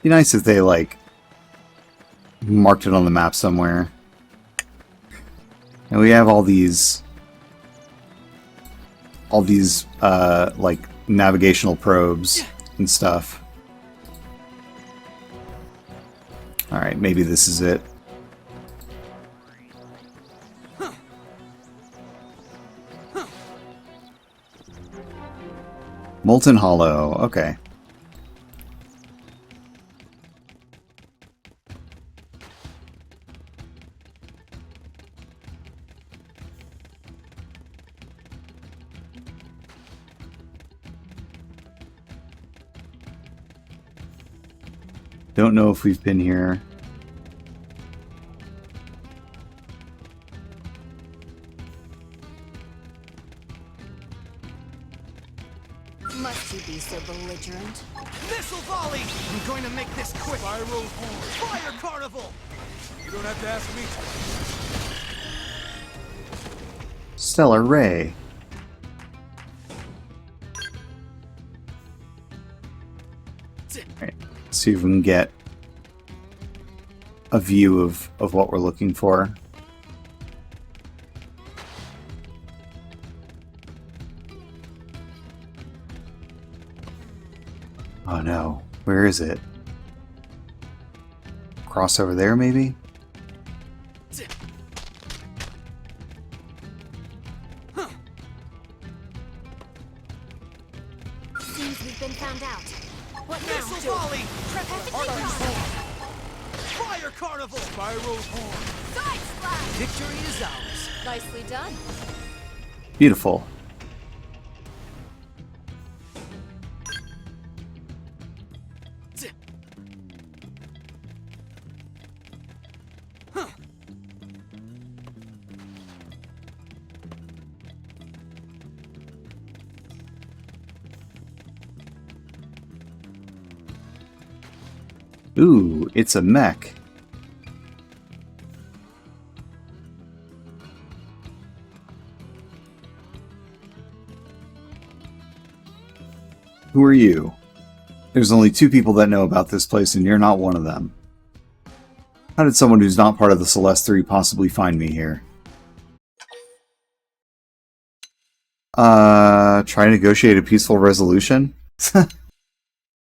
Be nice if they, like, marked it on the map somewhere. And we have all these, like, navigational probes and stuff. Alright, maybe this is it. Molten Hollow, okay. Don't know if we've been here. Must you be so belligerent? Missile volley! I'm going to make this quick. Spiral horn. Fire carnival! You don't have to ask me to. Stellar Ray. Alright, see if we can get a view of what we're looking for. Oh no, where is it? Cross over there, maybe? Seems we've been found out. What now? Missile volley! Perfectly timed. Fire carnival! Spiral horn. Side splash! Victory is ours. Nicely done. Beautiful. Ooh, it's a mech. Who are you? There's only 2 people that know about this place, and you're not one of them. How did someone who's not part of the Celeste 3 possibly find me here? Try to negotiate a peaceful resolution?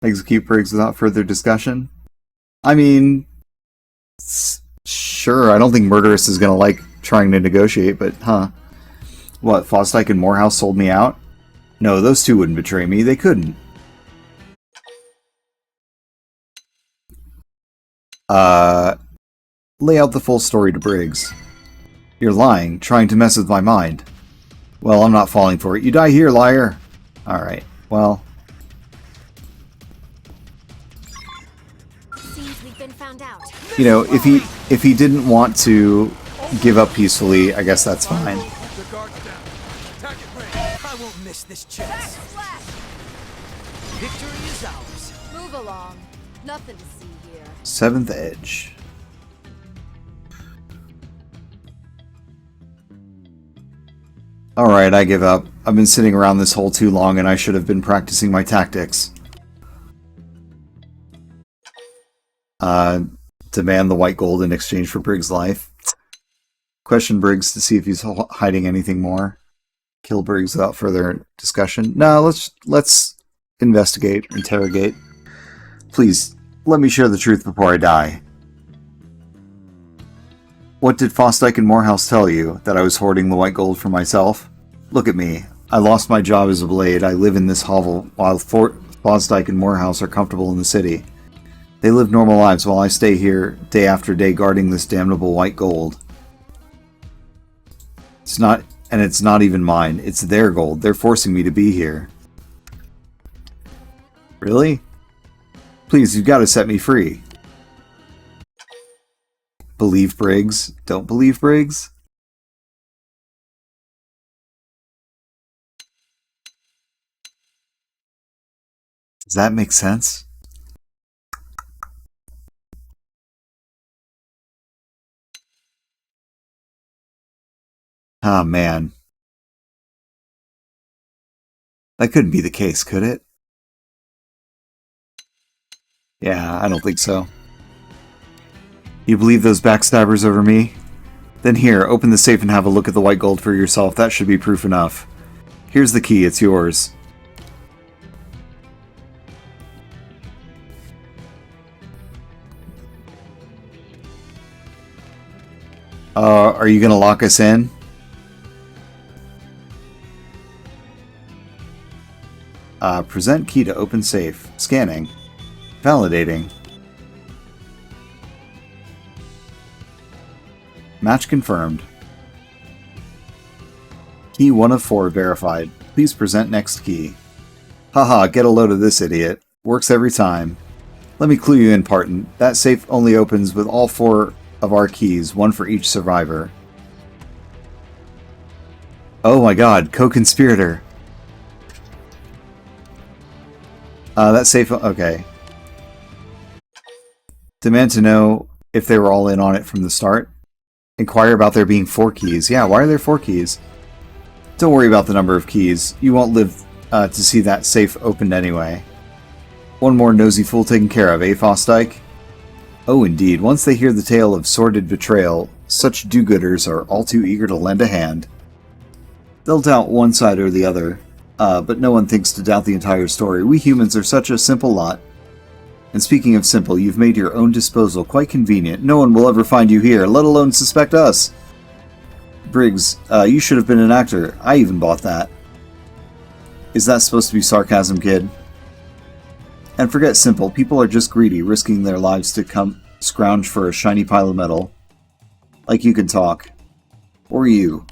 Execute Briggs without further discussion? I mean, sure, I don't think Murderous is gonna like trying to negotiate, but What, Fosdyke and Morehouse sold me out? No, those two wouldn't betray me, they couldn't. Lay out the full story to Briggs. You're lying, trying to mess with my mind. Well, I'm not falling for it. You die here, liar! Alright, well... Seems we've been found out. You know, if he didn't want to give up peacefully, I guess that's fine. The guard's down. Attack it, Briggs. I won't miss this chance. Victory is ours. Move along. Nothing to see here. Seventh Edge. Alright, I give up. I've been sitting around this hole too long and I should have been practicing my tactics. Demand the white gold in exchange for Briggs' life. Question Briggs to see if he's hiding anything more. Kill Briggs without further discussion. No, let's investigate, interrogate. Please, let me share the truth before I die. What did Fosdyke and Morehouse tell you? That I was hoarding the white gold for myself? Look at me. I lost my job as a blade. I live in this hovel while Fosdyke and Morehouse are comfortable in the city. They live normal lives while I stay here day after day guarding this damnable white gold. It's not even mine. It's their gold. They're forcing me to be here. Really? Please, you've got to set me free. Believe Briggs. Don't believe Briggs? Does that make sense? Ah, man. That couldn't be the case, could it? Yeah, I don't think so. You believe those backstabbers over me? Then here, open the safe and have a look at the white gold for yourself. That should be proof enough. Here's the key, it's yours. Are you gonna lock us in? Present key to open safe. Scanning. Validating. Match confirmed. Key 1 of 4 verified. Please present next key. Haha, get a load of this idiot. Works every time. Let me clue you in, Parton. That safe only opens with all 4 of our keys, 1 for each survivor. Oh my god, co-conspirator. That safe... okay. Demand to know if they were all in on it from the start. Inquire about there being 4 keys. Yeah, why are there 4 keys? Don't worry about the number of keys. You won't live to see that safe opened anyway. One more nosy fool taken care of, eh, Fosdyke? Oh, indeed. Once they hear the tale of sordid betrayal, such do-gooders are all too eager to lend a hand. They'll doubt one side or the other, but no one thinks to doubt the entire story. We humans are such a simple lot. And speaking of simple, you've made your own disposal quite convenient. No one will ever find you here, let alone suspect us. Briggs, you should have been an actor. I even bought that. Is that supposed to be sarcasm, kid? And forget simple. People are just greedy, risking their lives to come scrounge for a shiny pile of metal. Like you can talk. Or you.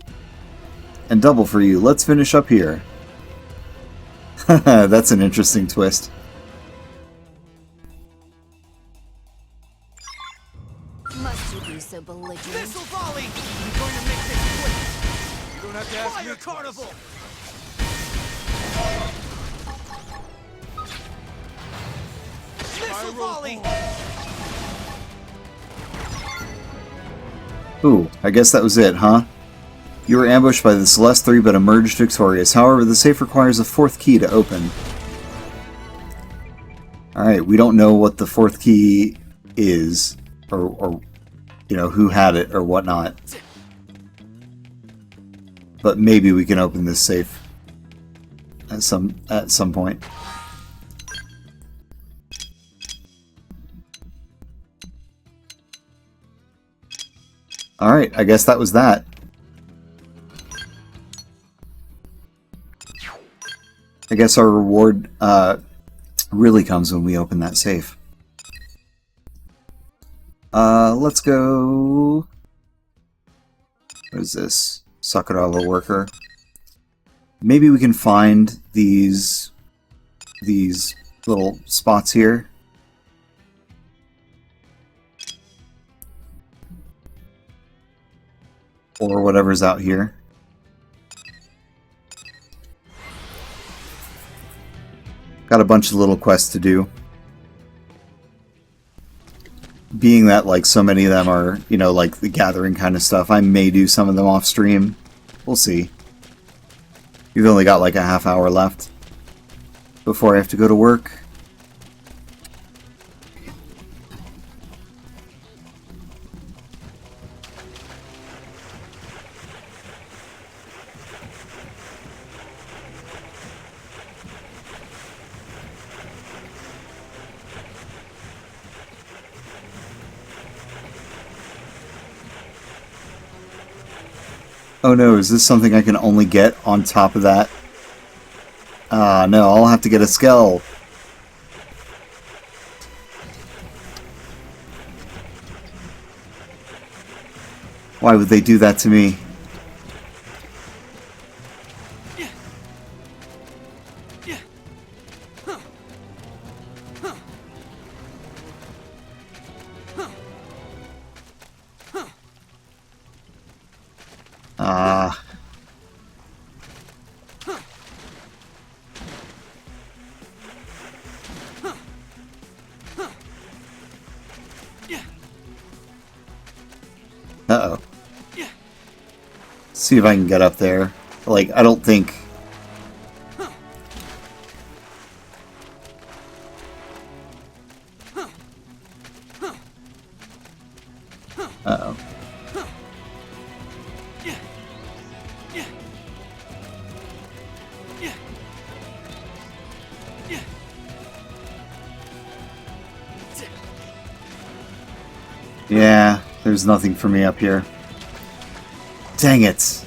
And double for you. Let's finish up here. That's an interesting twist. Must you be so belligerent? Missile volley! I'm going to make this quick. You don't have to ask Fire me. carnival! Missile volley! Ooh, I guess that was it, huh? You were ambushed by the Celeste 3 but emerged victorious. However, the safe requires a 4th key to open. Alright, we don't know what the 4th key is, or you know, who had it or whatnot. But maybe we can open this safe at some point. All right, I guess that was that. I guess our reward really comes when we open that safe. Let's go... What is this? Sakuraba worker. Maybe we can find these little spots here. Or whatever's out here. Got a bunch of little quests to do. Being that, like, so many of them are, you know, like the gathering kind of stuff, I may do some of them off stream. We'll see. We've only got like a half hour left before I have to go to work. Oh no, is this something I can only get on top of that? Ah, no, I'll have to get a skull. Why would they do that to me? Ah. Uh-oh. See if I can get up there. Like, I don't think... Uh-oh. Yeah, there's nothing for me up here. Dang it!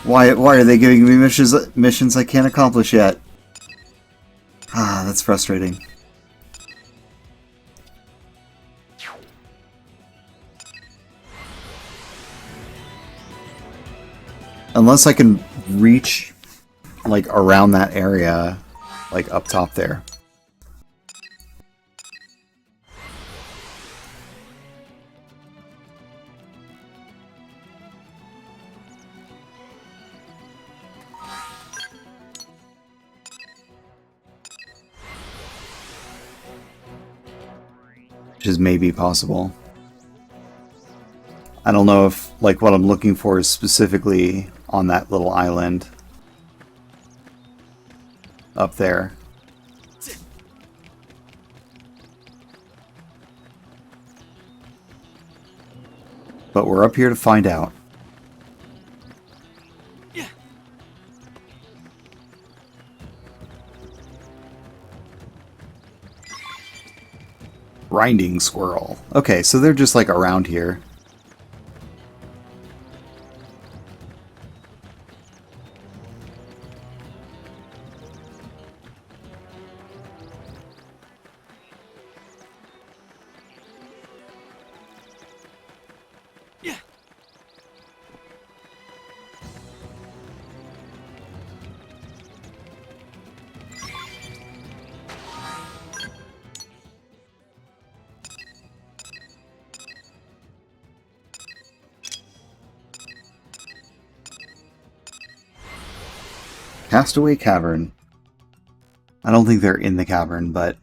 Why are they giving me missions I can't accomplish yet? Ah, that's frustrating. Unless I can reach, like, around that area, like, up top there. Which is maybe possible. I don't know if, like, what I'm looking for is specifically on that little island up there. But we're up here to find out. Grinding squirrel. Okay, so they're just like around here. Castaway Cavern. I don't think they're in the cavern, but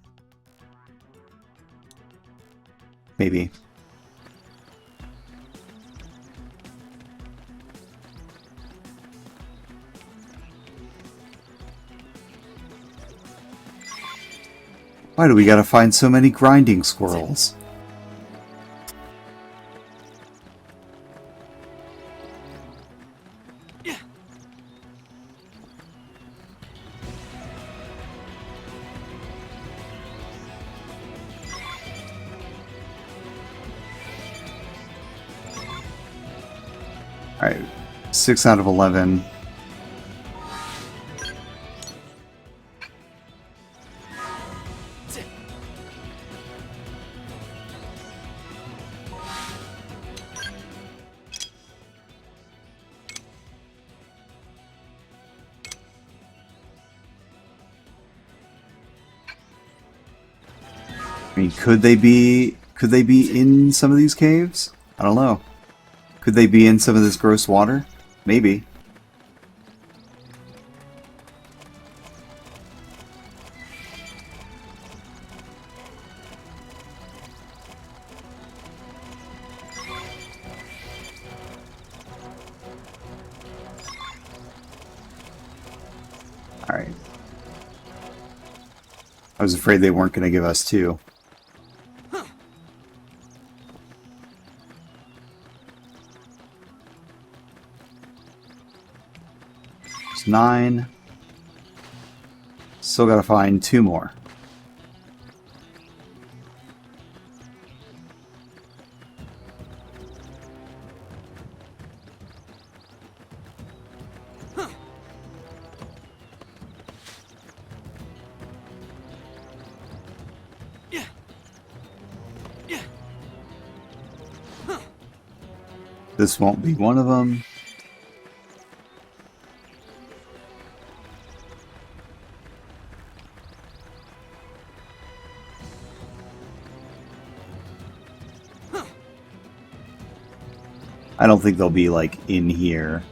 maybe. Why do we gotta find so many grinding squirrels? Alright, 6 out of 11. I mean, could they be in some of these caves? I don't know. Could they be in some of this gross water? Maybe. All right. I was afraid they weren't going to give us 2. It's 9. Still got to find 2 more. This won't be one of them. I don't think they'll be, like, in here.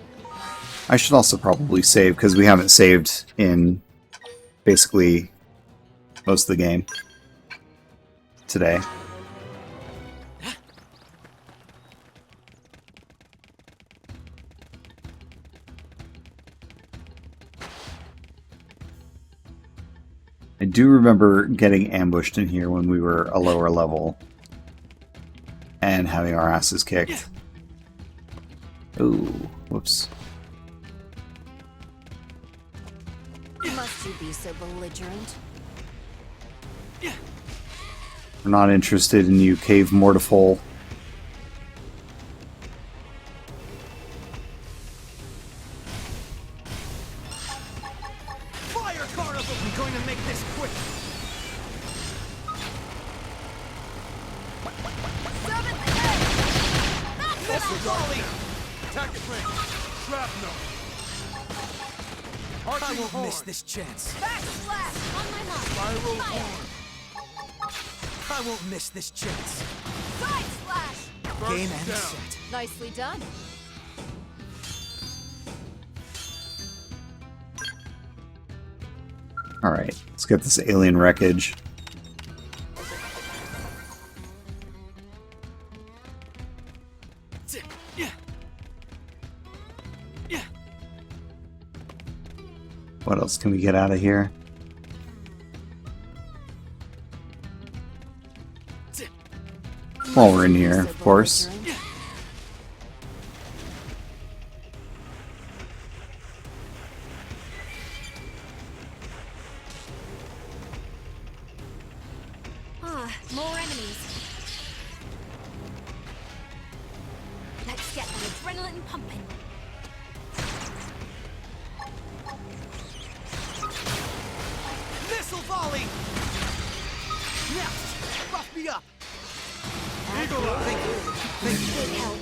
I should also probably save, because we haven't saved in basically most of the game today. I do remember getting ambushed in here when we were a lower level and having our asses kicked. Ooh, whoops. Must you be so belligerent? We're not interested in you, Cave Mortiful. Fire Carnival! I'm going to make this quick. 7th Missile volley! Attack it, range. Shrapnel. I won't miss this chance. Backslash! On my mark. Spiral horn. I won't miss this chance. Side slash! Game and down. set. Nicely done. Alright, let's get this alien wreckage. What else can we get out of here? While we're in here, of course. Ah, more enemies. Let's get that adrenaline pumping. Missile volley! Next! Buff me up! Eagle eye. Big help.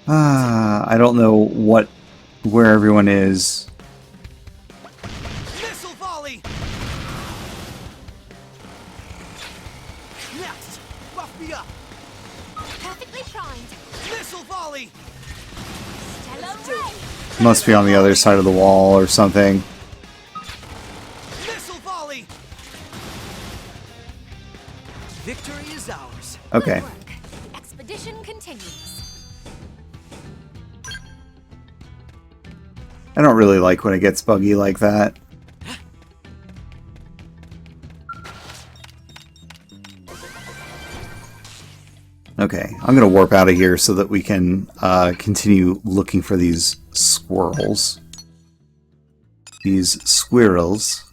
I don't know where everyone is. Missile volley! Next! Buff me up! Perfectly primed. Missile volley! Stellar ray. Must be on the other side of the wall or something. Missile volley! Victory is ours. Okay. Good work. The expedition continues. I don't really like when it gets buggy like that. Okay, I'm gonna warp out of here so that we can continue looking for these squirrels. These squirrels.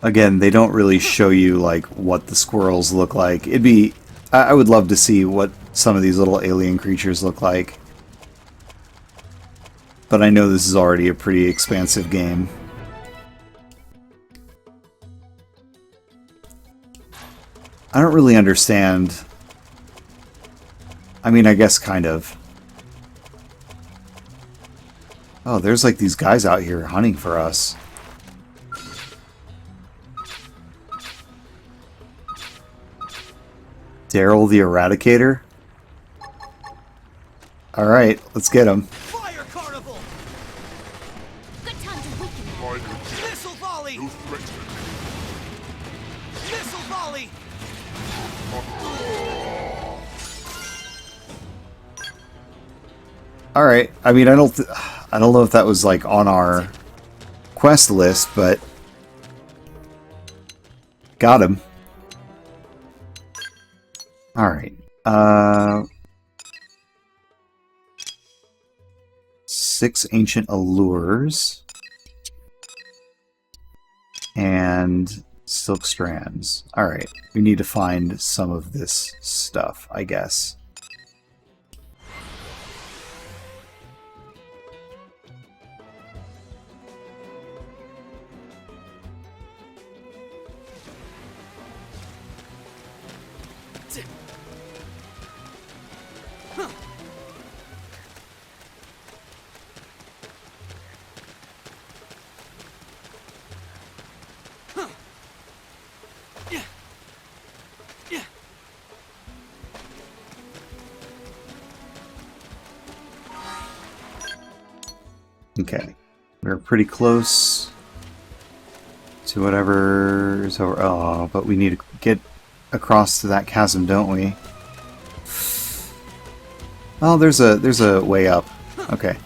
Again, they don't really show you like what the squirrels look like. I would love to see what some of these little alien creatures look like. But I know this is already a pretty expansive game. I don't really understand. I mean, I guess kind of. Oh, there's like these guys out here hunting for us. Daryl the Eradicator? Alright, let's get him. Fire carnival! Good time to weaken them. Missile volley! Missile volley! Alright, I mean, I don't know if that was like on our quest list, but got him. Alright, 6 ancient allures and silk strands. Alright, we need to find some of this stuff, I guess. Okay, we're pretty close to whatever is over. Oh, but we need to get across to that chasm, don't we? Oh, there's a way up. Okay.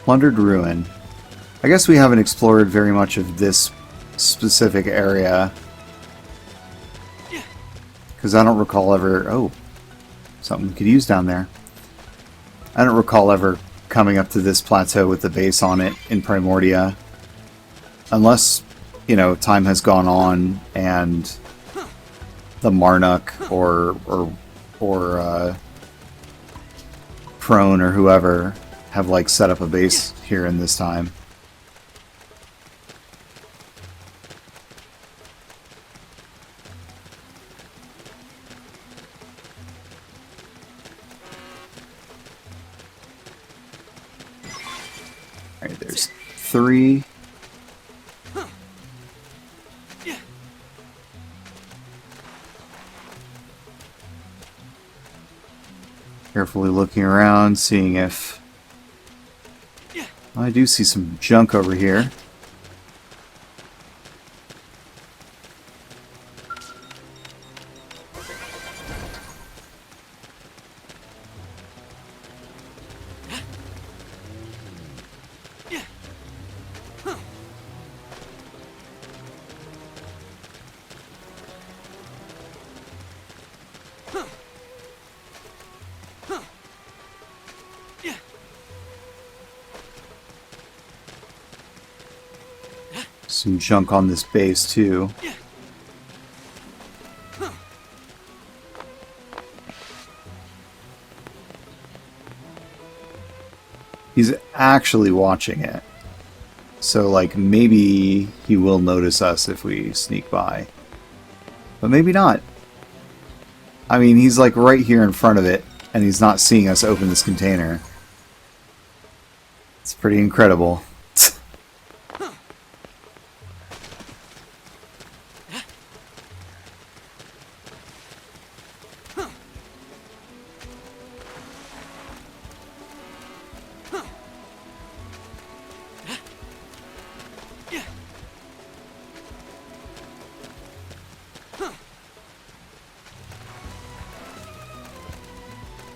Plundered ruin. I guess we haven't explored very much of this specific area. Because I don't recall ever... Oh, something we could use down there. I don't recall ever coming up to this plateau with the base on it in Primordia. Unless, you know, time has gone on and the Marnuk or Prone or whoever have, like, set up a base here in this time. Alright, there's 3. Carefully looking around, seeing if... I do see some junk over here. Some junk on this base too. He's actually watching it. So, like, maybe he will notice us if we sneak by. But maybe not. I mean, he's like right here in front of it, and he's not seeing us open this container. It's pretty incredible.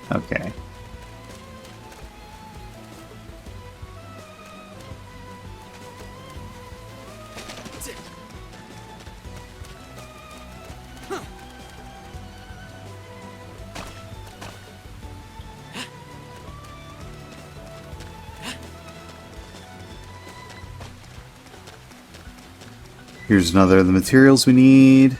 Okay. Here's another of the materials we need.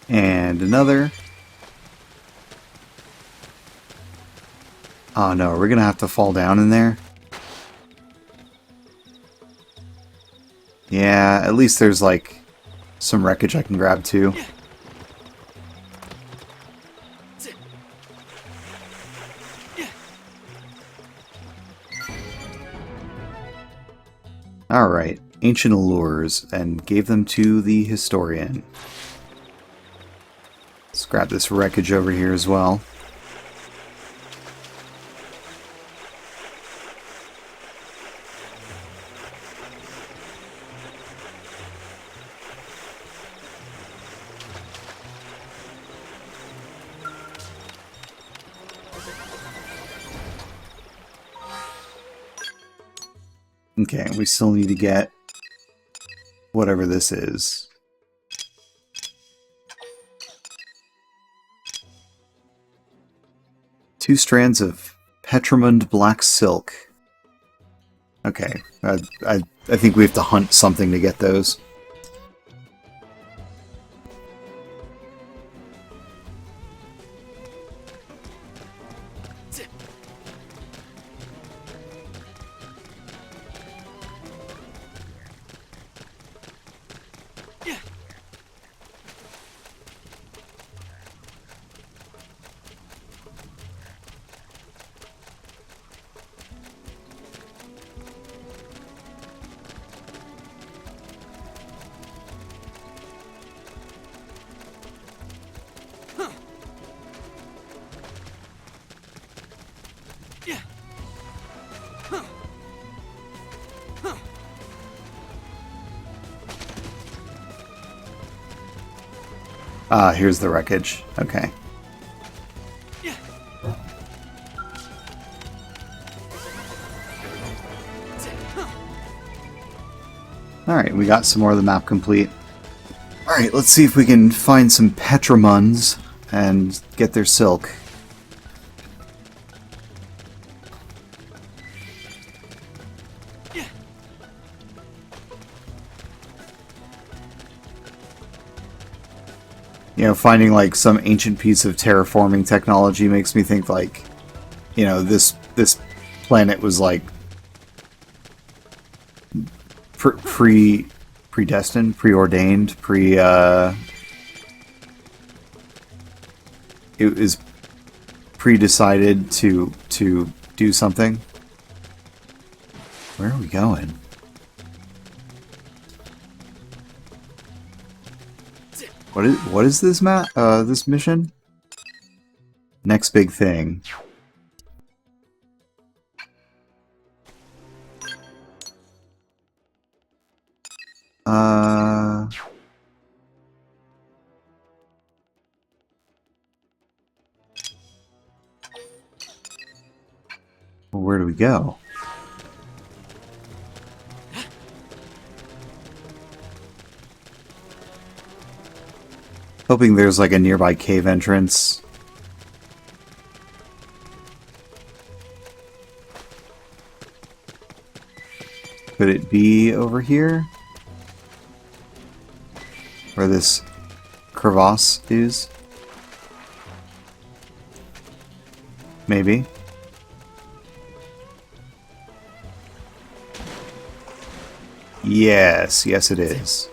And another. Oh no, we're gonna have to fall down in there. Yeah, at least there's like some wreckage I can grab too. Alright, ancient allures, and gave them to the historian. Let's grab this wreckage over here as well. Okay, we still need to get whatever this is. Two strands of Petramund black silk. Okay, I think we have to hunt something to get those. Ah, here's the wreckage. Okay. Alright, we got some more of the map complete. Alright, let's see if we can find some Petramunds and get their silk. You know, finding like some ancient piece of terraforming technology makes me think like, you know, this planet was like predestined, preordained, it was pre-decided to do something. Where are we going? What is this this mission? Next big thing. Where do we go? Hoping there's like a nearby cave entrance. Could it be over here? Where this crevasse is? Maybe. Yes, yes it is.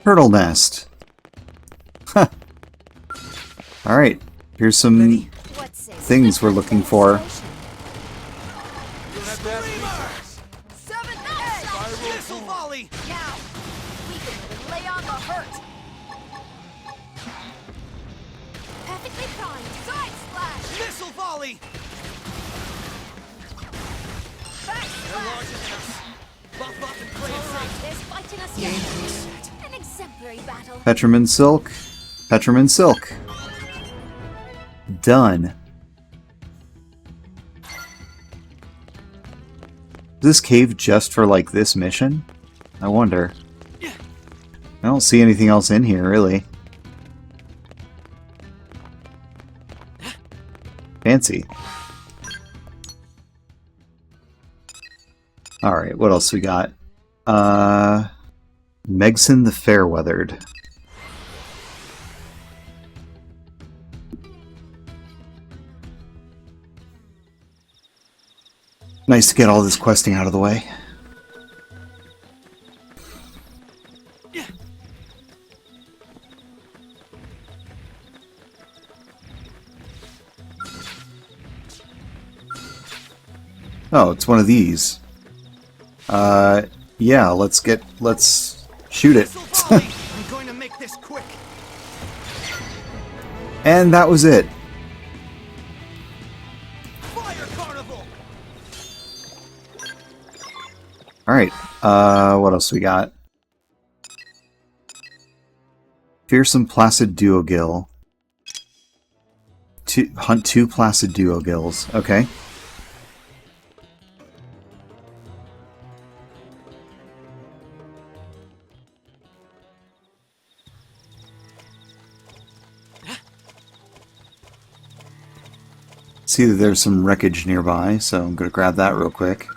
Turtle nest. Huh. Alright, here's some things we're looking for. Missile volley! Now, we can lay on the hurt. Perfectly primed. Side splash. Missile volley! Back They're larger splash. than us. Buff up and play it All right, safe. there's fighting us yet. An exemplary battle. Petramund silk. Petramund silk. Done. This cave just for, like, this mission? I wonder. I don't see anything else in here, really. Fancy. Alright, what else we got? Megson the Fairweathered. Nice to get all this questing out of the way. Oh, it's one of these. Yeah, let's shoot it. I'm going to make this quick. And that was it. Fire carnival. Alright, what else we got? Fearsome Placid Duogill. Hunt 2 Placid Duogills. Okay. See that there's some wreckage nearby, so I'm going to grab that real quick.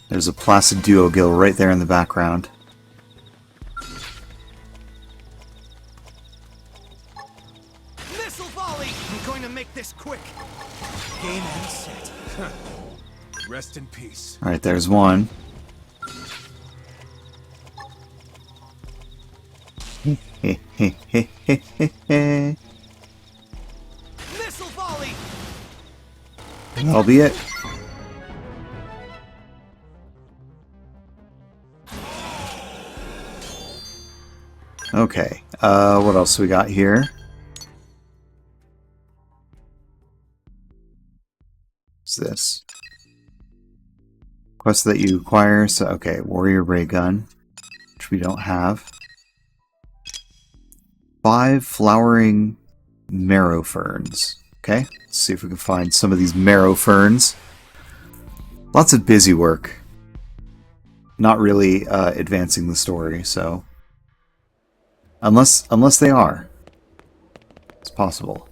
There's a Placid Duogill right there in the background. Missile volley. I'm going to make this quick. Game and set. Rest in peace. Alright, there's one. Missile volley. That'll be it. Okay, what else we got here? What's this? Quest that you acquire, so okay, Warrior Ray Gun, which we don't have. 5 flowering marrow ferns. Okay, let's see if we can find some of these marrow ferns. Lots of busy work. Not really advancing the story, so... Unless they are. It's possible.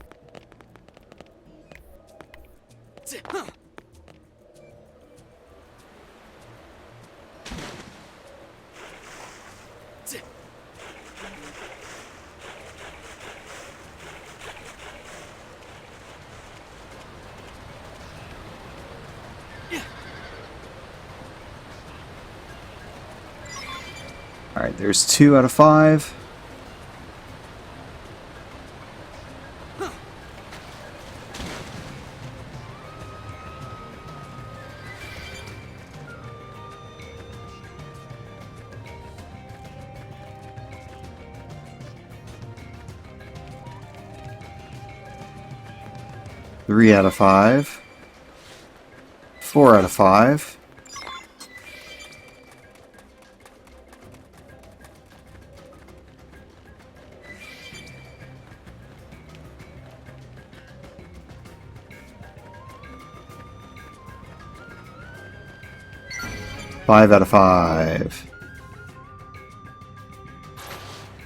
Alright, there's 2 out of 5. Three out of 5. 4 out of 5. Five out of 5.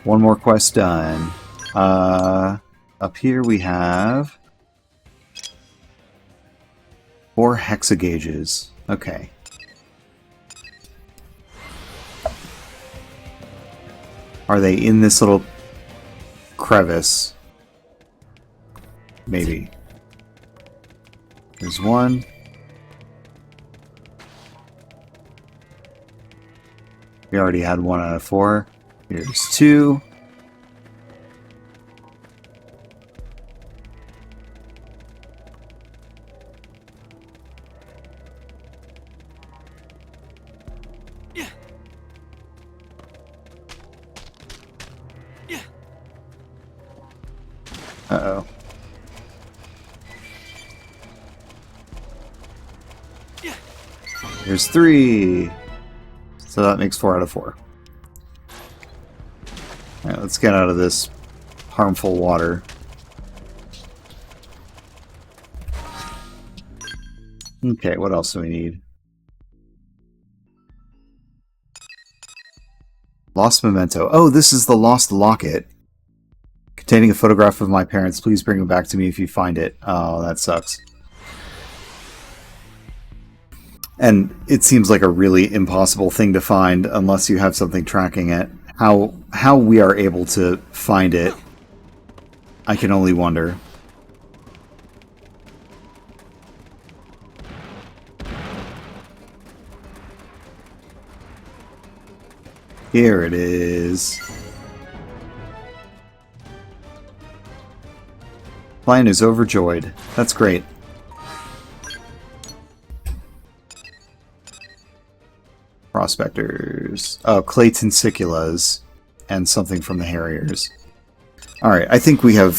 One more quest done. Up here we have 4 hexagauges. Okay. Are they in this little crevice? Maybe. There's 1. We already had 1 out of 4. Here's 2. Uh-oh. There's 3. So that makes 4 out of 4. Alright, let's get out of this harmful water. Okay, what else do we need? Lost memento. Oh, this is the lost locket. Containing a photograph of my parents. Please bring it back to me if you find it. Oh, that sucks. And it seems like a really impossible thing to find unless you have something tracking it. How we are able to find it, I can only wonder. Here it is. Lion is overjoyed. That's great. Prospectors. Oh, clay tentaculas. And something from the Harriers. Alright, I think we have...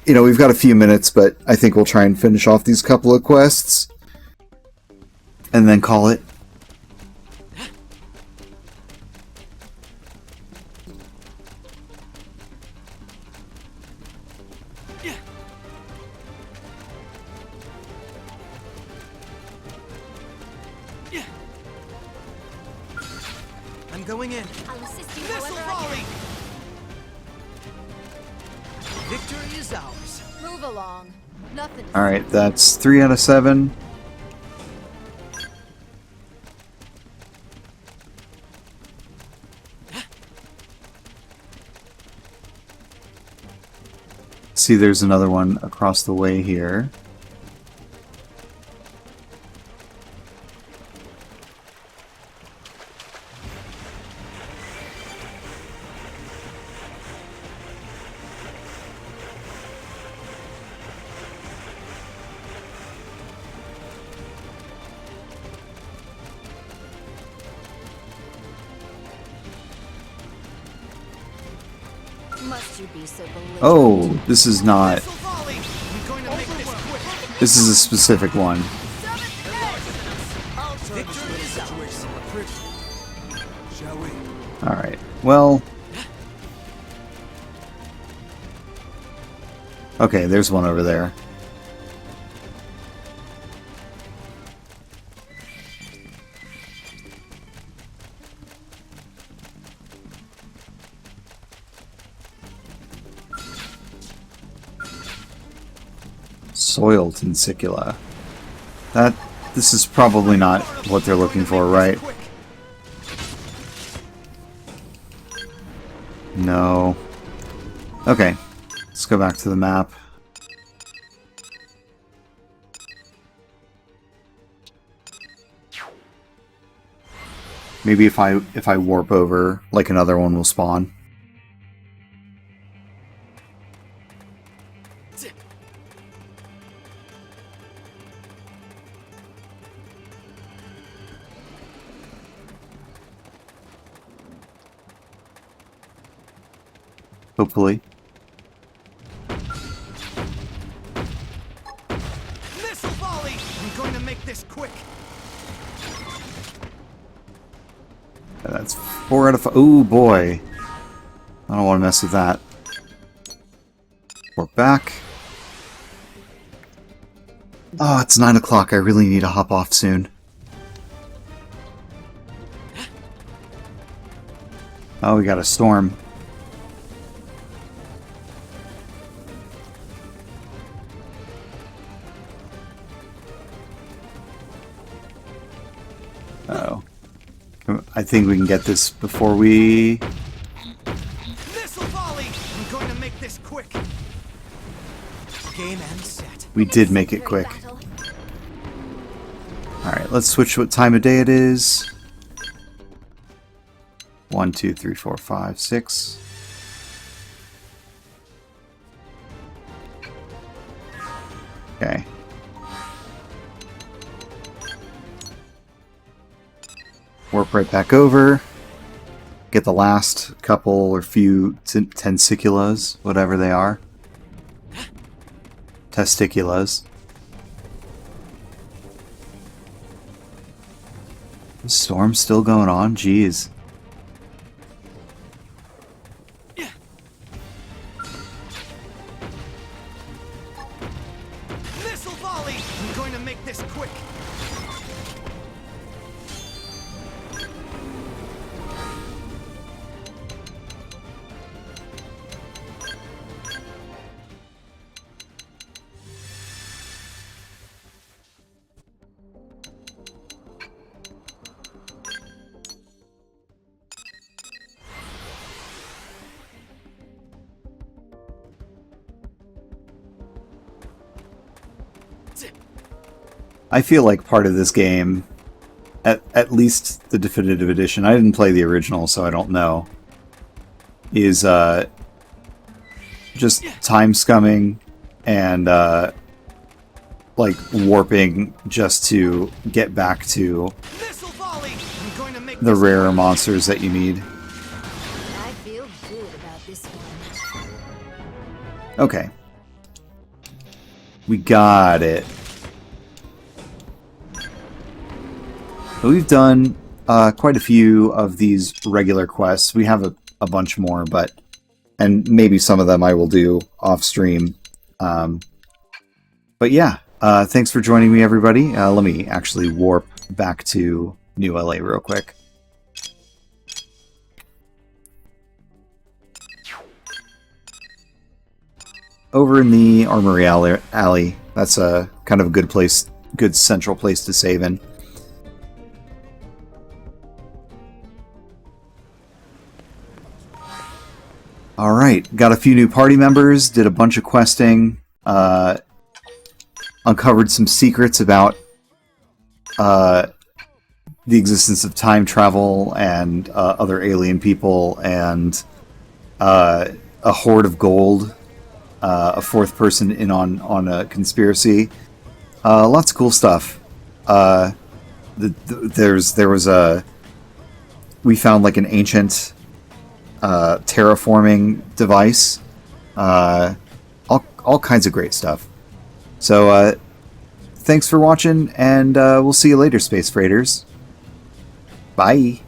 You know, we've got a few minutes, but I think we'll try and finish off these couple of quests. And then call it. I'm going in. I'll assist you Missile however I volley! Victory is ours. can. Move along. Nothing. Alright, that's 3 out of 7. See, there's another one across the way here. Must you be so belligerent? Oh, this is not... Missile volley! I'm going to make this quick. This is a specific one. Victory is ours. Shall we? Alright, well... Okay, there's one over there. Soil tensicula. This is probably not what they're looking for, right? No. Okay, let's go back to the map. Maybe if I warp over, like another one will spawn. Hopefully. Missile volley! I'm going to make this quick. That's 4 out of 5. Ooh, boy. I don't want to mess with that. We're back. Oh, it's 9 o'clock. I really need to hop off soon. Oh, we got a storm. Uh-oh. I think we can get this before we... Missile volley! I'm going to make this quick. Game and set. We did make it quick. Alright, let's switch what time of day it is. 1, 2, 3, 4, 5, 6. Okay. Warp right back over. Get the last couple or few tentaculas, whatever they are. Testiculas. The storm's still going on? Jeez. Missile volley! I'm going to make this this quick. I feel like part of this game, at least the definitive edition, I didn't play the original, so I don't know, is just time scumming and like warping just to get back to Missile volley! I'm going to make the this rarer monsters that you need. I feel good about this one. Okay. We got it. We've done quite a few of these regular quests. We have a bunch more, and maybe some of them I will do off stream. But yeah, thanks for joining me, everybody. Let me actually warp back to New LA real quick. Over in the Armory Alley. That's a kind of a good place, good central place to save in. Alright, got a few new party members, did a bunch of questing, uncovered some secrets about the existence of time travel and other alien people, and a hoard of gold, a fourth person in on a conspiracy. Lots of cool stuff. We found like an ancient terraforming device, all kinds of great stuff. So thanks for watching, and we'll see you later, Space Freighters. Bye.